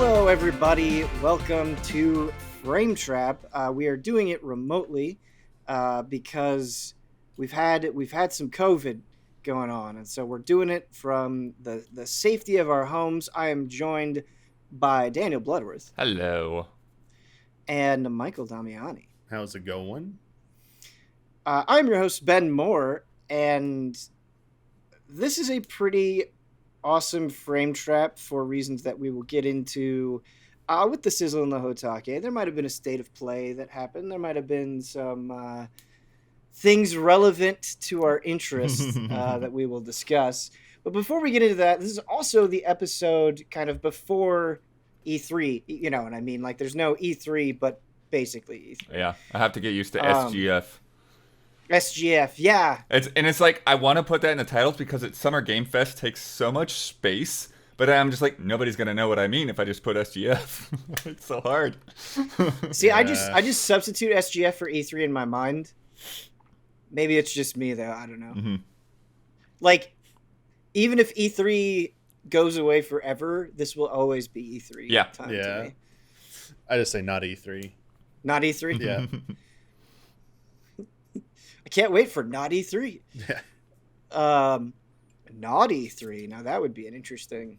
Hello, everybody. Welcome to Frame Trap. We are doing it remotely because we've had some COVID going on, and so we're doing it from the safety of our homes. I am joined by Daniel Bloodworth. Hello. And Michael Damiani. How's it going? I'm your host, Ben Moore, and this is a pretty awesome frame trap for reasons that we will get into with the SIZZLE and the HOTTAKE. There might have been a state of play that happened. There might have been some things relevant to our interests that we will discuss. But before we get into that, this is also the episode kind of before E3. You know what I mean? Like, there's no E3, but basically E3. Yeah, I have to get used to SGF. SGF, yeah. It's like, I want to put that in the titles because Summer Game Fest takes so much space, but I'm just like, nobody's going to know what I mean if I just put SGF. It's so hard. See, yeah. I just substitute SGF for E3 in my mind. Maybe it's just me, though. I don't know. Mm-hmm. Like, even if E3 goes away forever, this will always be E3 yeah. time to me. I just say not E3. Not E3? Yeah. I can't wait for not E3. Yeah. Not E3. Now that would be an interesting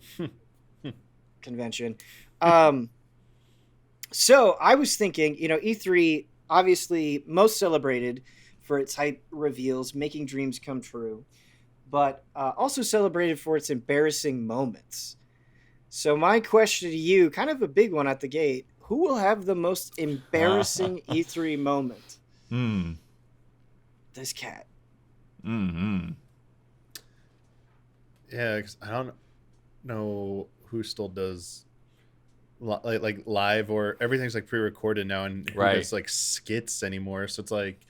convention. So I was thinking, E3 obviously most celebrated for its hype reveals, making dreams come true, but also celebrated for its embarrassing moments. So my question to you, kind of a big one at the gate, who will have the most embarrassing E3 moment? This cat. Mm-hmm. Yeah, because I don't know who still does like live, or everything's like pre-recorded now, and who does like skits anymore. So it's like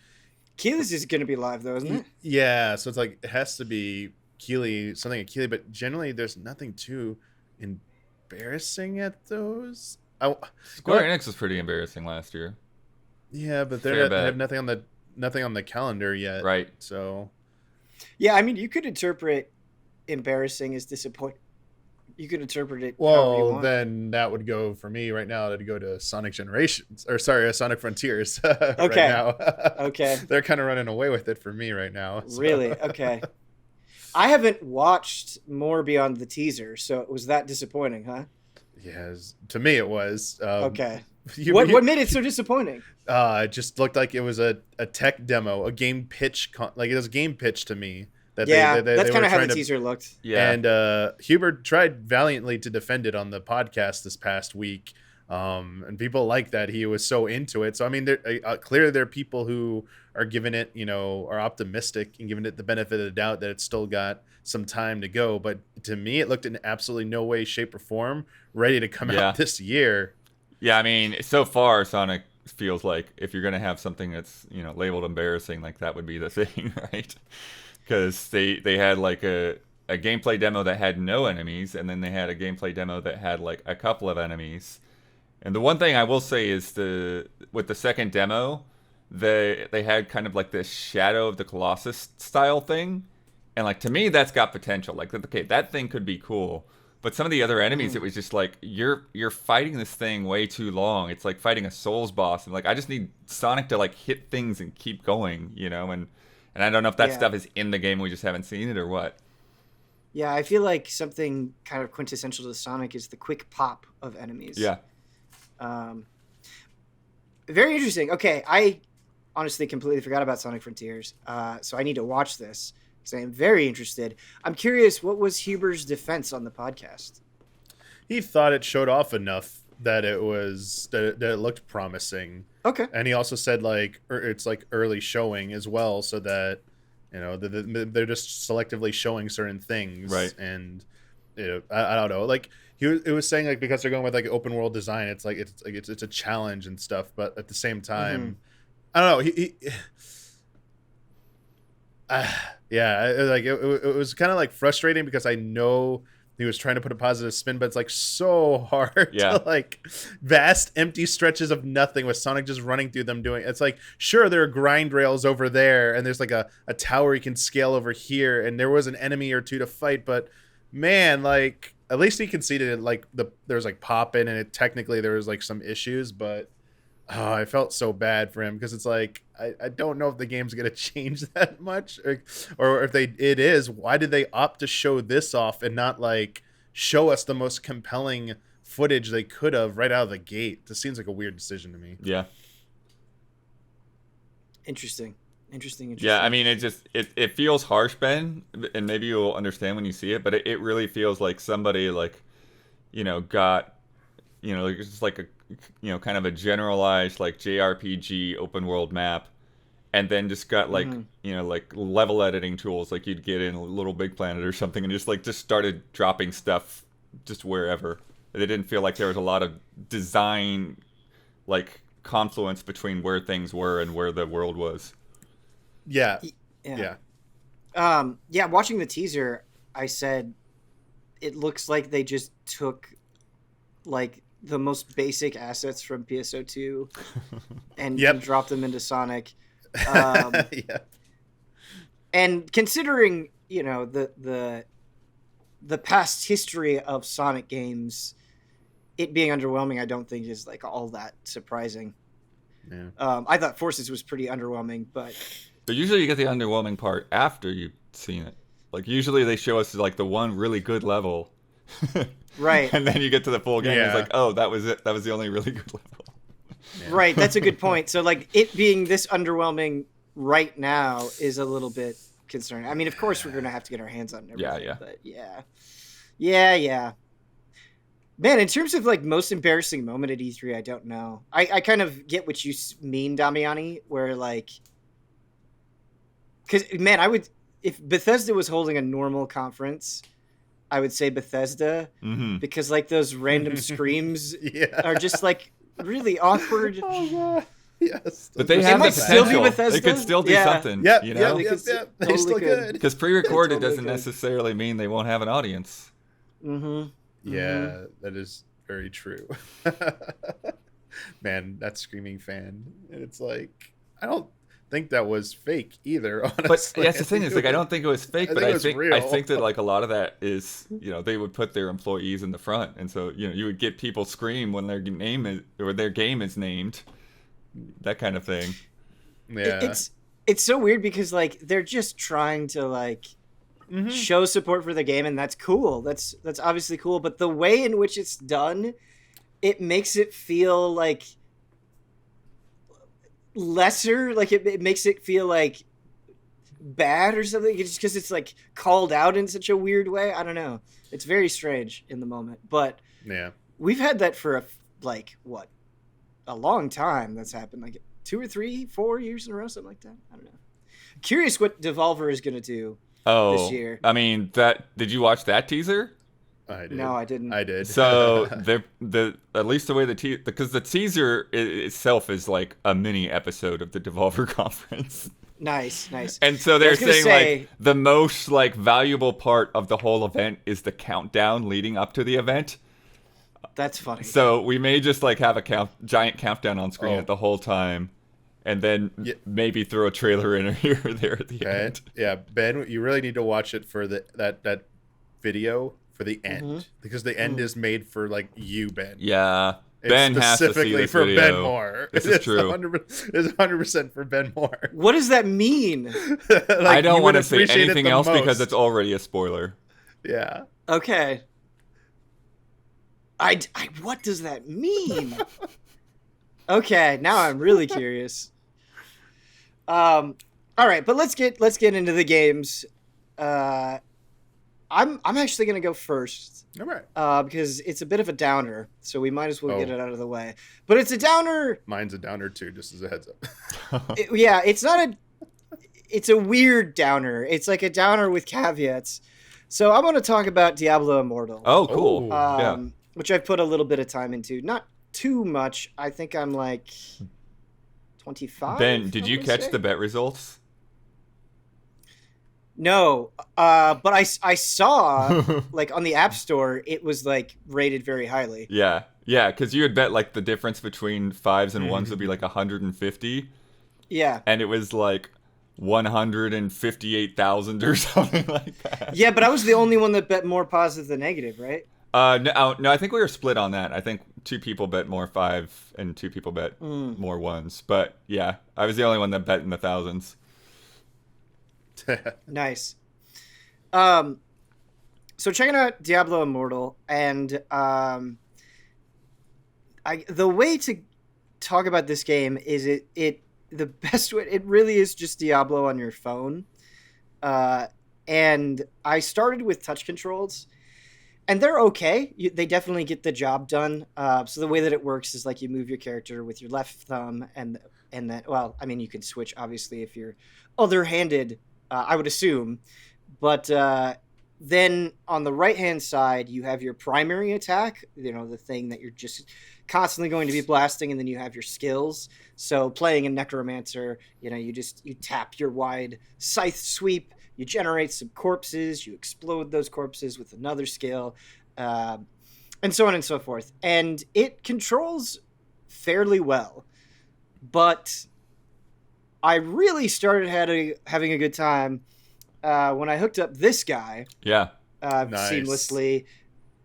Keely's is going to be live though, isn't it? Yeah, so it's like it has to be Keely, something at Keely, but generally there's nothing too embarrassing at those. Square Enix was pretty embarrassing last year. Yeah, but they have nothing on the calendar yet. Right. So yeah, I mean, you could interpret embarrassing as disappointing. You could interpret it. Well, then that would go for me right now. That'd go to Sonic Generations, or sorry, Sonic Frontiers. Okay. Right now. Okay. They're kind of running away with it for me right now. So. Really? Okay. I haven't watched more beyond the teaser, so it was that disappointing, huh? Yes, to me it was. Okay. What made it so disappointing? It just looked like it was a tech demo, a game pitch. Like it was a game pitch to me. That's kind of how the teaser looked. Yeah. And Hubert tried valiantly to defend it on the podcast this past week. And people like that he was so into it. So, I mean, clearly there are people who are giving it, are optimistic and giving it the benefit of the doubt that it's still got some time to go. But to me, it looked in absolutely no way, shape, or form ready to come out this year. Yeah, I mean, so far, Sonic feels like if you're going to have something that's, labeled embarrassing, like that would be the thing, right? Because they had like a gameplay demo that had no enemies, and then they had a gameplay demo that had like a couple of enemies. And the one thing I will say is with the second demo, they had kind of like this Shadow of the Colossus style thing, and like to me that's got potential. Like, okay, that thing could be cool. But some of the other enemies, it was just like you're fighting this thing way too long. It's like fighting a Souls boss, and like I just need Sonic to like hit things and keep going, And I don't know if that stuff is in the game, we just haven't seen it, or what. Yeah, I feel like something kind of quintessential to Sonic is the quick pop of enemies. Yeah. Very interesting. Okay, I honestly completely forgot about Sonic Frontiers, so I need to watch this because I am very interested. I'm curious, what was Huber's defense on the podcast? He thought it showed off enough that it looked promising. Okay. And he also said it's like early showing as well, so that they're just selectively showing certain things. Right. And I don't know. Like it was saying, like, because they're going with like open world design, it's like it's a challenge and stuff. But at the same time, I don't know. It was kind of like frustrating because I know he was trying to put a positive spin, but it's like so hard to like vast empty stretches of nothing with Sonic just running through them doing. It's like, sure, there are grind rails over there and there's like a tower you can scale over here, and there was an enemy or two to fight, but man, like at least he conceded it. Like there was like popping, and technically there was like some issues, but I felt so bad for him because it's like I don't know if the game's gonna change that much, or if it is. Why did they opt to show this off and not like show us the most compelling footage they could have right out of the gate? This seems like a weird decision to me. Yeah. Interesting. Yeah, I mean, it feels harsh, Ben, and maybe you'll understand when you see it, but it really feels like somebody like, got, just like a, kind of a generalized like JRPG open world map, and then just got like, like level editing tools like you'd get in Little Big Planet or something, and just started dropping stuff just wherever. It didn't feel like there was a lot of design, like confluence between where things were and where the world was. Yeah. Watching the teaser, I said it looks like they just took like the most basic assets from PSO2 and dropped them into Sonic. And considering, the past history of Sonic games, it being underwhelming, I don't think is like all that surprising. Yeah. I thought Forces was pretty underwhelming, but usually you get the underwhelming part after you've seen it. Like usually they show us like the one really good level, right? And then you get to the full game. Yeah. It's like, oh, that was it. That was the only really good level. Yeah. Right. That's a good point. So like it being this underwhelming right now is a little bit concerning. I mean, of course we're gonna have to get our hands on everything. Yeah. But yeah. Man, in terms of like most embarrassing moment at E3, I don't know. I kind of get what you mean, Damiani, where like, because man, if Bethesda was holding a normal conference, I would say Bethesda, because like those random screams are just like really awkward. Oh god. Yes, but they have the potential. Still be Bethesda? They could still do something. Yep, you know, they still could. Because pre-recorded doesn't necessarily mean they won't have an audience. Yeah, that is very true. Man, that screaming fan, and it's like I don't think that was fake either. Honestly, but that's the thing is like I don't think it was fake, but I think that like a lot of that is they would put their employees in the front, and so you would get people scream when their name is or their game is named, that kind of thing. Yeah, it's so weird because like they're just trying to like show support for the game, and that's cool. That's obviously cool, but the way in which it's done, it makes it feel like lesser, like it makes it feel like bad or something, just because it's like called out in such a weird way. I don't know. It's very strange in the moment, but yeah, we've had that for a long time. That's happened like 2 or 3, 4 years in a row, something like that. I don't know. Curious what Devolver is going to do this year. I mean, did you watch that teaser? I did. No, I didn't. I did. So at least the way because the teaser itself is like a mini episode of the Devolver conference. Nice. And so they're saying like the most like valuable part of the whole event is the countdown leading up to the event. That's funny. So we may just like have a giant countdown on screen at the whole time, and then maybe throw a trailer in here or there at the end. Yeah, Ben, you really need to watch it for that video for the end, because the end is made for like you, Ben. Yeah, it's Ben has to see specifically this for video. Ben Moore. This is true. It's 100% for Ben Moore. What does that mean? Like, I don't want to say anything else because it's already a spoiler. Yeah. Okay. What does that mean? Okay, now I'm really curious. All right, but let's get into the games. I'm actually gonna go first. All right. Because it's a bit of a downer, so we might as well get it out of the way. But it's a downer. Mine's a downer too, just as a heads up. It's a weird downer. It's like a downer with caveats. So I'm gonna talk about Diablo Immortal. Oh, cool. Which I've put a little bit of time into. Not too much. I think I'm like 25. Ben, did you catch the bet results? No, but I saw like on the App Store it was like rated very highly. Yeah, because you had bet like the difference between 5s and 1s would be like 150. Yeah, and it was like 158,000 or something like that. Yeah, but I was the only one that bet more positive than negative, right? No, I think we were split on that. I think 2 people bet more 5, and 2 people bet Mm, more 1s. But yeah, I was the only one that bet in the thousands. nice. Um, so checking out Diablo Immortal, and the way to talk about this game is it the best way. It really is just Diablo on your phone. Uh, and I started with touch controls, and they're okay. They definitely get the job done. So the way that it works is like you move your character with your left thumb, and then, well, I mean, you can switch obviously if you're other-handed. I would assume, but then on the right hand side you have your primary attack. You know, the thing that you're just constantly going to be blasting, and then you have your skills. So playing a necromancer, you know, you tap your wide scythe sweep, you generate some corpses, you explode those corpses with another skill, uh, and so on and so forth. And it controls fairly well, but I really started having a good time when I hooked up this guy Yeah. Nice. seamlessly,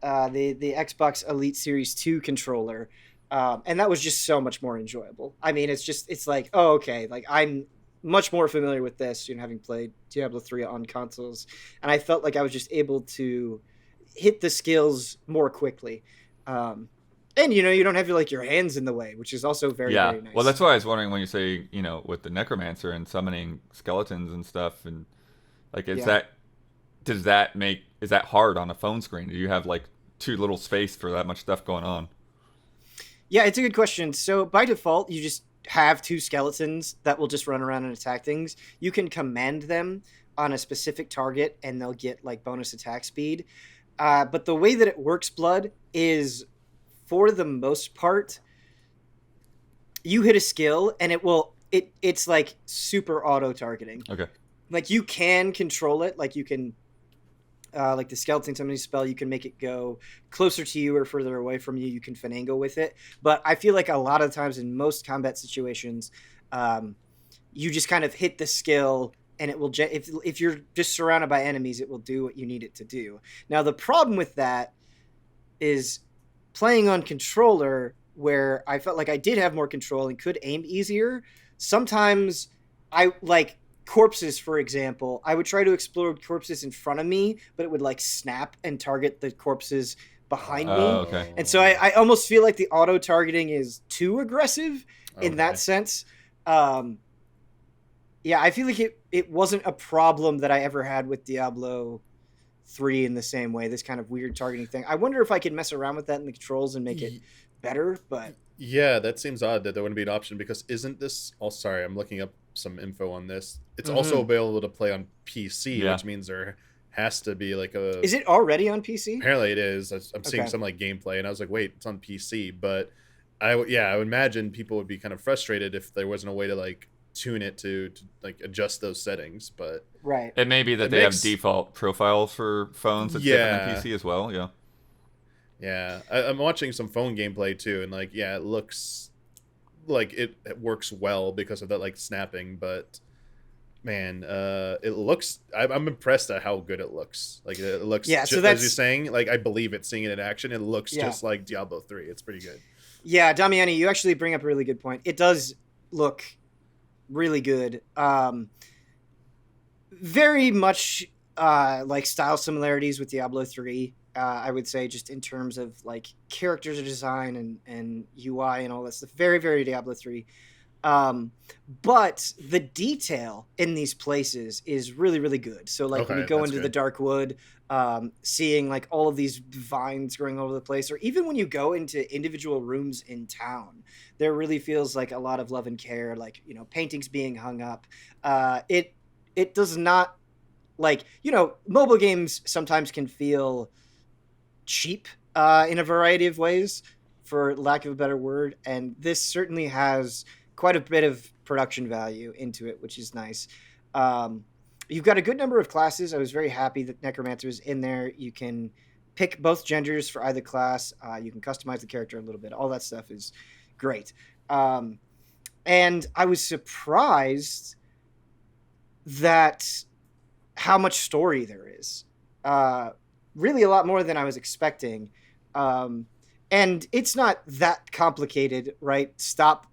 the Xbox Elite Series 2 controller. And that was just so much more enjoyable. I mean, it's like, oh, okay, like I'm much more familiar with this, you know, having played Diablo 3 on consoles, and I felt like I was just able to hit the skills more quickly. Um, and you know, you don't have like your hands in the way, which is also very, Yeah. very Well, nice. that's why I was wondering when you say, with the necromancer and summoning skeletons and stuff, and like, Yeah. is that hard on a phone screen? Do you have like too little space for that much stuff going on? Yeah, it's a good question. So by default, you just have two skeletons that will just run around and attack things. You can command them on a specific target, and they'll get like bonus attack speed. But the way that it works, Blood, is for the most part, you hit a skill, and it's like super auto targeting. Okay. Like you can control it, like you can like the skeleton summoning spell, you can make it go closer to you or further away from you. You can finagle with it, but I feel like a lot of times in most combat situations, um, you just kind of hit the skill, and it will. If you're just surrounded by enemies, it will do what you need it to do. Now the problem with that is playing on controller, where I felt like I did have more control and could aim easier. Sometimes I like corpses, for example. I would try to explode corpses in front of me, but it would like snap and target the corpses behind me. Okay. And so Oh, I almost feel like the auto targeting is too aggressive in that okay. sense. Um, yeah, I feel like it wasn't a problem that I ever had with Diablo 3 in the same way, this kind of weird targeting thing. I wonder if I could mess around with that in the controls and make it Y- better, but Yeah, that seems odd that there wouldn't be an option because isn't this? Oh, sorry, I'm looking up some info on this. It's also mhm. available to play on PC, Yeah. which means there has to be like a. Is it already on PC? Apparently, it is. I'm seeing Okay. some like gameplay, and I was like, wait, it's on PC. But yeah, I would imagine people would be kind of frustrated if there wasn't a way to like tune it to like adjust those settings. But Right. It may be that it they have makes default profiles for phones that's different than yeah. PC as well. Yeah. Yeah, I'm watching some phone gameplay too, and like, yeah, it looks like it works well because of that like snapping. But man, it looks. I'm impressed at how good it looks. Like it looks Yeah, so as you're that's saying. Like I believe it seeing it in action. It looks yeah. just like Diablo 3. It's pretty good. Yeah, Damiani, you actually bring up a really good point. It does look really good. Very much like style similarities with Diablo 3. I would say, just in terms of like character design and UI and all that stuff. Very, very Diablo 3. Um, but the detail in these places is really, really good. So, like when you Okay, go that's into the good. dark wood, seeing like all of these vines growing over the place, or even when you go into individual rooms in town, there really feels like a lot of love and care. Like, you know, paintings being hung up. It does not, like, you know, mobile games sometimes can feel cheap in a variety of ways, for lack of a better word. And this certainly has quite a bit of production value into it, which is nice. Um, you've got a good number of classes. I was very happy that Necromancer is in there. You can pick both genders for either class. You can customize the character a little bit. All that stuff is great. Um, and I was surprised that how much story there is. Uh, really a lot more than I was expecting. And it's not that complicated, right? Stop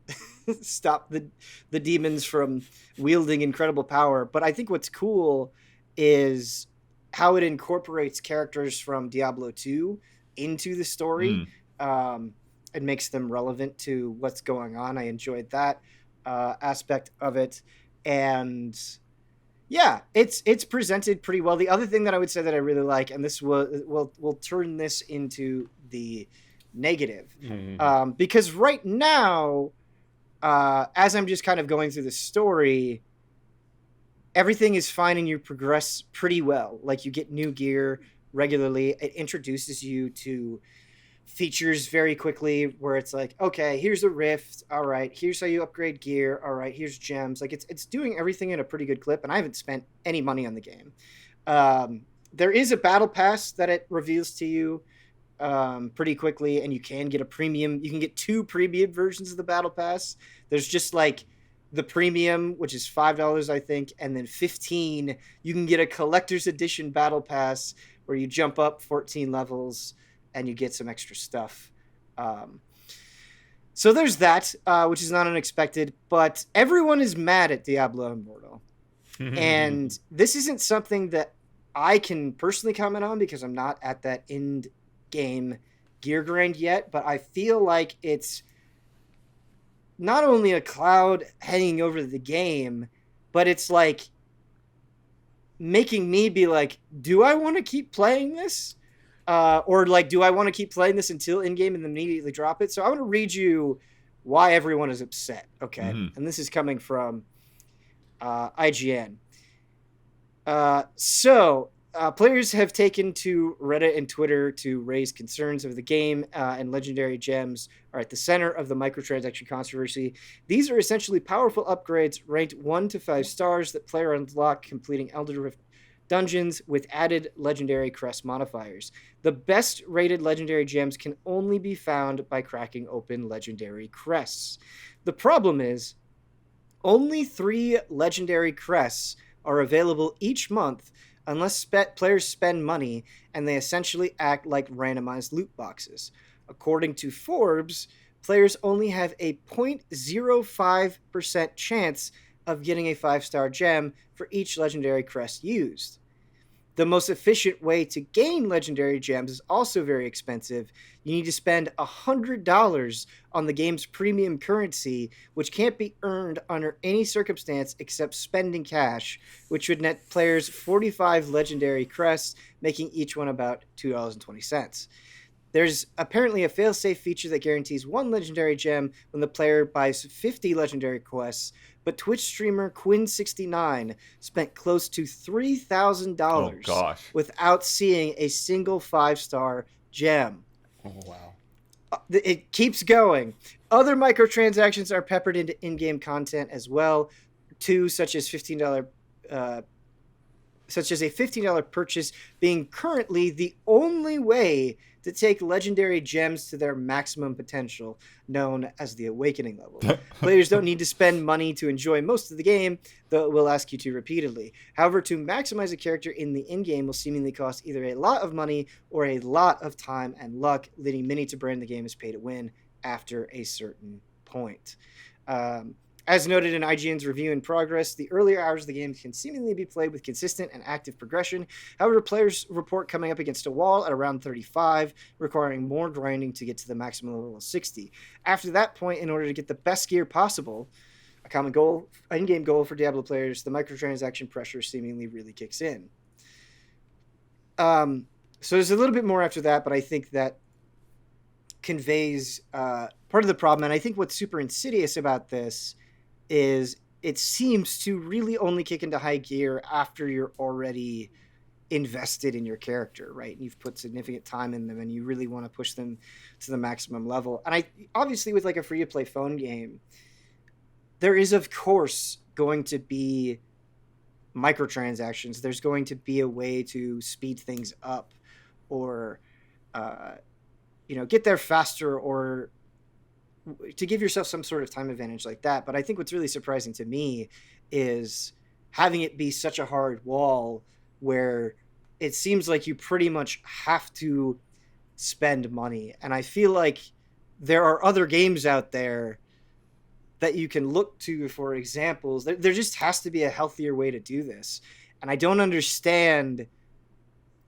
the demons from wielding incredible power. But I think what's cool is how it incorporates characters from Diablo 2 into the story. Mm. It makes them relevant to what's going on. I enjoyed that aspect of it. And yeah, it's presented pretty well. The other thing that I would say that I really like, and this will turn this into the negative, because right now, as I'm just kind of going through the story, everything is fine and you progress pretty well. Like, you get new gear regularly. It introduces you to features very quickly, where it's like, okay, here's a rift, all right, here's how you upgrade gear, all right, here's gems. Like, it's doing everything in a pretty good clip, and I haven't spent any money on the game. There is a battle pass that it reveals to you pretty quickly, and you can get a premium. You can get 2 premium versions of the battle pass. There's just like the premium, which is $5, I think, and then 15 you can get a collector's edition battle pass where you jump up 14 levels and you get some extra stuff. So there's that, which is not unexpected, but everyone is mad at Diablo Immortal. And this isn't something that I can personally comment on because I'm not at that end game gear grind yet, but I feel like it's not only a cloud hanging over the game, but it's like making me be like, do I want to keep playing this? Or like, do I want to keep playing this until in-game and then immediately drop it? So I want to read you why everyone is upset, okay? Mm-hmm. And this is coming from IGN. So players have taken to Reddit and Twitter to raise concerns of the game, and legendary gems are at the center of the microtransaction controversy. These are essentially powerful upgrades ranked 1 to 5 stars that player unlock completing Elder Rift dungeons with added legendary crest modifiers. The best rated legendary gems can only be found by cracking open legendary crests. The problem is only 3 legendary crests are available each month unless players spend money, and they essentially act like randomized loot boxes. According to Forbes, players only have a 0.05% chance of getting a 5-star gem for each legendary crest used. The most efficient way to gain legendary gems is also very expensive. You need to spend $100 on the game's premium currency, which can't be earned under any circumstance except spending cash, which would net players 45 legendary crests, making each one about $2.20. There's apparently a failsafe feature that guarantees 1 legendary gem when the player buys 50 legendary quests, but Twitch streamer Quinn69 spent close to $3,000 without seeing a single 5-star gem. Oh, wow. It keeps going. Other microtransactions are peppered into in-game content as well, too, such as $15 such as a $15 purchase being currently the only way to take legendary gems to their maximum potential, known as the awakening level. Players don't need to spend money to enjoy most of the game, though it will ask you to repeatedly. However, to maximize a character in the in-game will seemingly cost either a lot of money or a lot of time and luck, leading many to brand the game as pay to win after a certain point. As noted in IGN's review in progress, the earlier hours of the game can seemingly be played with consistent and active progression. However, players report coming up against a wall at around 35, requiring more grinding to get to the maximum level of 60. After that point, in order to get the best gear possible, a common goal, in-game goal for Diablo players, the microtransaction pressure seemingly really kicks in. So there's a little bit more after that, but I think that conveys part of the problem. And I think what's super insidious about this is it seems to really only kick into high gear after you're already invested in your character, right? And you've put significant time in them and you really want to push them to the maximum level. And I obviously, with like a free-to-play phone game, there is of course going to be microtransactions. There's going to be a way to speed things up or get there faster, or to give yourself some sort of time advantage like that. But I think what's really surprising to me is having it be such a hard wall where it seems like you pretty much have to spend money. And I feel like there are other games out there that you can look to for examples. There just has to be a healthier way to do this. And I don't understand,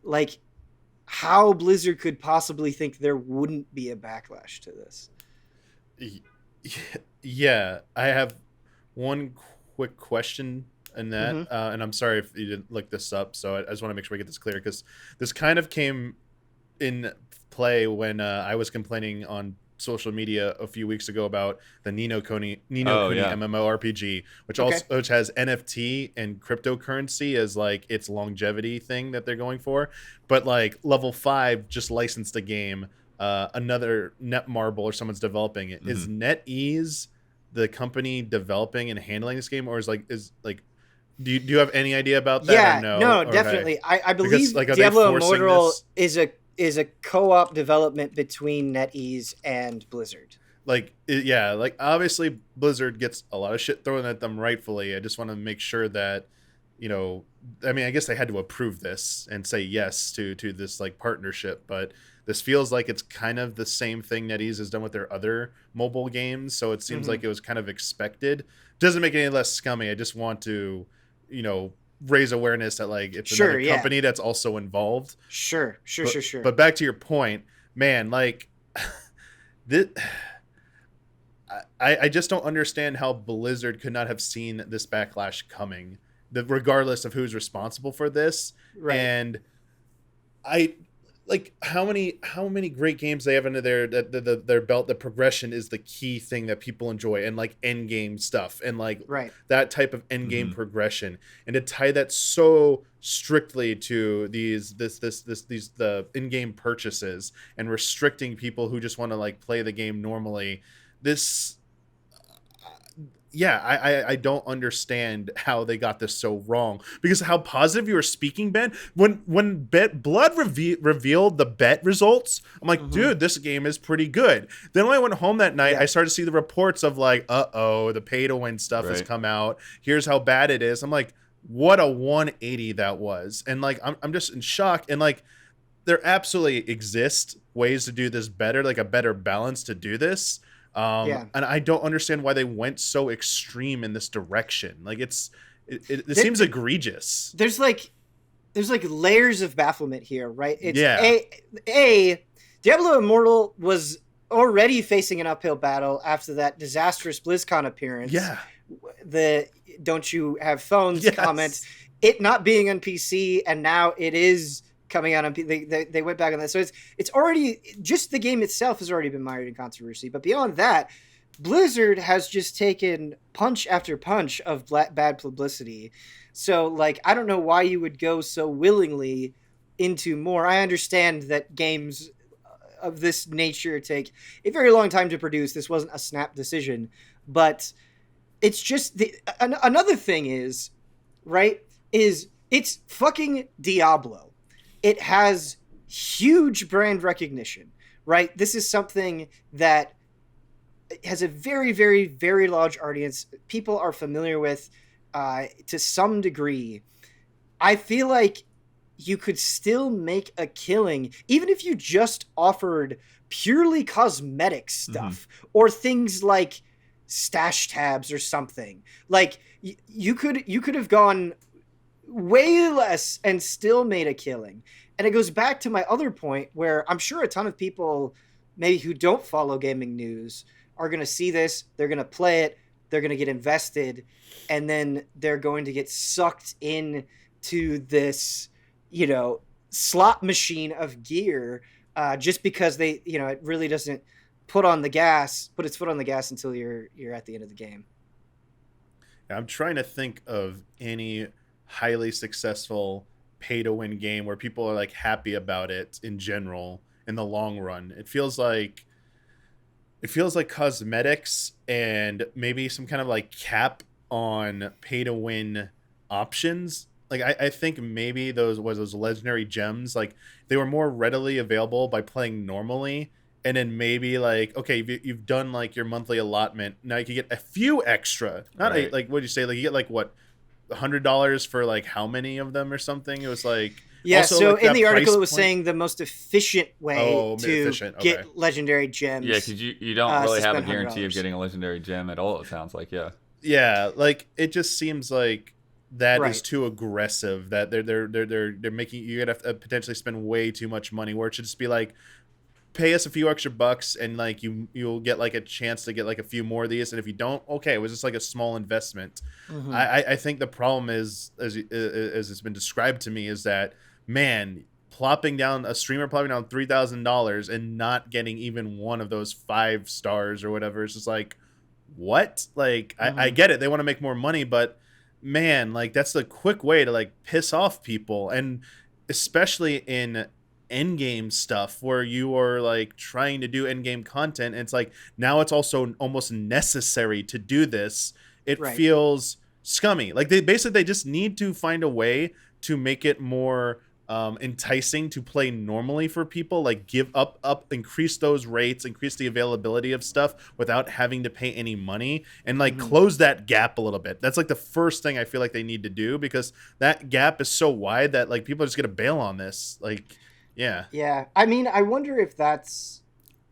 like, how Blizzard could possibly think there wouldn't be a backlash to this. Yeah, I have one quick question in that, and I'm sorry if you didn't look this up, so I just want to make sure we get this clear, because this kind of came in play when I was complaining on social media a few weeks ago about the Ni no Kuni MMORPG, which has NFT and cryptocurrency as like its longevity thing that they're going for, but like Level 5 just licensed a game, another Netmarble or someone's developing it. Is NetEase the company developing and handling this game, or is do you have any idea about that? Yeah, or no, definitely. I believe like, Diablo Immortal is a co-op development between NetEase and Blizzard. Like, obviously Blizzard gets a lot of shit thrown at them rightfully. I just want to make sure that, I mean, I guess they had to approve this and say yes to this like partnership, but this feels like it's kind of the same thing NetEase has done with their other mobile games, so it seems like it was kind of expected. Doesn't make it any less scummy. I just want to, raise awareness that like it's another company that's also involved. Sure. But back to your point, man, like this, I just don't understand how Blizzard could not have seen this backlash coming, regardless of who's responsible for this. Right. And I like how many great games they have under their belt. The progression is the key thing that people enjoy, and like end game stuff, and like that type of end game progression, and to tie that so strictly to the in-game purchases and restricting people who just want to like play the game normally. I don't understand how they got this so wrong, because how positive you were speaking, Ben, when Blood revealed the bet results, I'm like, dude, this game is pretty good. Then when I went home that night, I started to see the reports of like, the pay to win stuff has come out. Here's how bad it is. I'm like, what a 180 that was. And like, I'm just in shock. And like, there absolutely exist ways to do this better, like a better balance to do this. And I don't understand why they went so extreme in this direction. Like it seems egregious. There's like layers of bafflement here, right? It's Diablo Immortal was already facing an uphill battle after that disastrous BlizzCon appearance. Yeah. The don't you have phones comment, it not being on PC, and now it is coming out on they went back on that. So it's already, just the game itself has already been mired in controversy. But beyond that, Blizzard has just taken punch after punch of bad publicity. So like, I don't know why you would go so willingly into more. I understand that games of this nature take a very long time to produce. This wasn't a snap decision, but it's just another thing is it's fucking Diablo. It has huge brand recognition, right? This is something that has a very, very, very large audience. People are familiar with to some degree. I feel like you could still make a killing, even if you just offered purely cosmetic stuff or things like stash tabs or something. Like you could have gone way less and still made a killing. And it goes back to my other point, where I'm sure a ton of people maybe who don't follow gaming news are going to see this, they're going to play it, they're going to get invested, and then they're going to get sucked in to this, slot machine of gear, just because they, it really doesn't put its foot on the gas until you're at the end of the game. I'm trying to think of any highly successful pay to win game where people are like happy about it in general in the long run. It feels like cosmetics and maybe some kind of like cap on pay to win options. Like I think maybe those legendary gems, like they were more readily available by playing normally. And then maybe like, okay, you've done like your monthly allotment. Now you can get a few extra. Like, what'd you say? Like you get like what, $100 for like how many of them or something? It was like Yeah, Also, so like in that the article price it was point. saying the most efficient way to Efficient. Okay. get legendary Yeah, gems because you don't is really to have a spend guarantee of $100. getting a legendary gem at all. It sounds like, yeah. Yeah, like it just seems like that is Right. too aggressive. That they're making you gotta potentially spend way too much money. Where it should just be like, pay us a few extra bucks and like you'll get like a chance to get like a few more of these, and if you don't, okay, it was just like a small investment. Mm-hmm. I think the problem is, as it's been described to me, is that, man, plopping down a streamer plopping down $3,000 and not getting even one of those 5 stars or whatever, it's just like, what? Like, I Mm-hmm. get it, they want to make more money, but man, like that's the quick way to like piss off people, and especially in end game stuff where you are like trying to do end game content, and it's like now it's also almost necessary to do this. It Right. feels scummy. Like they just need to find a way to make it more enticing to play normally for people, like give increase those rates, increase the availability of stuff without having to pay any money, and like Mm-hmm. close that gap a little bit. That's like the first thing I feel like they need to do, because that gap is so wide that like people are just gonna bail on this. Like, yeah. Yeah. I mean, I wonder if that's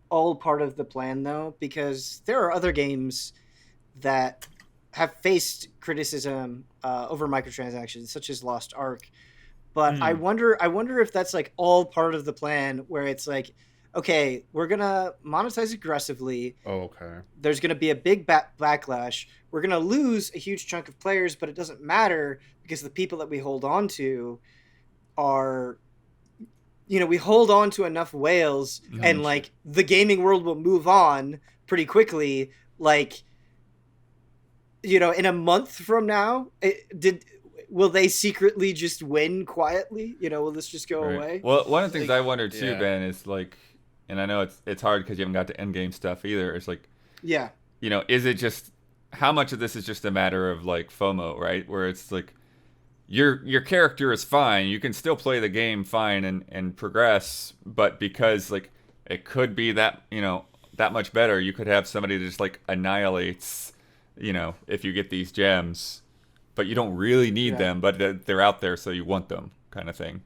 all part of the plan, though, because there are other games that have faced criticism over microtransactions, such as Lost Ark. But I Mm. wonder, I wonder if that's like all part of the plan, where it's like, okay, we're gonna monetize aggressively. Oh, okay. There's gonna be a big backlash. We're gonna lose a huge chunk of players, but it doesn't matter because the people that we hold on to are, we hold on to enough whales, and Mhm. like the gaming world will move on pretty quickly. Like, in a month from now, will they secretly just win quietly? Will this just go Right. away? Well, one of the things Like, I wonder too, yeah. Ben, is like, and I know it's hard because you haven't got to end game stuff either. It's like, Yeah. is it just how much of this is just a matter of like FOMO, right? Where it's like your character is fine, you can still play the game fine and progress, but because like it could be that that much better, you could have somebody that just like annihilates, if you get these gems, but you don't really need Yeah. them, but they're out there, so you want them, kind of thing.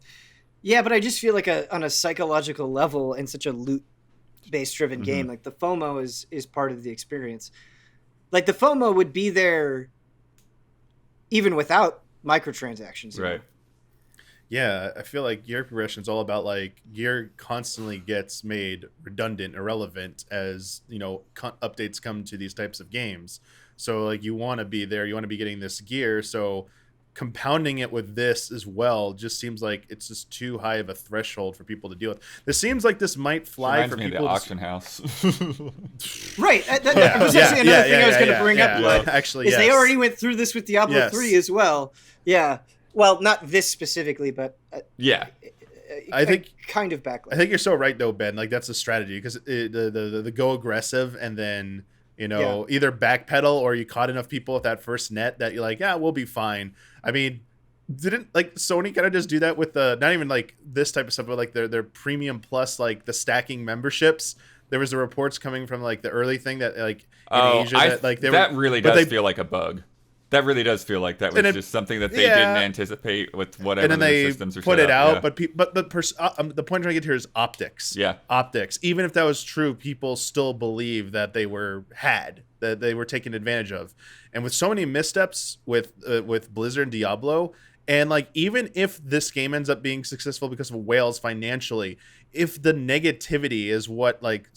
Yeah, but I just feel like on a psychological level, in such a loot based driven Mm-hmm. game, like the FOMO is part of the experience. Like the FOMO would be there even without microtransactions. Right. Yeah, I feel like gear progression is all about like gear constantly gets made redundant, irrelevant as updates come to these types of games. So like you want to be there, you want to be getting this gear. So compounding it with this as well just seems like it's just too high of a threshold for people to deal with. This seems like this might fly Reminds for me of the people. auction house. Right. That was actually another thing I was going to bring up. But Actually, is yes. they already went through this with Diablo Yes. 3 as well. Yeah. Well, not this specifically, but Yeah. I think kind of backlash. I think you're so right though, Ben. Like that's a strategy, because the go aggressive and then either backpedal, or you caught enough people at that first net that you're like, yeah, we'll be fine. I mean, didn't like Sony kind of just do that with the, not even like this type of stuff, but like their premium plus, like the stacking memberships? There was the reports coming from like the early thing that like in Asia that like that really does feel like a bug. That really does feel like that was just something that they didn't anticipate with whatever and then the they systems are put set it up. out. Yeah. But the point I'm trying to get here is optics. Yeah. Optics. Even if that was true, people still believe that they were that they were taken advantage of. And with so many missteps with Blizzard and Diablo, and like even if this game ends up being successful because of whales financially, if the negativity is what like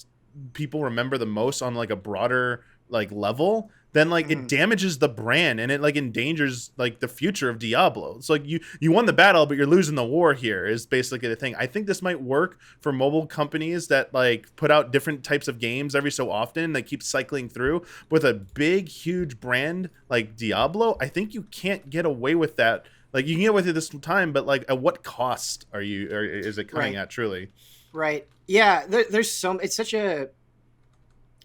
people remember the most on like a broader like level, then like it damages the brand, and it like endangers like the future of Diablo. It's like you won the battle, but you're losing the war here, is basically the thing. I think this might work for mobile companies that like put out different types of games every so often that keep cycling through. With a big huge brand like Diablo, I think you can't get away with that. Like you can get away with it this time, but like at what cost is it coming at truly? Right. Yeah, there's it's such a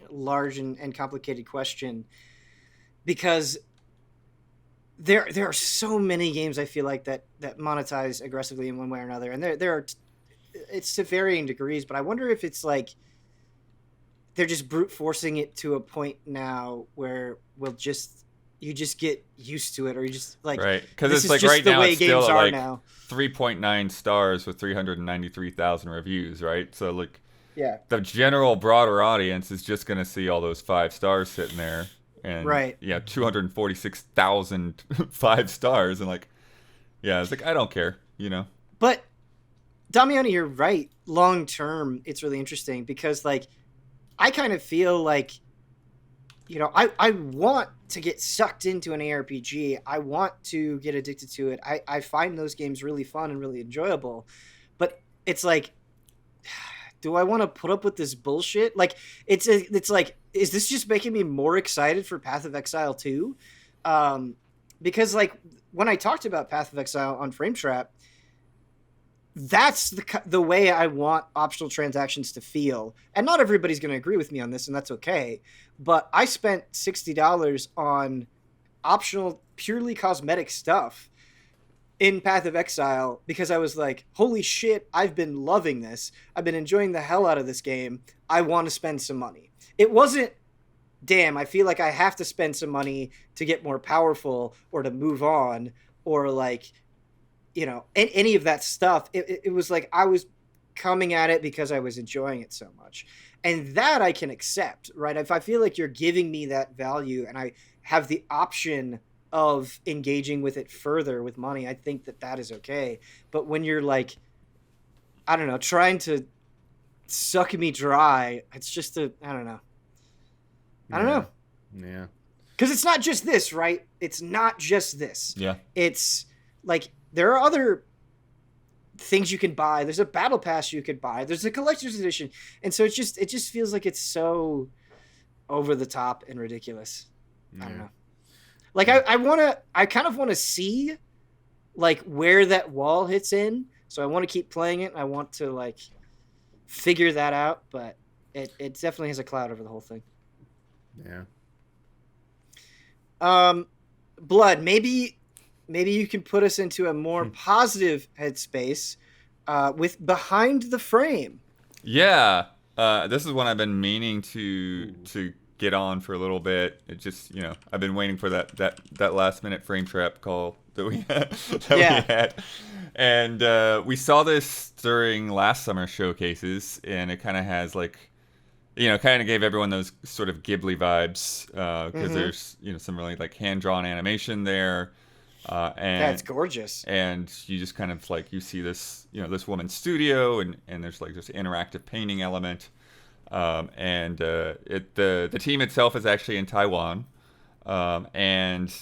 large and complicated question, because there are so many games I feel like that monetize aggressively in one way or another, and there are it's to varying degrees, but I wonder if it's like they're just brute forcing it to a point now where we'll just you just get used to it, or you just like, right, because this it's is like just right the now way it's games still at are like now. 3.9 stars with 393,000 reviews, right? So like Yeah. the general broader audience is just going to see all those 5 stars sitting there, and Right. 246,000 5 stars, and like, yeah, it's like I don't care, you know. But Damiani, you're right. Long term, it's really interesting because like I kind of feel like, I want to get sucked into an ARPG. I want to get addicted to it. I find those games really fun and really enjoyable. But it's like, do I want to put up with this bullshit? Like, it's like, is this just making me more excited for Path of Exile 2? Because like when I talked about Path of Exile on Frame Trap, that's the way I want optional transactions to feel. And not everybody's going to agree with me on this, and that's okay. But I spent $60 on optional, purely cosmetic stuff in Path of Exile because I was like, holy shit, I've been loving this. I've been enjoying the hell out of this game. I want to spend some money. It wasn't, damn, I feel like I have to spend some money to get more powerful or to move on or like, any of that stuff. It was like I was coming at it because I was enjoying it so much. And that I can accept, right? If I feel like you're giving me that value and I have the option of engaging with it further with money, I think that is okay. But when you're like, I don't know, trying to suck me dry, it's just I don't know. I don't know. Yeah. Because it's not just this, right? It's not just this. Yeah. It's like, there are other things you can buy. There's a battle pass you could buy. There's a collector's edition. And so it just feels like it's so over the top and ridiculous. I don't know. Like I kind of want to see like where that wall hits in. So I want to keep playing it. I want to like figure that out, but it definitely has a cloud over the whole thing. Yeah. Blood, maybe you can put us into a more positive headspace with Behind the Frame. Yeah, this is one I've been meaning to get on for a little bit. It just, I've been waiting for that last minute frame trap call that we had. And we saw this during last summer's showcases, and it kind of has like, kind of gave everyone those sort of Ghibli vibes because there's, some really like hand-drawn animation there. And that's gorgeous. And you just kind of like, you see this, this woman's studio, and there's like this interactive painting element. And the team itself is actually in Taiwan. And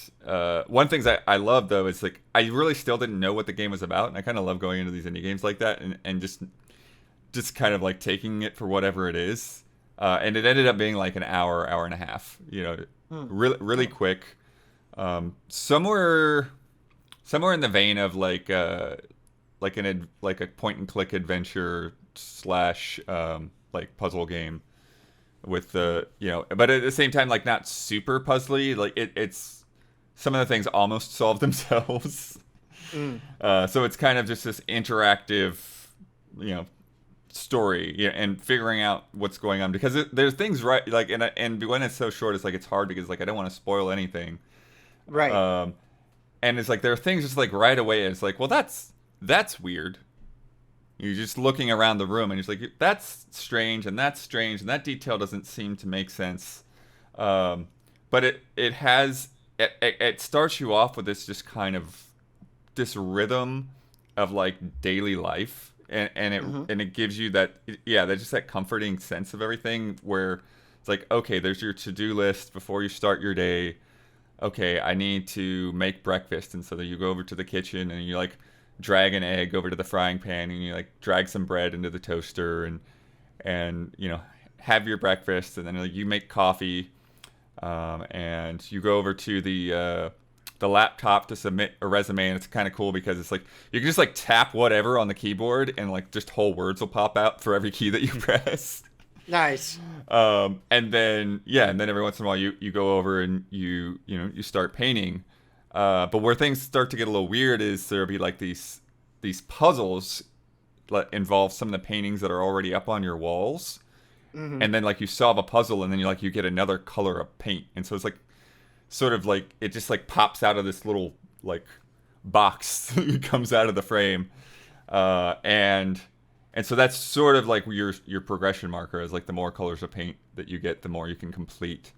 one thing that I love though is like, I really still didn't know what the game was about, and I kind of love going into these indie games like that and just kind of like taking it for whatever it is. And it ended up being like an hour and a half, really quick. Somewhere in the vein of like a point and click adventure / like puzzle game with the but at the same time like not super puzzly. Like it's some of the things almost solve themselves. So it's kind of just this interactive story, and figuring out what's going on, because there's things right like and when it's so short, it's like it's hard because like I don't want to spoil anything. Right. And it's like there are things just like right away. It's like, well, that's weird. You're just looking around the room and you're like, that's strange, and that detail doesn't seem to make sense. But it starts you off with this just kind of this rhythm of like daily life, and it gives you that just that comforting sense of everything, where it's like, okay, there's your to-do list before you start your day. Okay, I need to make breakfast, and so then you go over to the kitchen and you like drag an egg over to the frying pan, and you like drag some bread into the toaster, and have your breakfast, and then like you make coffee, and you go over to the laptop to submit a resume, and it's kind of cool because it's like you can just like tap whatever on the keyboard, and like just whole words will pop out for every key that you press. Nice. And then every once in a while you go over and you start painting. But where things start to get a little weird is there'll be like these puzzles that involve some of the paintings that are already up on your walls. And then like you solve a puzzle, and then you get another color of paint. And so it's like sort of like it just like pops out of this little like box that comes out of the frame, and so that's sort of like your progression marker is like the more colors of paint that you get, the more you can complete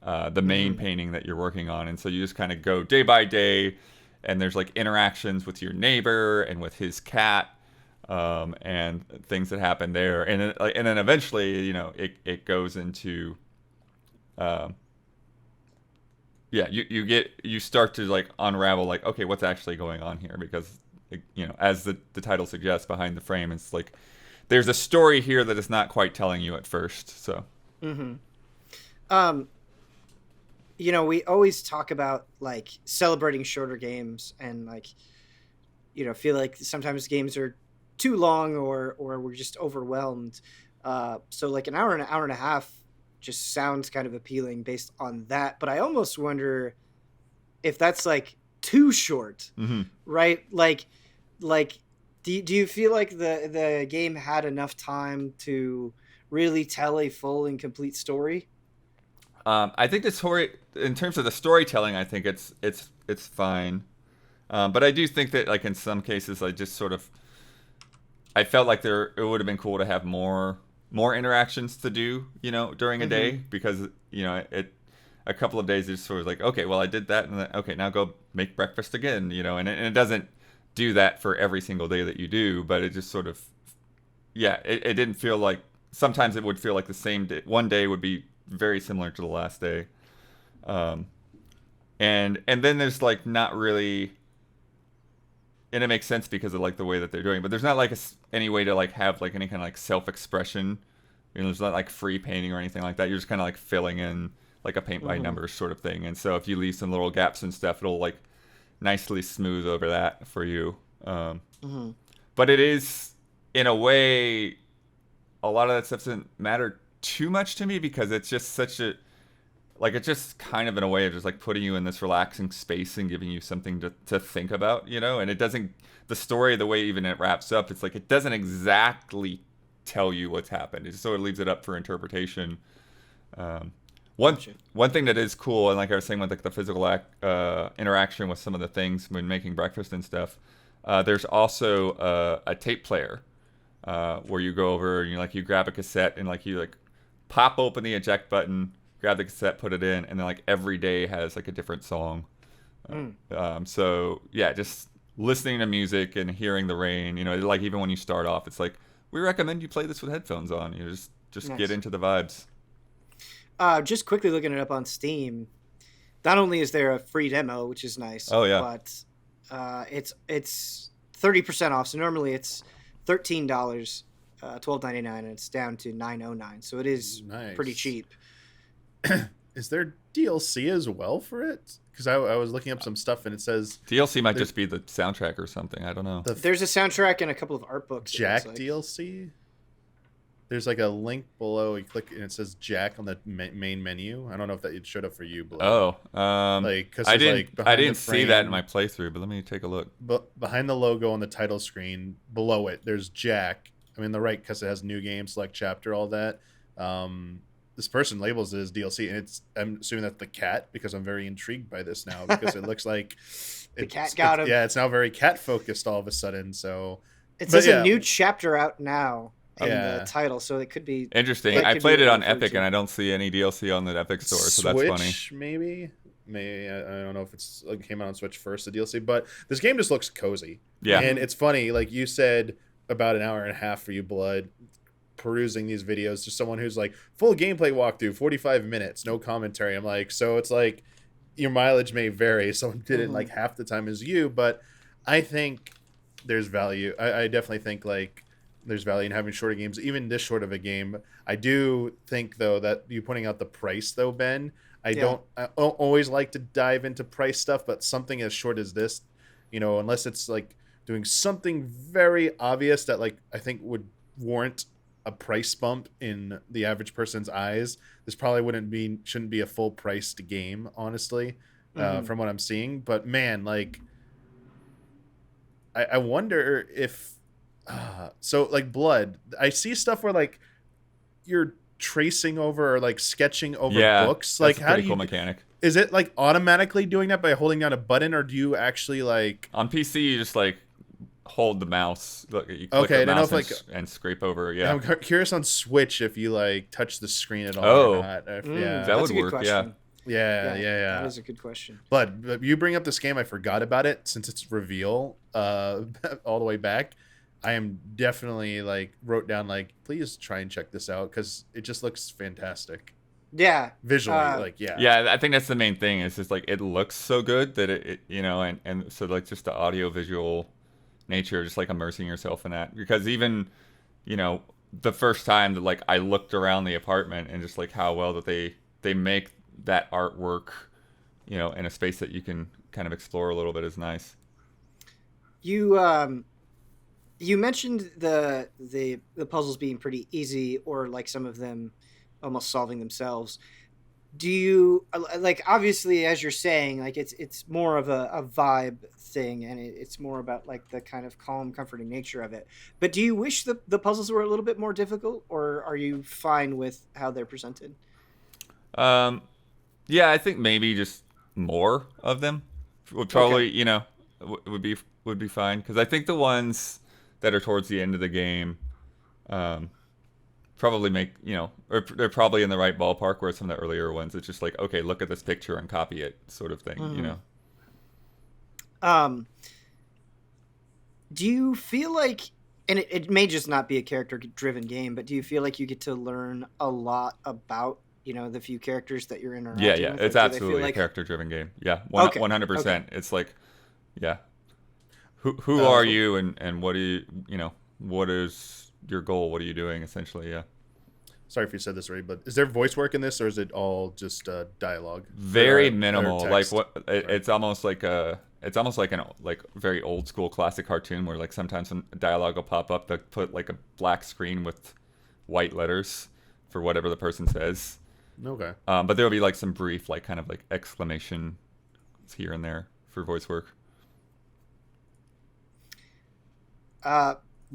the main painting that you're working on. And so you just kind of go day by day, and there's like interactions with your neighbor and with his cat, and things that happen there, and then eventually, you know, it goes into, yeah, you start to like unravel like, okay, what's actually going on here, because you know, as the title suggests, behind the frame, it's like there's a story here that is not quite telling you at first. So, you know, we always talk about like celebrating shorter games, and like, you know, feel like sometimes games are too long, or we're just overwhelmed. So like an hour and a half just sounds kind of appealing based on that. But I almost wonder if that's like too short, right? Like do you feel like the game had enough time to really tell a full and complete story? I think the story, in terms of the storytelling, I think it's fine. But I do think that like in some cases, I just sort of, I felt like it would have been cool to have more interactions to do, you know, during a day, because you know a couple of days is sort of like, okay, well I did that, and then, okay, now go make breakfast again, you know, and it doesn't do that for every single day that you do, but it just sort of, yeah, it didn't feel like, sometimes it would feel like the same day, one day would be very similar to the last day, and then there's like not really, and it makes sense because of like the way that they're doing, but there's not like any way to like have like any kind of like self-expression, you know, there's not like free painting or anything like that. You're just kind of like filling in like a paint by numbers sort of thing, and so if you leave some little gaps and stuff, it'll like nicely smooth over that for you. But it is, in a way, a lot of that stuff doesn't matter too much to me, because it's just such a, like, it's just kind of in a way of just like putting you in this relaxing space and giving you something to think about, you know. And it doesn't, the story, the way even it wraps up, it's like it doesn't exactly tell you what's happened. It just sort of leaves it up for interpretation. One thing that is cool, and like I was saying with like the physical interaction with some of the things when making breakfast and stuff, there's also a tape player, where you go over and you grab a cassette and like you like pop open the eject button, grab the cassette, put it in, and then like every day has like a different song. So yeah, just listening to music and hearing the rain, you know, like even when you start off, it's like, we recommend you play this with headphones on. You just nice. Get into the vibes. Just quickly looking it up on Steam, not only is there a free demo, which is nice, but it's 30% off. So normally it's $13, $12.99, and it's down to $9.09. So it is nice. Pretty cheap. Is there DLC as well for it? Because I was looking up some stuff and it says DLC might just be the soundtrack or something. I don't know. There's a soundtrack and a couple of art books. Jack DLC. There's like a link below. You click and it says Jack on the main menu. I don't know if that showed up for you. Below. Cause I didn't see that in my playthrough, but let me take a look. But behind the logo on the title screen, below it, there's Jack. I mean, the right, because it has new game, select chapter, all that. This person labels it as DLC, and I'm assuming that's the cat, because I'm very intrigued by this now, because it looks like the cat got him. Yeah, it's now very cat focused all of a sudden. So it says a new chapper out now in the title, so it could be interesting. I played it on Epic, and I don't see any DLC on the Epic store, so Switch, that's funny. Maybe I don't know if it's like came out on Switch first, the DLC, but this game just looks cozy. Yeah, and it's funny, like you said, about an hour and a half for you, Blood, perusing these videos, just someone who's like full gameplay walkthrough, 45 minutes, no commentary. I'm like, so it's like your mileage may vary. Someone did it like half the time as you, but I think there's value. I definitely think like there's value in having shorter games, even this short of a game. I do think though that you pointing out the price though, Ben, I don't always like to dive into price stuff, but something as short as this, you know, unless it's like doing something very obvious that like I think would warrant a price bump in the average person's eyes, this probably shouldn't be a full priced game, honestly, from what I'm seeing. But man, like I wonder if so like Blood, I see stuff where like you're tracing over or like sketching over books. Like that's a pretty cool mechanic. is it like automatically doing that by holding down a button, or do you actually like On PC, you just like hold the mouse. Look, you click okay, I the don't know mouse if like and scrape over. I'm Yeah. curious on Switch if you like touch the screen at all Oh. or not. That That's would a good work. question. Yeah. That is a good question. But you bring up this game, I forgot about it since it's reveal all the way back. I am definitely like wrote down like please try and check this out because it just looks fantastic Yeah. visually. Like Yeah, I think that's the main thing. It's just like it looks so good that it and so like just the audio visual nature, just like immersing yourself in that. Because even the first time that like I looked around the apartment and just like how well that they make that artwork, in a space that you can kind of explore a little bit is nice. You mentioned the puzzles being pretty easy, or like some of them almost solving themselves. Do you like, obviously, as you're saying, like it's more of a vibe thing, and it's more about like the kind of calm, comforting nature of it. But do you wish the puzzles were a little bit more difficult, or are you fine with how they're presented? Yeah, I think maybe just more of them would probably, would be fine, because I think the ones that are towards the end of the game, probably make or they're probably in the right ballpark. Where some of the earlier ones, it's just like, okay, look at this picture and copy it, sort of thing. Do you feel like, and it may just not be a character-driven game, but do you feel like you get to learn a lot about the few characters that you're interacting with? Yeah, it's Like, absolutely a character-driven game. Yeah, Okay. 100%. It's like, yeah, who Oh. are you, and what do what is your goal? What are you doing, essentially? Yeah. Sorry if you said this already, but is there voice work in this, or is it all just dialogue? Very Or minimal. Like text? it's almost like an very old school classic cartoon where like sometimes when dialogue will pop up, they'll put like a black screen with white letters for whatever the person says. Okay. But there'll be like some brief like kind of like exclamation here and there for voice work.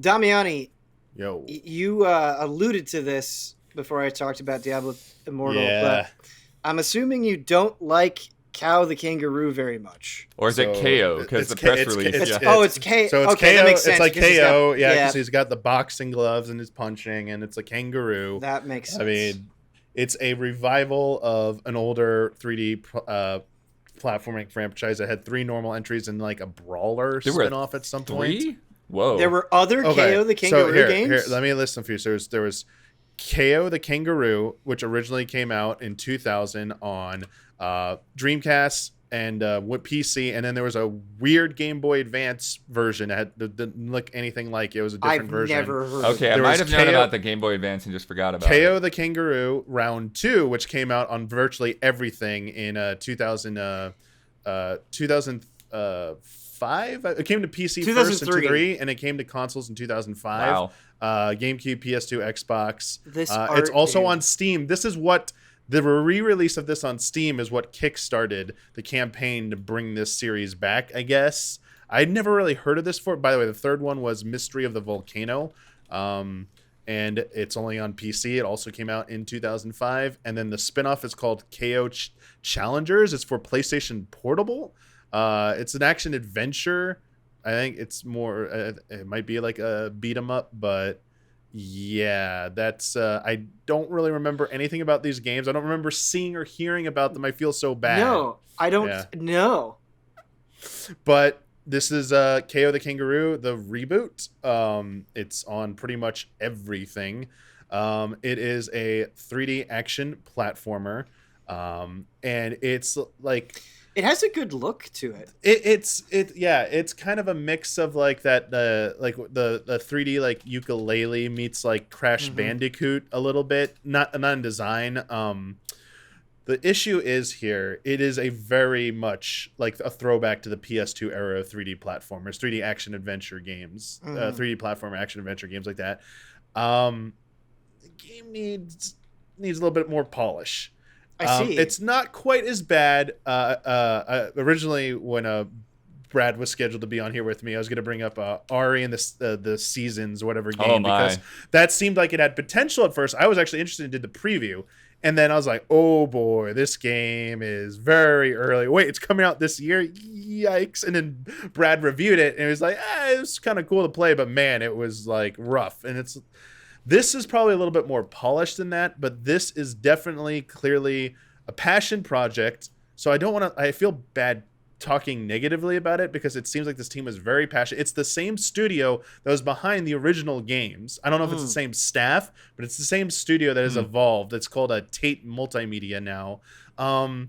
Damiani, Yo. you alluded to this before I talked about Diablo Immortal, Yeah. but I'm assuming you don't like Kao the Kangaroo very much. Or is it So, KO? Because it's the K- press it's K- release. it's- Yeah. It's K. So it's Okay, KO. that makes sense, It's like because he's KO, got- yeah, because he's got the boxing gloves and his punching, and it's a kangaroo. That makes sense. I mean, it's a revival of an older 3D platforming franchise that had 3 normal entries and like a brawler There were spin-off at some point. 3? Whoa. there were other Okay, KO the Kangaroo so games. Here, let me list some for you. So there was KO the Kangaroo, which originally came out in 2000 on Dreamcast and with PC, and then there was a weird Game Boy Advance version that didn't look anything like it. It was a different I've version. never heard of Okay, it. I There might was have known KO about the Game Boy Advance and just forgot about KO it. the Kangaroo Round 2, which came out on virtually everything in 2005. It came to PC first in 2003. 2003, and it came to consoles in 2005. Wow. GameCube, PS2, Xbox. This It's art, also dude. on Steam. This is what the re-release of this on Steam is what kickstarted the campaign to bring this series back, I guess. I'd never really heard of this before. By the way, the third one was Mystery of the Volcano. And it's only on PC. It also came out in 2005. And then the spinoff is called KO Challengers. It's for PlayStation Portable. It's an action adventure. I think it's more, it might be like a beat 'em up, but yeah, that's, I don't really remember anything about these games. I don't remember seeing or hearing about them. I feel so bad. No, I don't Yeah. know. But this is KO the Kangaroo, the reboot. It's on pretty much everything. It is a 3D action platformer. And it's like, It has a good look to it. it's kind of a mix of like that like the 3D like ukulele meets like Crash Bandicoot a little bit, not in design. The issue is here, it is a very much like a throwback to the PS2 era of 3D platformers, 3D action adventure games, 3D platformer action adventure games like that. The game needs a little bit more polish. I see. It's not quite as bad. Originally, when Brad was scheduled to be on here with me, I was going to bring up Ari and the Seasons, whatever game, Oh my. because that seemed like it had potential at first. I was actually interested and did the preview, And then I was like, oh boy, this game is very early. Wait, it's coming out this year? Yikes. And then Brad reviewed it and it was like, it was kind of cool to play, but man, it was like rough. And this is probably a little bit more polished than that, but this is definitely clearly a passion project. So I feel bad talking negatively about it because it seems like this team is very passionate. It's the same studio that was behind the original games. I don't know if it's the same staff, but it's the same studio that has evolved. It's called a Tate Multimedia now. And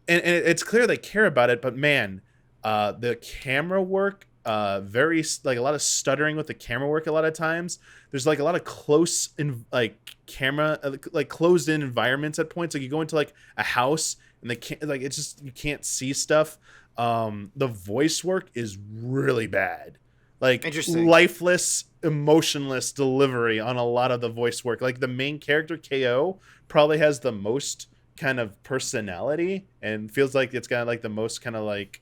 it's clear they care about it, but man, the camera work, very like a lot of stuttering with the camera work a lot of times. There's like a lot of close in like camera like closed in environments at points. Like you go into like a house and they can't like it's just you can't see stuff. The voice work is really bad. Like lifeless, emotionless delivery on a lot of the voice work. Like the main character KO probably has the most kind of personality and feels like it's got like the most kind of like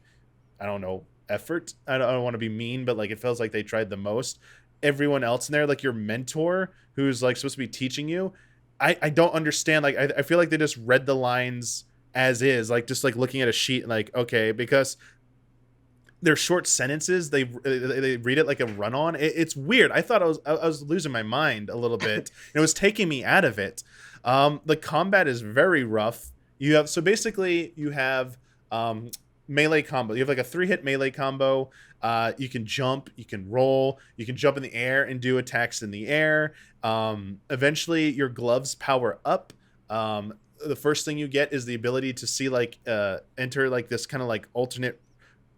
I don't know effort. I don't want to be mean, but like it feels like they tried the most. Everyone else in there, like your mentor who's like supposed to be teaching you, I don't understand. Like I feel like they just read the lines as is, like just like looking at a sheet, like okay, because they're short sentences. They read it like a run on. It's weird. I thought I was losing my mind a little bit. It was taking me out of it. The combat is very rough. You have melee combo. You have like a 3-hit melee combo. You can jump, you can roll, you can jump in the air and do attacks in the air. Eventually your gloves power up. The first thing you get is the ability to see like enter like this kind of like alternate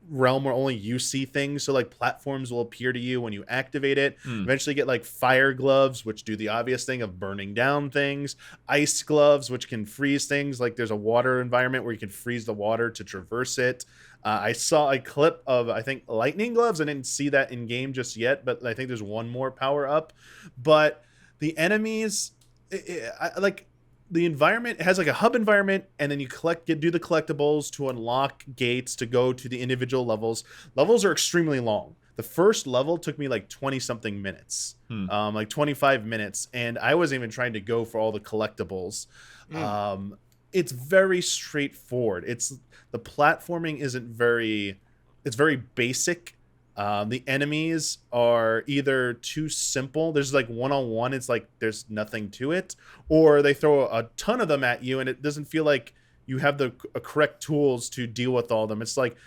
realm where only you see things. So like platforms will appear to you when you activate it. Eventually get like fire gloves, which do the obvious thing of burning down things. Ice gloves, which can freeze things. Like there's a water environment where you can freeze the water to traverse it. I saw a clip of, I think, lightning gloves. I didn't see that in game just yet, but I think there's one more power up. But the enemies, like the environment, it has like a hub environment, and then you do the collectibles to unlock gates to go to the individual levels. Levels are extremely long. The first level took me like 20 something minutes, like 25 minutes. And I wasn't even trying to go for all the collectibles. It's very straightforward. The platforming it's very basic. The enemies are either too simple. There's like one-on-one. It's like there's nothing to it. Or they throw a ton of them at you and it doesn't feel like you have the correct tools to deal with all of them. It's like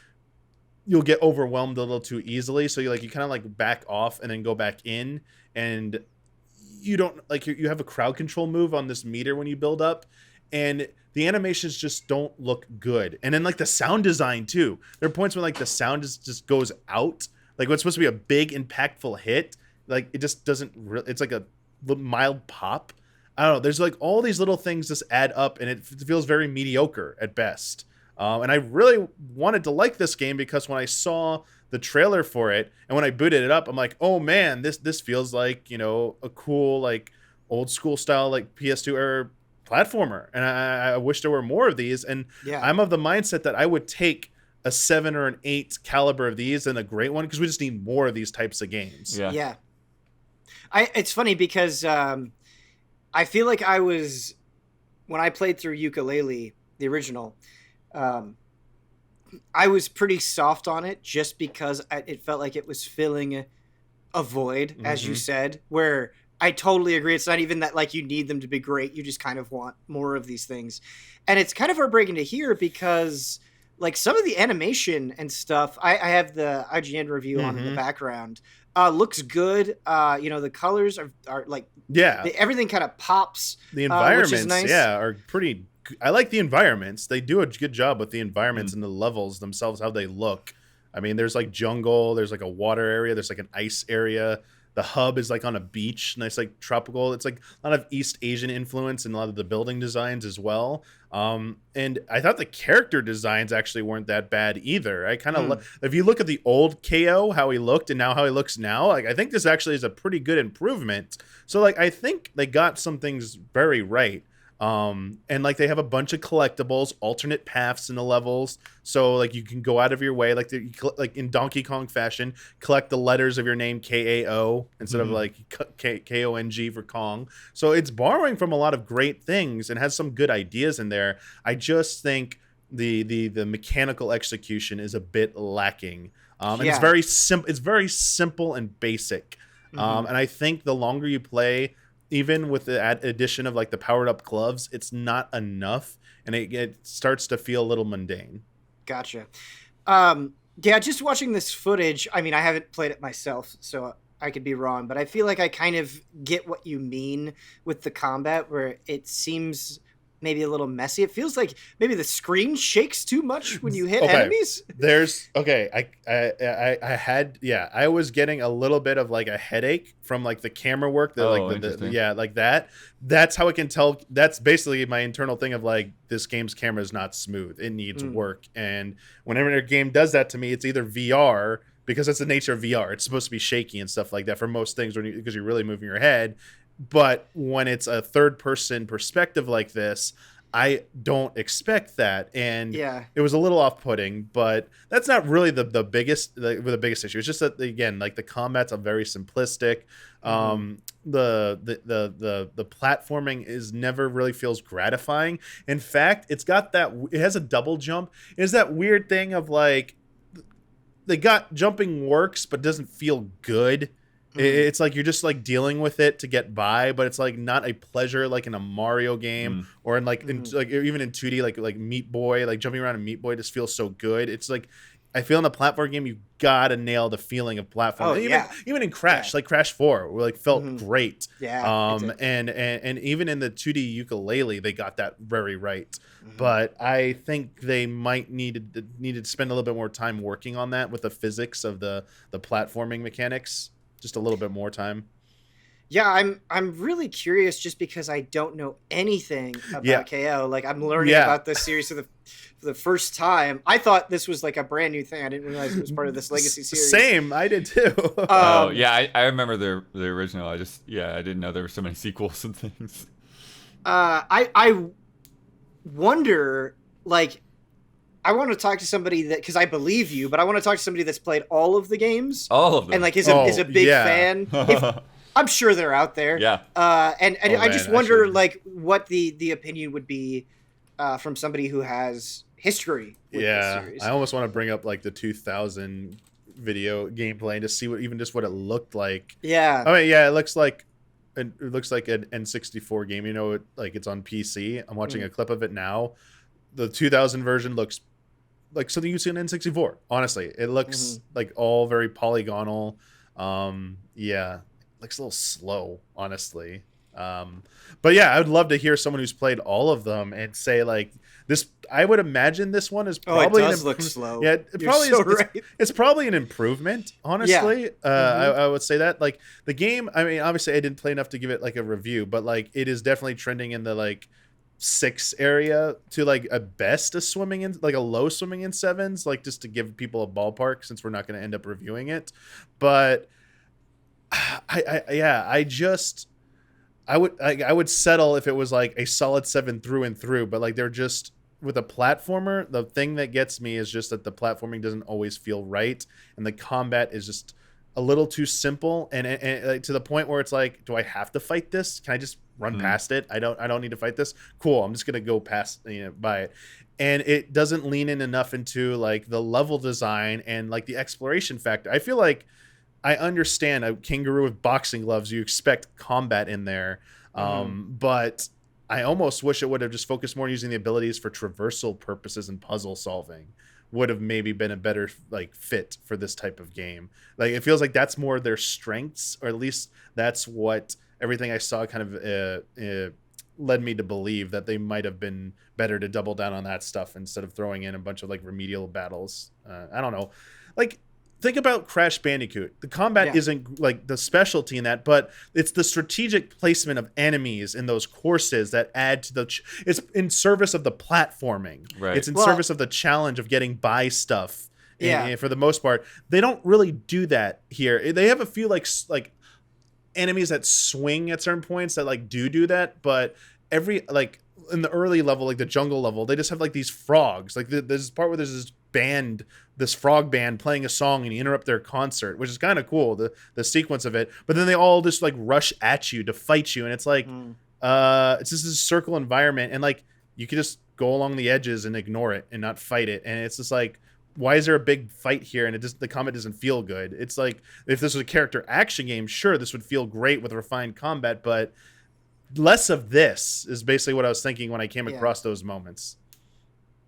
you'll get overwhelmed a little too easily. So you kind of like back off and then go back in. And you don't like you have a crowd control move on this meter when you build up. And the animations just don't look good. And then like the sound design too. There are points when like the sound just goes out. Like what's supposed to be a big impactful hit, like it just doesn't really, it's like a mild pop. I don't know. There's like all these little things just add up and it feels very mediocre at best. And I really wanted to like this game because when I saw the trailer for it and when I booted it up, I'm like, oh man, this feels like, a cool, like old school style, like PS2 era platformer. And I wish there were more of these. And I'm of the mindset that I would take a 7 or an 8 caliber of these and a great one because we just need more of these types of games. Yeah. It's funny because I feel like when I played through Yooka-Laylee, the original, I was pretty soft on it just because it felt like it was filling a void, as you said, where I totally agree. It's not even that like you need them to be great. You just kind of want more of these things. And it's kind of heartbreaking to hear because like some of the animation and stuff, I have the IGN review on in the background. Looks good. The colors are like everything kind of pops. The environments, which is nice. Are pretty. I like the environments. They do a good job with the environments and the levels themselves, how they look. I mean, there's like jungle. There's like a water area. There's like an ice area. The hub is like on a beach, nice like tropical. It's like a lot of East Asian influence and a lot of the building designs as well. And I thought the character designs actually weren't that bad either. I kind of if you look at the old KO, how he looked and now how he looks now, like I think this actually is a pretty good improvement. So like I think they got some things very right. And like they have a bunch of collectibles, alternate paths in the levels, so like you can go out of your way, like like in Donkey Kong fashion, collect the letters of your name, KAO, instead of like KONG for Kong. So it's borrowing from a lot of great things and has some good ideas in there. I just think the mechanical execution is a bit lacking. And it's very simple and basic. And I think the longer you play, even with the addition of like the powered up gloves, it's not enough, and it starts to feel a little mundane. Gotcha. Just watching this footage, I mean, I haven't played it myself, so I could be wrong, but I feel like I kind of get what you mean with the combat, where it seems maybe a little messy. It feels like maybe the screen shakes too much when you hit enemies. I was getting a little bit of like a headache from like the camera work. Like that. That's how I can tell. That's basically my internal thing of like, this game's camera is not smooth. It needs work. And whenever a game does that to me, it's either VR, because that's the nature of VR. It's supposed to be shaky and stuff like that for most things because you're really moving your head. But when it's a third person perspective like this, I don't expect that. And it was a little off putting, but that's not really the biggest issue. It's just that, again, like the combat's a very simplistic. The platforming is never really feels gratifying. In fact, it has a double jump. It has that weird thing of like, they got jumping works, but doesn't feel good. It's like you're just like dealing with it to get by, but it's like not a pleasure like in a Mario game or in like even in 2D like Meat Boy, like jumping around in Meat Boy just feels so good. It's like, I feel in the platform game you gotta nail the feeling of platform. Even in Crash, like Crash 4, where like felt great. And even in the 2D ukulele, they got that very right. But I think they might needed to spend a little bit more time working on that with the physics of the platforming mechanics. Just a little bit more time. Yeah, I'm really curious just because I don't know anything about KO. Like, I'm learning about this series for the first time. I thought this was like a brand new thing. I didn't realize it was part of this legacy series. Same, I did too. I remember the original. I didn't know there were so many sequels and things. I wonder, like, I want to talk to somebody that, because I believe you, but I want to talk to somebody that's played all of the games. All of them. And like is a big fan. I'm sure they're out there. Yeah. I just wonder like what the opinion would be from somebody who has history with this series. I almost want to bring up like the 2000 video gameplay and to see what it looked like. Yeah. I mean, it looks like an N64 game. You know, it's on PC. I'm watching a clip of it now. The 2000 version looks like something you see on N64. Honestly, it looks like all very polygonal. Looks a little slow, honestly. But yeah, I would love to hear someone who's played all of them and say like this. I would imagine this one is probably it does look slow. Yeah, it's probably an improvement. Honestly, I would say that like the game. I mean, obviously, I didn't play enough to give it like a review, but like it is definitely trending in the like 6 area to like a best a swimming in like a low swimming in 7s, like just to give people a ballpark since we're not going to end up reviewing it. But I would settle if it was like a solid 7 through and through, but like they're just with a platformer, the thing that gets me is just that the platforming doesn't always feel right and the combat is just a little too simple and like, to the point where it's like, do I have to fight this? Can I just run past it? I don't need to fight this. Cool. I'm just going to go past, by it. And it doesn't lean in enough into like the level design and like the exploration factor. I feel like I understand a kangaroo with boxing gloves. You expect combat in there. But I almost wish it would have just focused more on using the abilities for traversal purposes and puzzle solving. Would have maybe been a better like fit for this type of game. Like it feels like that's more their strengths, or at least that's what everything I saw kind of led me to believe, that they might have been better to double down on that stuff instead of throwing in a bunch of like remedial battles. I don't know. Like think about Crash Bandicoot. The combat isn't like the specialty in that, but it's the strategic placement of enemies in those courses that add to it's in service of the platforming. Right. It's in service of the challenge of getting by stuff. And for the most part, they don't really do that here. They have a few like enemies that swing at certain points that like do that, but every like in the early level, like the jungle level, they just have like these frogs. Like there's this part where there's this band, this frog band playing a song, and you interrupt their concert, which is kind of cool, the sequence of it. But then they all just like rush at you to fight you, and it's like it's just this circle environment, and like you could just go along the edges and ignore it and not fight it. And it's just like, why is there a big fight here? And the combat doesn't feel good. It's like, if this was a character action game, sure, this would feel great with refined combat, but less of this is basically what I was thinking when I came across those moments.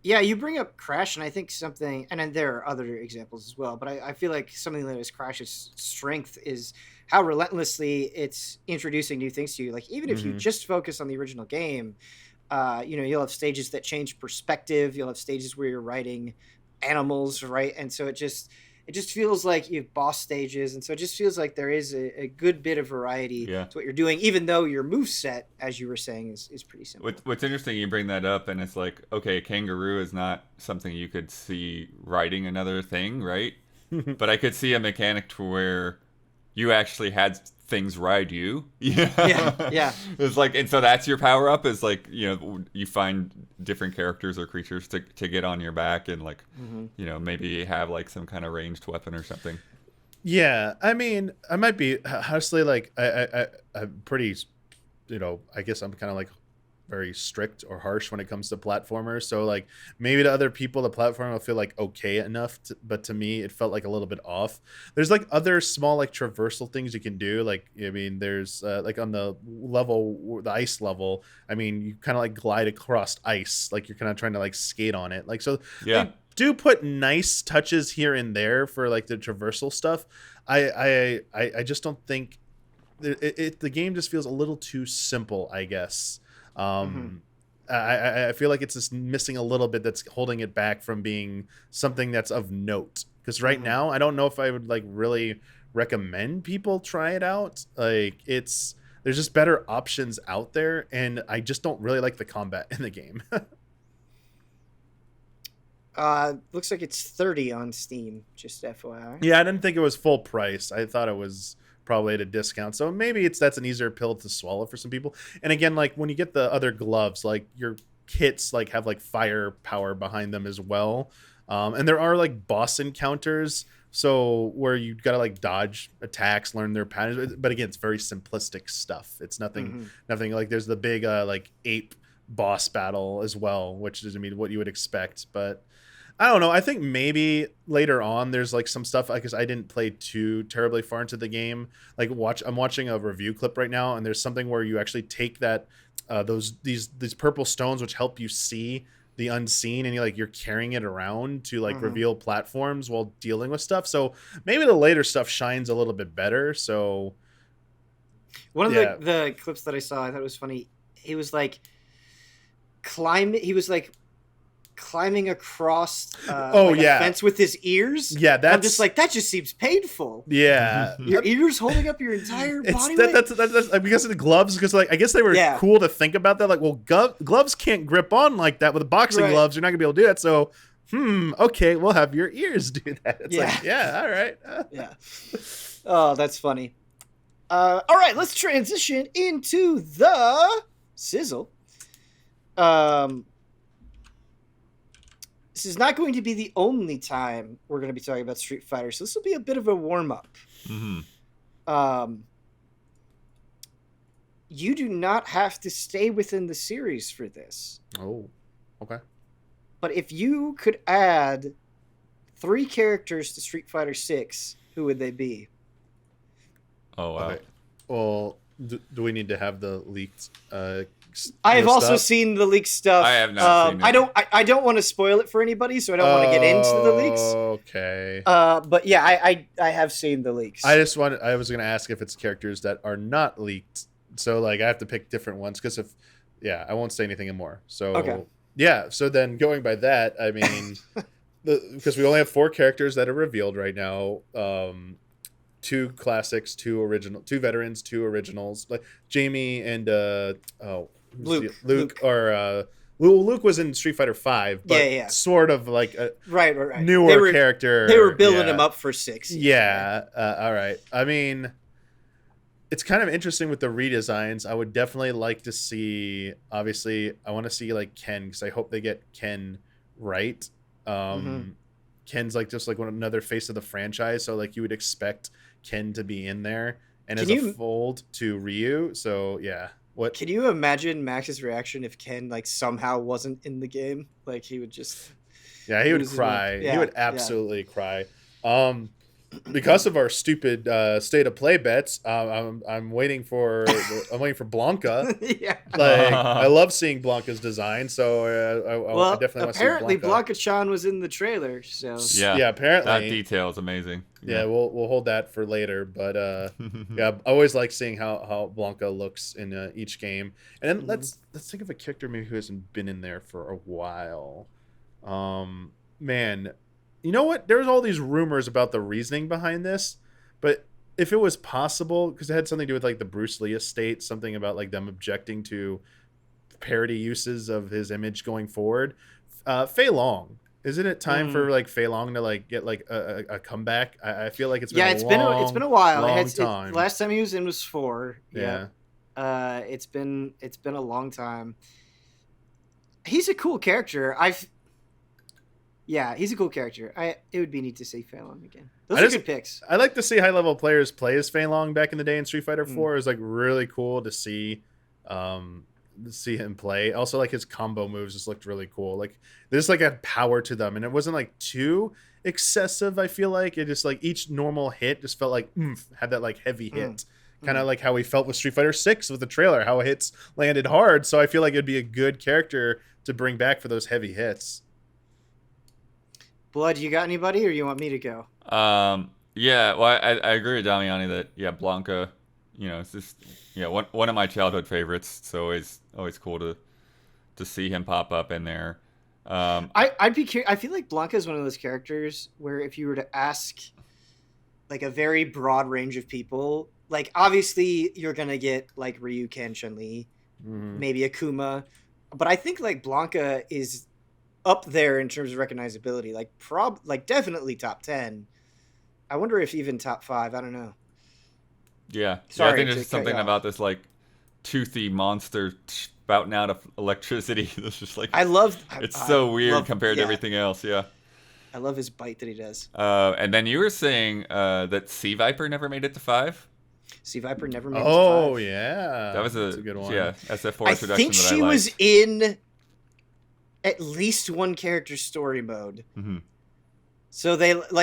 Yeah, you bring up Crash, and I think something, and then there are other examples as well, but I feel like something that is Crash's strength is how relentlessly it's introducing new things to you. Like, even if you just focus on the original game, you'll have stages that change perspective. You'll have stages where you're riding animals, right? And so it just feels like you have boss stages, and so it just feels like there is a good bit of variety to what you're doing, even though your moveset, as you were saying, is pretty simple. What's interesting, you bring that up, and it's like, okay, kangaroo is not something you could see riding another thing, right? But I could see a mechanic to where you actually had things ride you. Yeah. It's like, and so that's your power up, is like, you find different characters or creatures to get on your back, and like, maybe have like some kind of ranged weapon or something. Yeah, I mean, I might be honestly like I'm pretty, I guess I'm kind of like very strict or harsh when it comes to platformers. So like maybe to other people the platform will feel like okay enough, but to me it felt like a little bit off. There's like other small like traversal things you can do. Like, I mean, there's like on the ice level, I mean, you kind of like glide across ice, like you're kind of trying to like skate on it. Like, so yeah, they do put nice touches here and there for like the traversal stuff. I just don't think the game just feels a little too simple, I guess. I feel like it's just missing a little bit that's holding it back from being something that's of note. Because right now, I don't know if I would like really recommend people try it out. Like, there's just better options out there, and I just don't really like the combat in the game. Looks like it's $30 on Steam, just FYI. Yeah, I didn't think it was full price. I thought it was probably at a discount, so maybe that's an easier pill to swallow for some people. And again, like when you get the other gloves, like your kits like have like fire power behind them as well, and there are like boss encounters, so where you gotta like dodge attacks, learn their patterns, but again, it's very simplistic stuff. It's nothing like there's the big like ape boss battle as well, which is, I mean, what you would expect. But I don't know. I think maybe later on there's like some stuff, because I didn't play too terribly far into the game. Like I'm watching a review clip right now, and there's something where you actually take that these purple stones which help you see the unseen, and you're carrying it around to like reveal platforms while dealing with stuff. So maybe the later stuff shines a little bit better. So one of the clips that I saw, I thought it was funny. He was like climbing across a fence with his ears. Yeah, that's, I'm just like, that just seems painful. Yeah, your ears holding up your entire body. That's because of the gloves. Because like I guess they were cool to think about that. Like, well, gloves can't grip on like that with boxing gloves. You're not gonna be able to do that. So, okay, we'll have your ears do that. It's like, yeah, all right. Yeah. Oh, that's funny. All right, let's transition into the sizzle. This is not going to be the only time we're going to be talking about Street Fighter, so this will be a bit of a warm-up. You do not have to stay within the series for this. Oh, okay. But if you could add 3 characters to Street Fighter 6, who would they be? Oh, wow. Okay. Well, do we need to have the leaked I have also seen the leaked stuff. I have not seen it. I don't want to spoil it for anybody, so I don't want to get into the leaks. Okay. But yeah, I have seen the leaks. I was going to ask if it's characters that are not leaked. So like I have to pick different ones, because I won't say anything more. So okay. Yeah, so then going by that, I mean, because we only have 4 characters that are revealed right now. 2 classics, 2 veterans, 2 originals, like Jamie and Luke. Luke was in Street Fighter V, but sort of like a newer character. They were building him up for 6. Yeah. All right. I mean, it's kind of interesting with the redesigns. I would definitely like to see. Obviously, I want to see like Ken, because I hope they get Ken right. Mm-hmm. Ken's like just like another face of the franchise, so like you would expect Ken to be in there and Can as a you fold to Ryu. So yeah, what? can you imagine Max's reaction if Ken like somehow wasn't in the game? Like he would just Yeah, he would lose his mind. cry. He Yeah, would yeah. absolutely cry. Um, because of our stupid state of play bets, I'm waiting for Blanca. Yeah. Like I love seeing Blanca's design, so I Well, definitely want to see apparently Blanca. Blanca-chan was in the trailer, so Yeah, Yeah, that apparently. detail is amazing. Yeah, we'll hold that for later. But yeah, I always like seeing how Blanca looks in each game. And then Mhm. let's think of a character maybe who hasn't been in there for a while. Man, you know what? There's all these rumors about the reasoning behind this, but if it was possible, because it had something to do with like the Bruce Lee estate, something about like them objecting to parody uses of his image going forward. Fei Long. Isn't it time for like Fei Long to like get like a comeback? I feel like it's been yeah, a it's been a while. long time. Last time he was in was 4. Yeah. It's been a long time. He's a cool character. He's a cool character. It would be neat to see Fei Long again. Those are good picks. I like to see high level players play as Fei Long back in the day in Street Fighter 4. It was like really cool to see him play. Also, like his combo moves just looked really cool. Like there's like a power to them, and it wasn't like too excessive. I feel like it just like each normal hit just felt like had that like heavy hit. Kind of like how we felt with Street Fighter 6 with the trailer, how hits landed hard. So I feel like it'd be a good character to bring back for those heavy hits. Blood, you got anybody, or you want me to go? Yeah, well, I agree with Damiani that Blanca, it's just one of my childhood favorites. So always cool to see him pop up in there. I'd be curious. I feel like Blanca is one of those characters where if you were to ask like a very broad range of people, like obviously you're gonna get like Ryu, Ken, Chun-Li, maybe Akuma, but I think like Blanca is up there in terms of recognizability, like definitely top 10. I wonder if even top 5. I don't know. Yeah, Sorry, I think there's something about this like toothy monster spouting out of electricity. It's just like it's so weird compared to everything else. Yeah, I love his bite that he does. And then you were saying that Sea Viper never made it to 5. Sea Viper never made it to 5. Oh yeah, that was a good one. Yeah, SF4 I introduction. think she was in at least one character story mode. Mm-hmm. So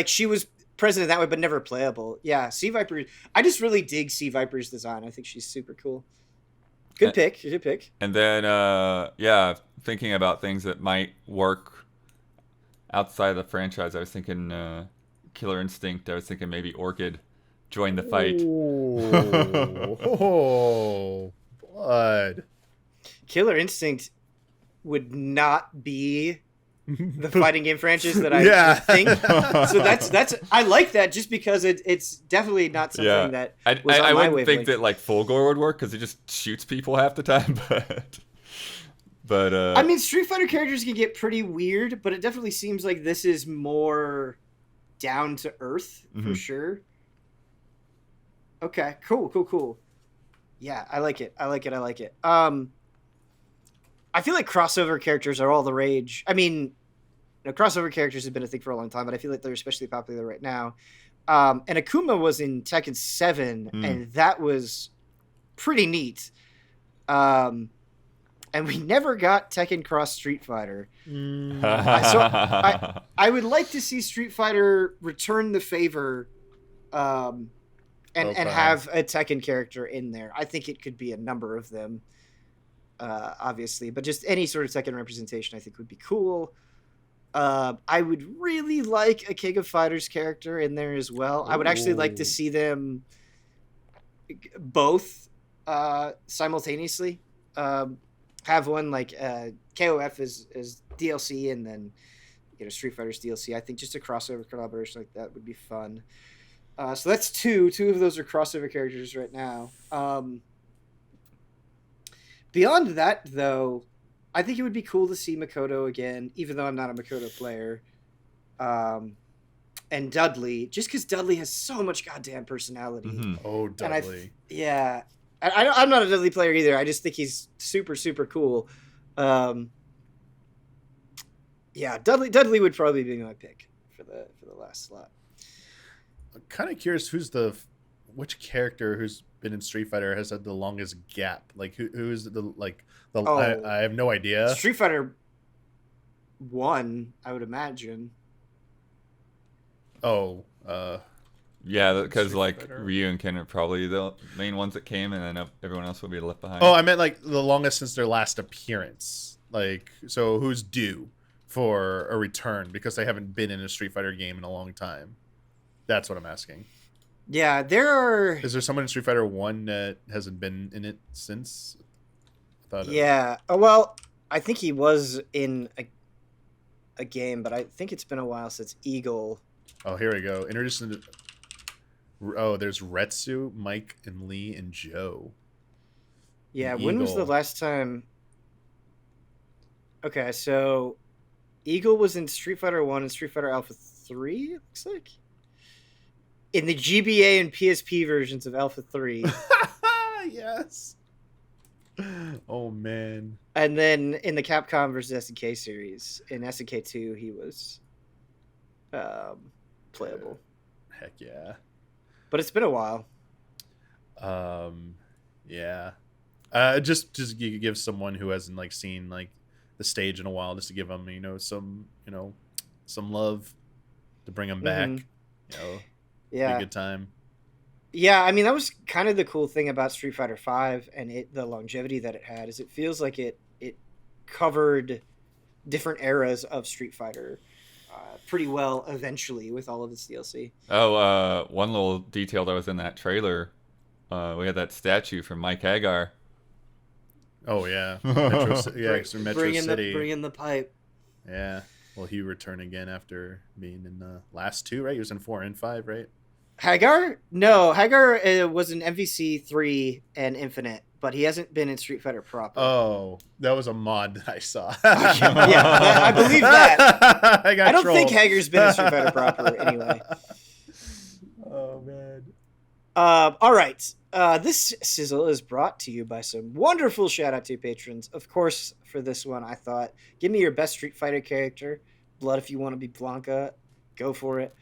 she was present in that way, but never playable. Yeah, Sea Viper. I just really dig Sea Viper's design. I think she's super cool. Good pick. And then, thinking about things that might work outside of the franchise, I was thinking Killer Instinct. I was thinking maybe Orchid join the fight. Oh, blood. Killer Instinct would not be the fighting game franchise that I think. So that's I like that just because it's definitely not something that was on I my wouldn't think that like Fulgore would work because it just shoots people half the time, but I mean, Street Fighter characters can get pretty weird, but it definitely seems like this is more down to earth for sure. Okay, cool. Yeah, I like it. I feel like crossover characters are all the rage. I mean, crossover characters have been a thing for a long time, but I feel like they're especially popular right now. And Akuma was in Tekken 7, and that was pretty neat. And we never got Tekken Cross Street Fighter. So I would like to see Street Fighter return the favor and have a Tekken character in there. I think it could be a number of them. Obviously, but just any sort of Tekken representation I think would be cool. I would really like a King of Fighters character in there as well. I would actually like to see them both simultaneously. Have one like KOF is DLC and then Street Fighter's DLC. I think just a crossover collaboration like that would be fun. So that's two of those are crossover characters right now. Beyond that, though, I think it would be cool to see Makoto again, even though I'm not a Makoto player. and Dudley, just because Dudley has so much goddamn personality. Mm-hmm. Oh, And Dudley. I'm not a Dudley player either. I just think he's super, super cool. Dudley would probably be my pick for the last slot. I'm kind of curious which character who's been in Street Fighter has had the longest gap. Like who's I have no idea. Street Fighter 1, I would imagine. Oh, yeah, because Street like Fighter. Ryu and Ken are probably the main ones that came, and then everyone else will be left behind. Oh, I meant like the longest since their last appearance. Like, so who's due for a return because they haven't been in a Street Fighter game in a long time? That's what I'm asking. Yeah, there are. Is there someone in Street Fighter 1 that hasn't been in it since? Yeah. Well, I think he was in a game, but I think it's been a while since Eagle. Oh, here we go. Introducing. Oh, there's Retsu, Mike, and Lee, and Joe. Yeah, And when was the Eagle. last time? Okay, so Eagle was in Street Fighter 1 and Street Fighter Alpha 3, it looks like. In the GBA and PSP versions of Alpha 3. Yes. Oh man. And then in the Capcom versus SNK series, in SNK 2, he was playable. Heck yeah. But it's been a while. Yeah. Just you could give someone who hasn't like seen like the stage in a while, just to give them some love, to bring them back. Be a good time. Yeah, I mean, that was kind of the cool thing about Street Fighter V and the longevity that it had, is it feels like it covered different eras of Street Fighter pretty well eventually with all of its DLC. Oh, one little detail that was in that trailer, we had that statue from Mike Hagar. Oh yeah, Metro City. Bring in the pipe. Yeah, will he return again after being in the last two? Right, he was in 4 and 5, right? Hagar? No, Hagar was in MVC 3 and Infinite, but he hasn't been in Street Fighter proper. Oh, that was a mod that I saw. I believe that. I don't think Hagar's been in Street Fighter proper anyway. Oh man. All right. This sizzle is brought to you by some wonderful shout out to patrons. Of course, for this one, I thought, give me your best Street Fighter character. Blood, if you want to be Blanca, go for it.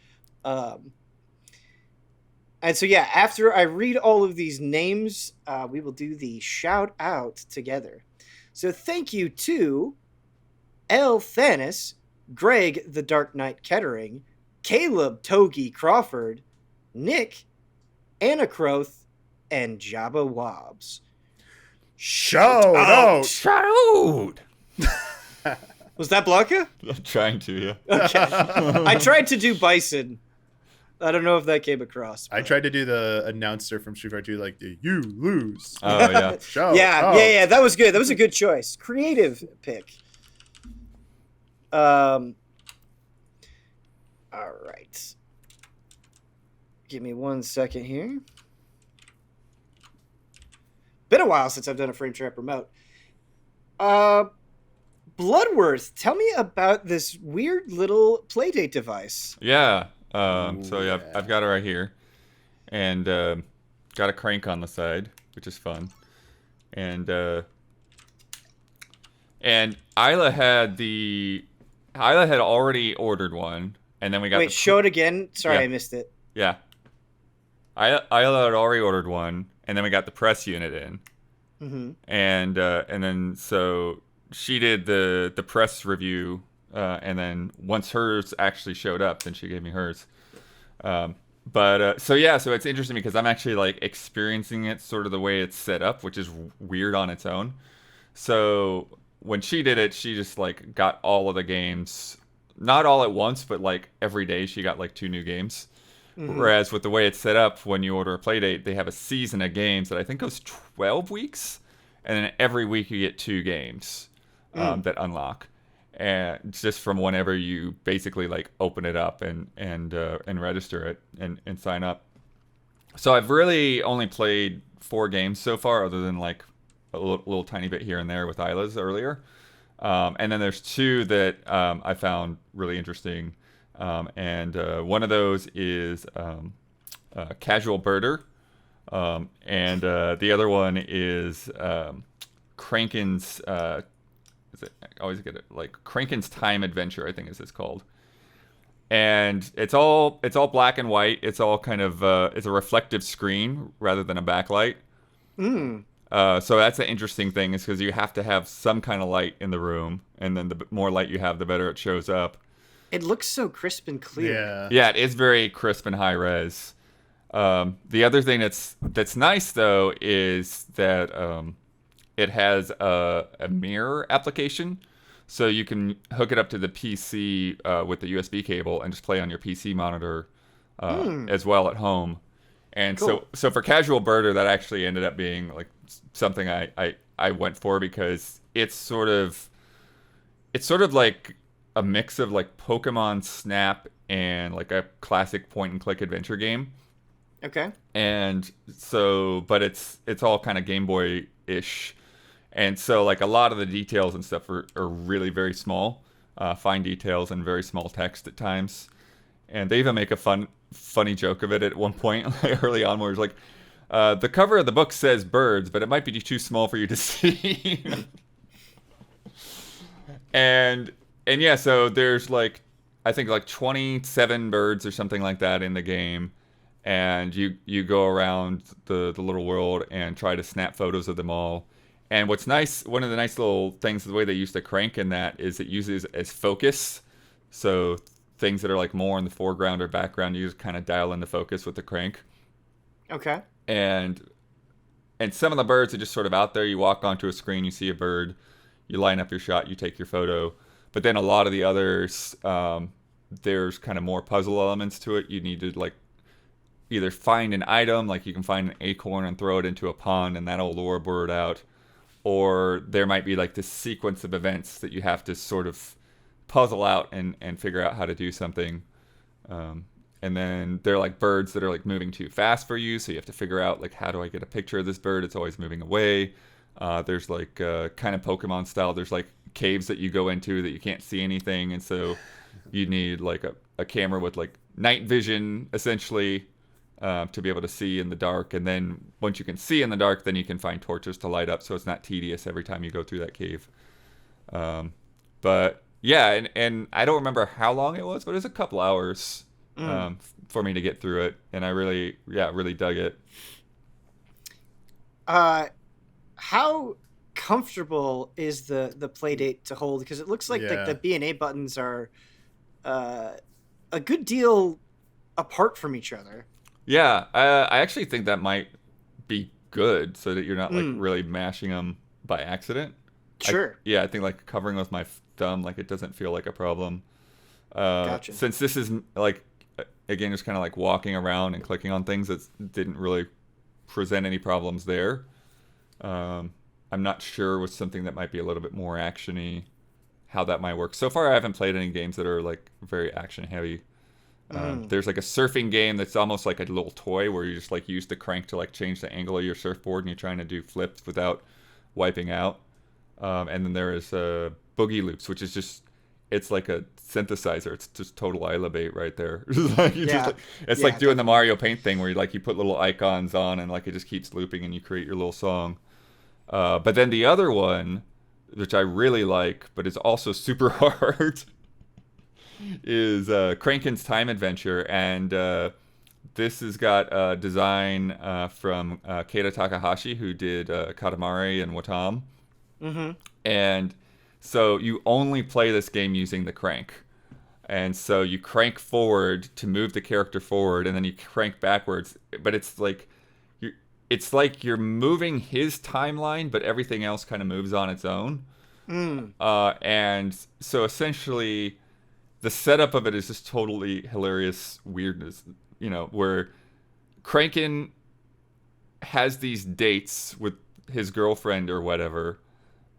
And so, yeah, after I read all of these names, we will do the shout out together. So thank you to Elthanas, Greg the TheDarkKnight Kettering, Caleb Togi Crawford, Nick, Anacrothe, and Jabbawabs. Shout out! Was that Blanca? I'm trying to, yeah. Okay. I tried to do Bison. I don't know if that came across. I tried to do the announcer from Street Fighter 2, like, you lose. Oh, yeah. Shout yeah, out. yeah, that was good. That was a good choice. Creative pick. All right. Give me 1 second here. Been a while since I've done a Frame Trap remote. Bloodworth, tell me about this weird little Playdate device. Yeah. Ooh, so yeah, yeah. I've got it right here, and got a crank on the side, which is fun, and Isla had already ordered one, and then we got. Wait, show it again. Sorry, Yeah. I missed it. Yeah. Isla had already ordered one, and then we got the press unit in, Mm-hmm. and then so she did the press review. And then once hers actually showed up, then she gave me hers. So it's interesting because I'm actually like experiencing it sort of the way it's set up, which is weird on its own. So when she did it, she just like got all of the games, not all at once, but like every day she got like 2 new games. Mm-hmm. Whereas with the way it's set up, when you order a Playdate, they have a season of games that I think goes 12 weeks, and then every week you get 2 games that unlock. And just from whenever you basically like open it up and register it and sign up. So I've really only played 4 games so far, other than like a little tiny bit here and there with Isla's earlier. And then there's 2 that I found really interesting. And one of those is Casual Birder, and the other one is Kranken's. Is it, I always get it like Kranken's Time Adventure, I think is it's called. And it's all black and white. It's all kind of it's a reflective screen rather than a backlight. Mm. So that's an interesting thing, is because you have to have some kind of light in the room, and then the more light you have, the better it shows up. It looks so crisp and clear. Yeah. Yeah, it is very crisp and high res. The other thing that's nice though is that it has a mirror application, so you can hook it up to the PC with the USB cable and just play on your PC monitor as well at home. And Cool. so for Casual Birder, that actually ended up being like something I went for, because it's sort of like a mix of like Pokemon Snap and like a classic point and click adventure game. Okay. And so, but it's all kind of Game Boy ish, and so like a lot of the details and stuff are really very small, fine details and very small text at times. And they even make a funny joke of it at one point like early on, where it's like, the cover of the book says birds, but it might be too small for you to see. and yeah, so there's like, I think like 27 birds or something like that in the game, and you go around the little world and try to snap photos of them all. And what's nice, one of the nice little things, the way they use the crank in that, is it uses as focus. So things that are like more in the foreground or background, you just kind of dial in the focus with the crank. Okay. And some of the birds are just sort of out there. You walk onto a screen, you see a bird, you line up your shot, you take your photo. But then a lot of the others, there's kind of more puzzle elements to it. You need to like either find an item, like you can find an acorn and throw it into a pond, and that'll lure a bird out. Or there might be like this sequence of events that you have to sort of puzzle out and figure out how to do something. And then they're like birds that are like moving too fast for you, so you have to figure out like, how do I get a picture of this bird? It's always moving away. There's like kind of Pokemon style. There's like caves that you go into that you can't see anything, and so you need like a camera with like night vision essentially, to be able to see in the dark. And then once you can see in the dark, then you can find torches to light up, so it's not tedious every time you go through that cave. But yeah, and I don't remember how long it was, but it was a couple hours for me to get through it, and I really dug it. How comfortable is the Playdate to hold? Because it looks like the B and A buttons are a good deal apart from each other. Yeah, I actually think that might be good, so that you're not like really mashing them by accident. Sure. I think like covering with my thumb, like it doesn't feel like a problem. Gotcha. Since this is like, again, just kind of like walking around and clicking on things, that didn't really present any problems there. I'm not sure with something that might be a little bit more actiony, how that might work. So far, I haven't played any games that are like very action heavy. There's like a surfing game that's almost like a little toy, where you just like use the crank to like change the angle of your surfboard, and you're trying to do flips without wiping out. And then there is Boogie Loops, which is just, it's like a synthesizer. It's just total Ilabate right there. It's like doing the Mario Paint thing, where you put little icons on, and like it just keeps looping, and you create your little song. But then the other one, which I really like, but is also super hard, is Kranken's Time Adventure. And this has got design from Keita Takahashi, who did Katamari and Watam. Mm-hmm. And so you only play this game using the crank. And so you crank forward to move the character forward, and then you crank backwards. But it's like you're moving his timeline, but everything else kind of moves on its own. And so essentially, the setup of it is just totally hilarious weirdness, where Kranken has these dates with his girlfriend or whatever,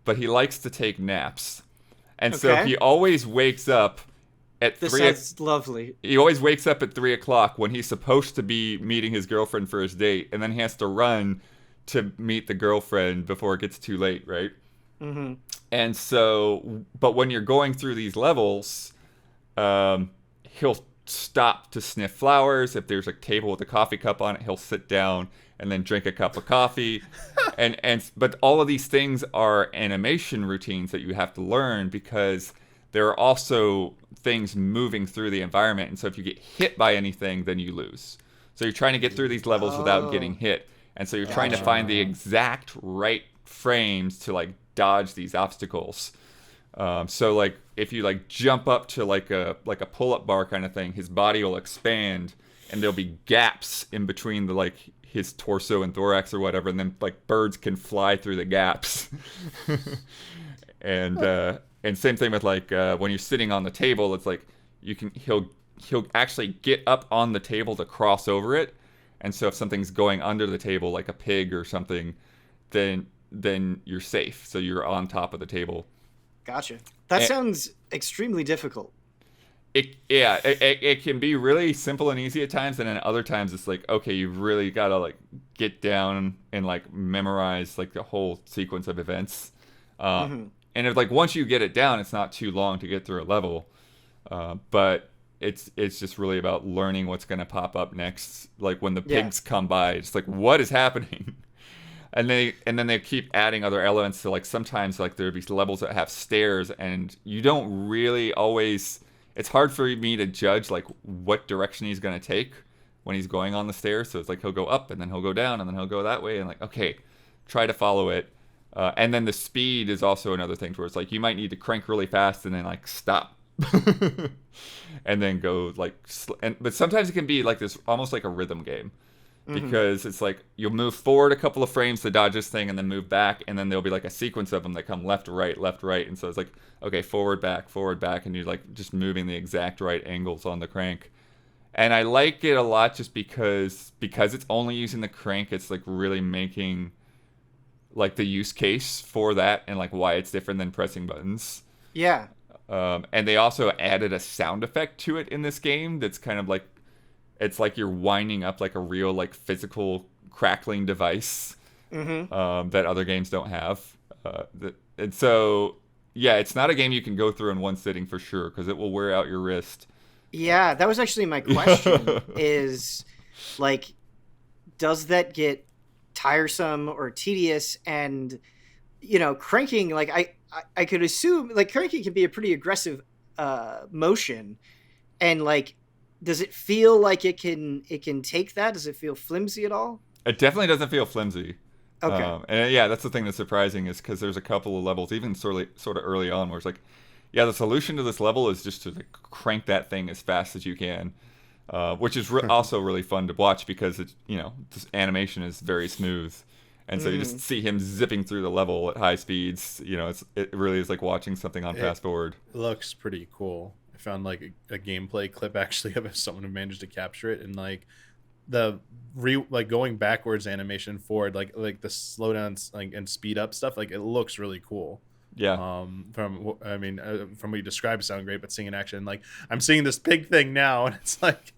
but he likes to take naps. And so he always wakes up at this 3 sounds lovely. He always wakes up at 3 o'clock when he's supposed to be meeting his girlfriend for his date, and then he has to run to meet the girlfriend before it gets too late, right? And so, but when you're going through these levels, he'll stop to sniff flowers. If there's a table with a coffee cup on it, he'll sit down and then drink a cup of coffee. But all of these things are animation routines that you have to learn, because there are also things moving through the environment. And so if you get hit by anything, then you lose. So you're trying to get through these levels without getting hit. And so you're trying to find the exact right frames to like dodge these obstacles. So like if you like jump up to like a pull-up bar kind of thing, his body will expand and there'll be gaps in between the like his torso and thorax or whatever, and then like birds can fly through the gaps. And same thing with like when you're sitting on the table, it's like he'll actually get up on the table to cross over it. And so if something's going under the table, like a pig or something, then you're safe. So you're on top of the table. Gotcha. That sounds extremely difficult. It can be really simple and easy at times, and then other times it's like, okay, you've really got to like get down and like memorize like the whole sequence of events. And if like once you get it down, it's not too long to get through a level. But it's just really about learning what's going to pop up next. Like when the pigs come by, it's like, what is happening? And then they keep adding other elements. So like sometimes like there'll be levels that have stairs, and you don't really always. It's hard for me to judge like what direction he's gonna take when he's going on the stairs. So it's like he'll go up and then he'll go down and then he'll go that way, and like, okay, try to follow it. And then the speed is also another thing where it's like you might need to crank really fast and then like stop. And then go like but sometimes it can be like this, almost like a rhythm game, because it's like you'll move forward a couple of frames to dodge this thing and then move back, and then there'll be like a sequence of them that come left right, and so it's like, okay, forward back, and you're like just moving the exact right angles on the crank. And I like it a lot just because it's only using the crank. It's like really making like the use case for that and like why it's different than pressing buttons. Yeah. And they also added a sound effect to it in this game that's kind of like, it's like you're winding up like a real like physical crackling device that other games don't have. And so, yeah, it's not a game you can go through in one sitting for sure, because it will wear out your wrist. Yeah, that was actually my question is like, does that get tiresome or tedious? And, you know, cranking, like I could assume like cranking can be a pretty aggressive motion, and like, does it feel like it can take that? Does it feel flimsy at all? It definitely doesn't feel flimsy. Okay. And yeah, that's the thing that's surprising, is because there's a couple of levels, even sort of early on, where it's like, yeah, the solution to this level is just to like crank that thing as fast as you can, which is also really fun to watch, because it's, you know, this animation is very smooth, and so you just see him zipping through the level at high speeds. You know, it really is like watching something on fast forward. It looks pretty cool. I found like a gameplay clip actually of someone who managed to capture it, and like the going backwards animation forward, like the slowdowns like and speed up stuff, like it looks really cool. Yeah. From what you described, sound great, but seeing in action, like I'm seeing this pig thing now, and it's like,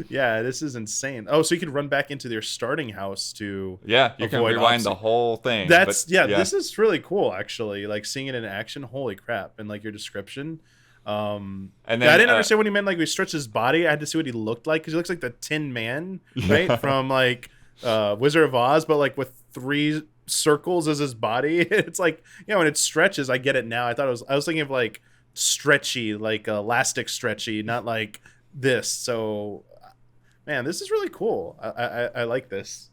yeah, this is insane. Oh, so you could run back into their starting house to you can rewind the whole thing. This is really cool actually. Like seeing it in action, holy crap! And like your description. And then I didn't understand what he meant. Like we stretched his body. I had to see what he looked like, because he looks like the Tin Man, right, from like Wizard of Oz, but like with 3 circles as his body. It's like, yeah, when it stretches, I get it now. I was thinking of like stretchy, like elastic stretchy, not like this. So, man, this is really cool. I like this.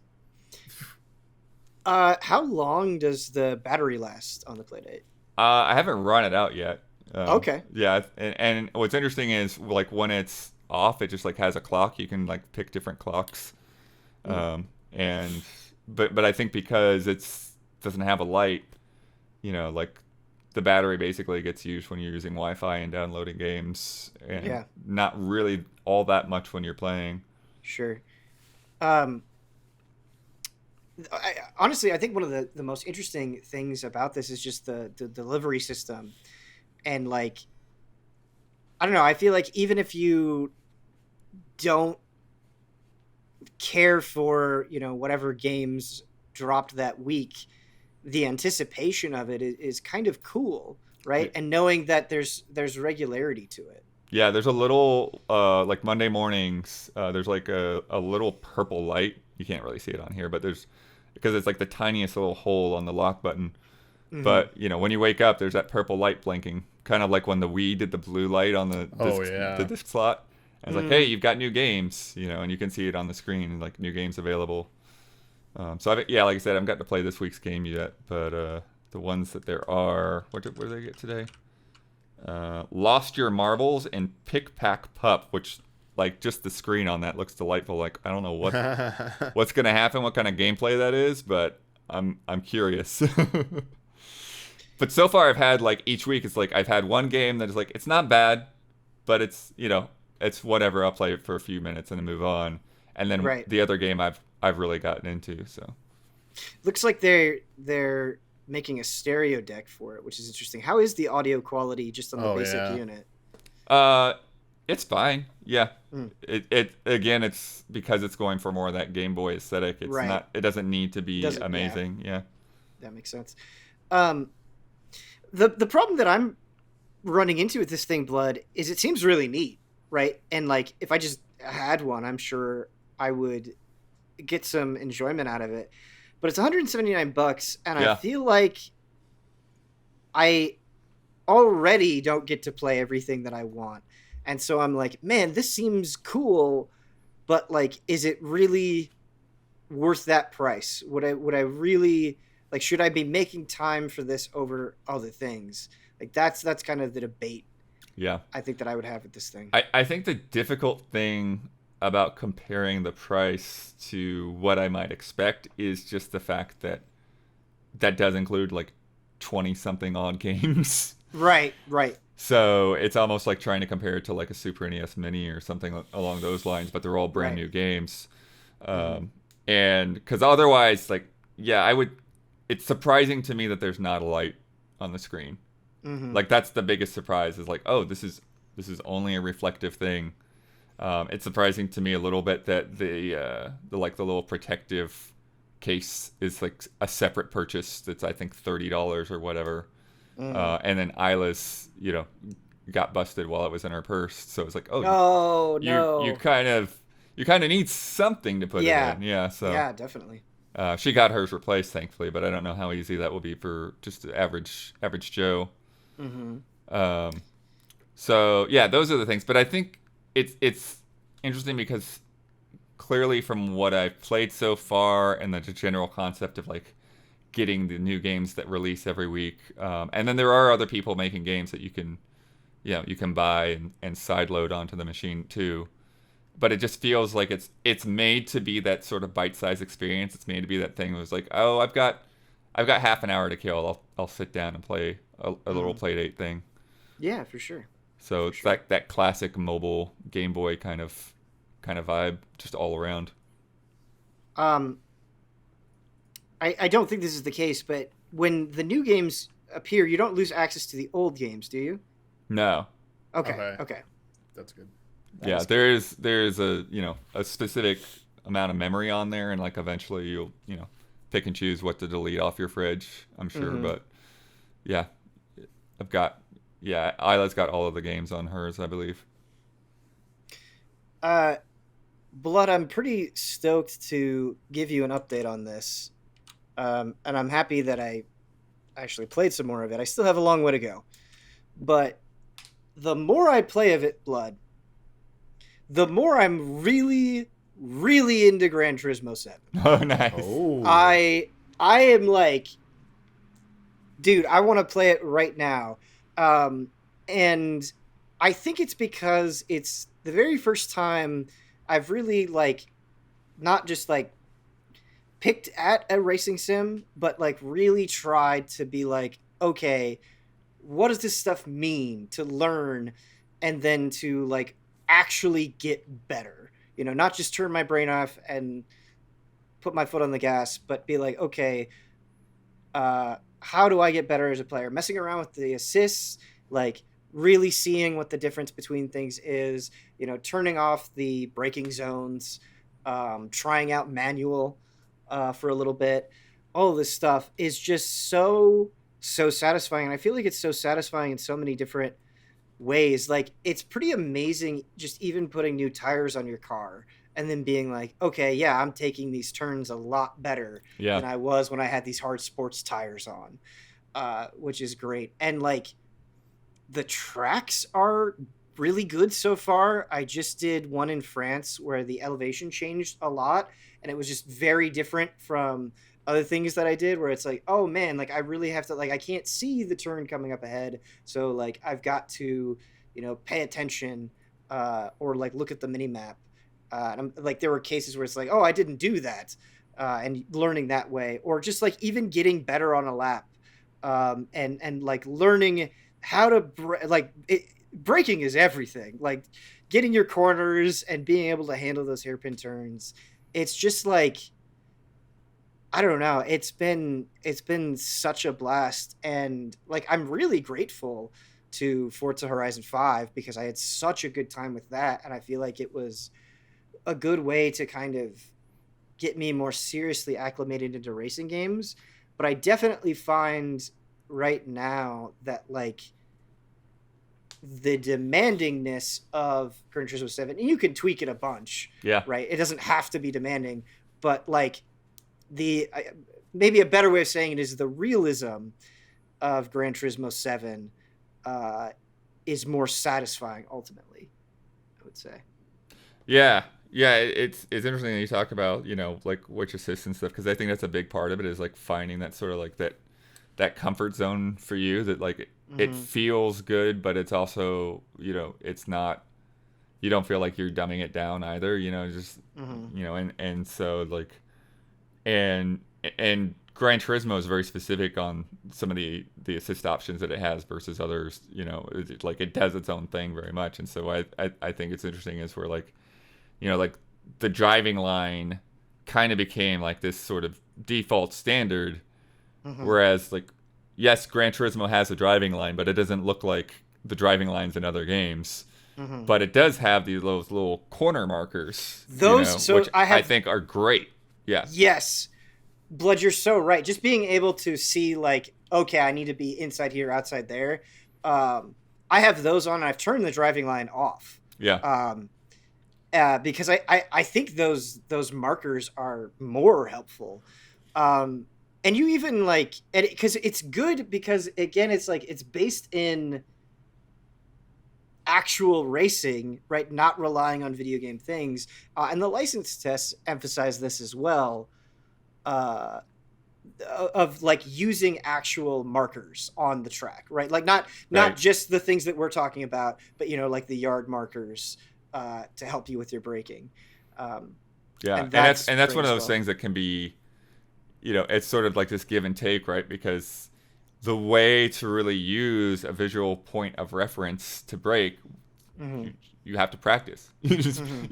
How long does the battery last on the Playdate? I haven't run it out yet. Okay. Yeah, and what's interesting is like when it's off, it just like has a clock. You can like pick different clocks, and but I think because doesn't have a light, you know, like the battery basically gets used when you're using Wi-Fi and downloading games, and not really all that much when you're playing. Sure. Honestly, I think one of the most interesting things about this is just the delivery system. And like, I don't know, I feel like even if you don't care for, you know, whatever games dropped that week, the anticipation of it is kind of cool, right? And knowing that there's regularity to it. Yeah, there's a little like Monday mornings. There's like a little purple light. You can't really see it on here, but there's because it's like the tiniest little hole on the lock button. Hmm. But when you wake up, there's that purple light blinking, kind of like when the Wii did the blue light on Oh the yeah. disc slot. And it's like, hey, Mm. you've got new games, and you can see it on the screen, like new games available. So yeah, like I said, I haven't got to play this week's game yet, but the ones that there are, what did they get today? Lost Your Marbles and Pick Pack Pup, which like just the screen on that looks delightful. Like I don't know what's gonna happen, what kind of gameplay that is, but I'm curious. But so far, I've had like each week, it's like I've had one game that is like it's not bad, but it's whatever. I'll play it for a few minutes and then move on. And then Right. the other game I've really gotten into. So Looks like they're making a stereo deck for it, which is interesting. How is the audio quality just on the Oh basic yeah. unit? uh, it's fine. Yeah. Mm. It again, it's because it's going for more of that Game Boy aesthetic. It's Right. not. It doesn't need to be Doesn't, yeah, amazing. Yeah. that makes sense. Um, the problem that I'm running into with this thing, Blood, is it seems really neat, right? And like if I just had one, I'm sure I would get some enjoyment out of it. But it's 179 bucks, and I Yeah. feel like I already don't get to play everything that I want. And so I'm like, man, this seems cool, but like, is it really worth that price? Would I really like? Should I be making time for this over other things? Like that's kind of the debate Yeah. I think that I would have with this thing. I think the difficult thing about comparing the price to what I might expect is just the fact that that does include like 20 something odd games. Right, right. So it's almost like trying to compare it to like a Super NES Mini or something along those lines, but they're all brand Right. new games. Mm-hmm. And because otherwise, like, yeah, I would. It's surprising to me that there's not a light on the screen. Mm-hmm. Like that's the biggest surprise is like, oh, this is only a reflective thing. It's surprising to me a little bit that the like the little protective case is like a separate purchase that's I think $30 or whatever. Mm-hmm. And then Isla's, got busted while it was in her purse. So it's like, oh, No, you no. kind of need something to put it Yeah, in. Yeah. So yeah, definitely. she got hers replaced, thankfully, but I don't know how easy that will be for just the average Joe. Mm-hmm. Um, so yeah, those are the things. But I think it's interesting because clearly from what I've played so far and the general concept of like getting the new games that release every week, and then there are other people making games that you can buy and sideload onto the machine too. But it just feels like it's made to be that sort of bite-sized experience. It's made to be that thing that was like, oh, I've got half an hour to kill. I'll sit down and play a little Mm-hmm. Playdate thing. Yeah, for sure. So For it's sure. like that classic mobile Game Boy kind of vibe, just all around. Um, I don't think this is the case, but when the new games appear, you don't lose access to the old games, do you? No, Okay, Okay. okay. That's good. That yeah, is there's a specific amount of memory on there, and like eventually you'll pick and choose what to delete off your fridge. I'm sure, Mhm. but yeah, I've got Isla's got all of the games on hers, I believe. Uh, Blood, I'm pretty stoked to give you an update on this. And I'm happy that I actually played some more of it. I still have a long way to go. But the more I play of it, Blood, the more I'm really, really into Gran Turismo 7. Oh, nice. Oh. I am like, dude, I want to play it right now. And I think it's because it's the very first time I've really like not just like picked at a racing sim, but like really tried to be like, okay, what does this stuff mean to learn and then to like actually get better? Not just turn my brain off and put my foot on the gas, but be like, okay, how do I get better as a player? Messing around with the assists, like really seeing what the difference between things is, turning off the braking zones, trying out manual for a little bit. All of this stuff is just so satisfying. And I feel like it's so satisfying in so many different ways. Like, it's pretty amazing just even putting new tires on your car and then being like, okay, yeah, I'm taking these turns a lot better Yeah. than I was when I had these hard sports tires on, which is great. And like, the tracks are really good so far. I just did one in France where the elevation changed a lot, and it was just very different from other things that I did, where it's like, oh man, like I really have to, like, I can't see the turn coming up ahead, so like I've got to, pay attention, or like look at the mini map. And I'm like, there were cases where it's like, oh, I didn't do that, and learning that way, or just like even getting better on a lap, and like learning how to braking is everything. Like, getting your corners and being able to handle those hairpin turns. It's just like, I don't know. It's been such a blast, and like I'm really grateful to Forza Horizon 5 because I had such a good time with that, and I feel like it was a good way to kind of get me more seriously acclimated into racing games. But I definitely find right now that like the demandingness of Gran Turismo 7, and you can tweak it a bunch, Yeah. right? It doesn't have to be demanding, but like the maybe a better way of saying it is the realism of Gran Turismo 7 is more satisfying ultimately, I would say. Yeah. Yeah, it's interesting that you talk about, like which assist and stuff, because I think that's a big part of it is like finding that sort of like that comfort zone for you that like it feels good, but it's also, it's not, you don't feel like you're dumbing it down either, just and so like and Gran Turismo is very specific on some of the assist options that it has versus others. Like it does its own thing very much, and so I think it's interesting is where like, like the driving line kind of became like this sort of default standard, whereas like yes, Gran Turismo has a driving line, but it doesn't look like the driving lines in other games. But it does have those little corner markers, which I think are great. Yeah. Yes. Blood, you're so right. Just being able to see like, okay, I need to be inside here, outside there. I have those on, and I've turned the driving line off. Yeah. Because I think those markers are more helpful. And you even like, because it's good because again, it's like it's based in actual racing, right? Not relying on video game things. And the license tests emphasize this as well, of like using actual markers on the track, right? Like not Right. just the things that we're talking about, but like the yard markers to help you with your braking. Yeah, and that's great one of as those well. things that can be, it's sort of like this give and take, right? Because the way to really use a visual point of reference to brake, you have to practice. You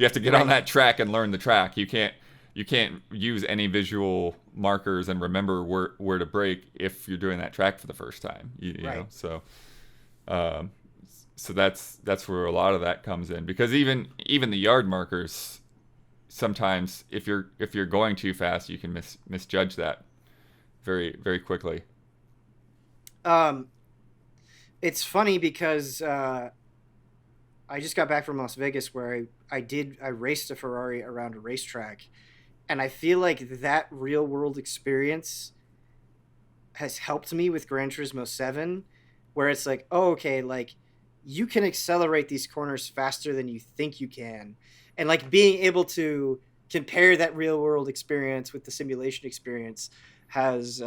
have to get on that track and learn the track. You can't use any visual markers and remember where to brake if you're doing that track for the first time. You know, so so that's where a lot of that comes in, because even the yard markers, sometimes if you're going too fast, you can misjudge that very very quickly. It's funny because I just got back from Las Vegas where I raced a Ferrari around a racetrack, and I feel like that real world experience has helped me with Gran Turismo 7, where it's like, oh, okay, like you can accelerate these corners faster than you think you can. And like being able to compare that real world experience with the simulation experience has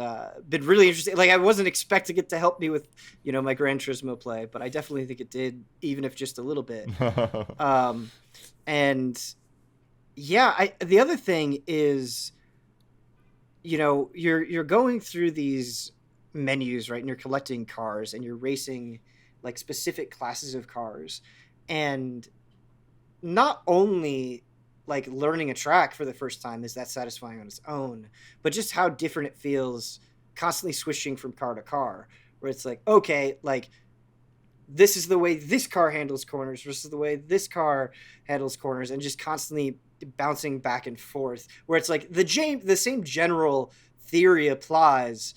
been really interesting. Like I wasn't expecting it to help me with, my Gran Turismo play, but I definitely think it did, even if just a little bit. And yeah, the other thing is, you're going through these menus, right? And you're collecting cars and you're racing like specific classes of cars. And not only like learning a track for the first time is that satisfying on its own, but just how different it feels constantly switching from car to car, where it's like, okay, like this is the way this car handles corners versus the way this car handles corners, and just constantly bouncing back and forth, where it's like the same general theory applies,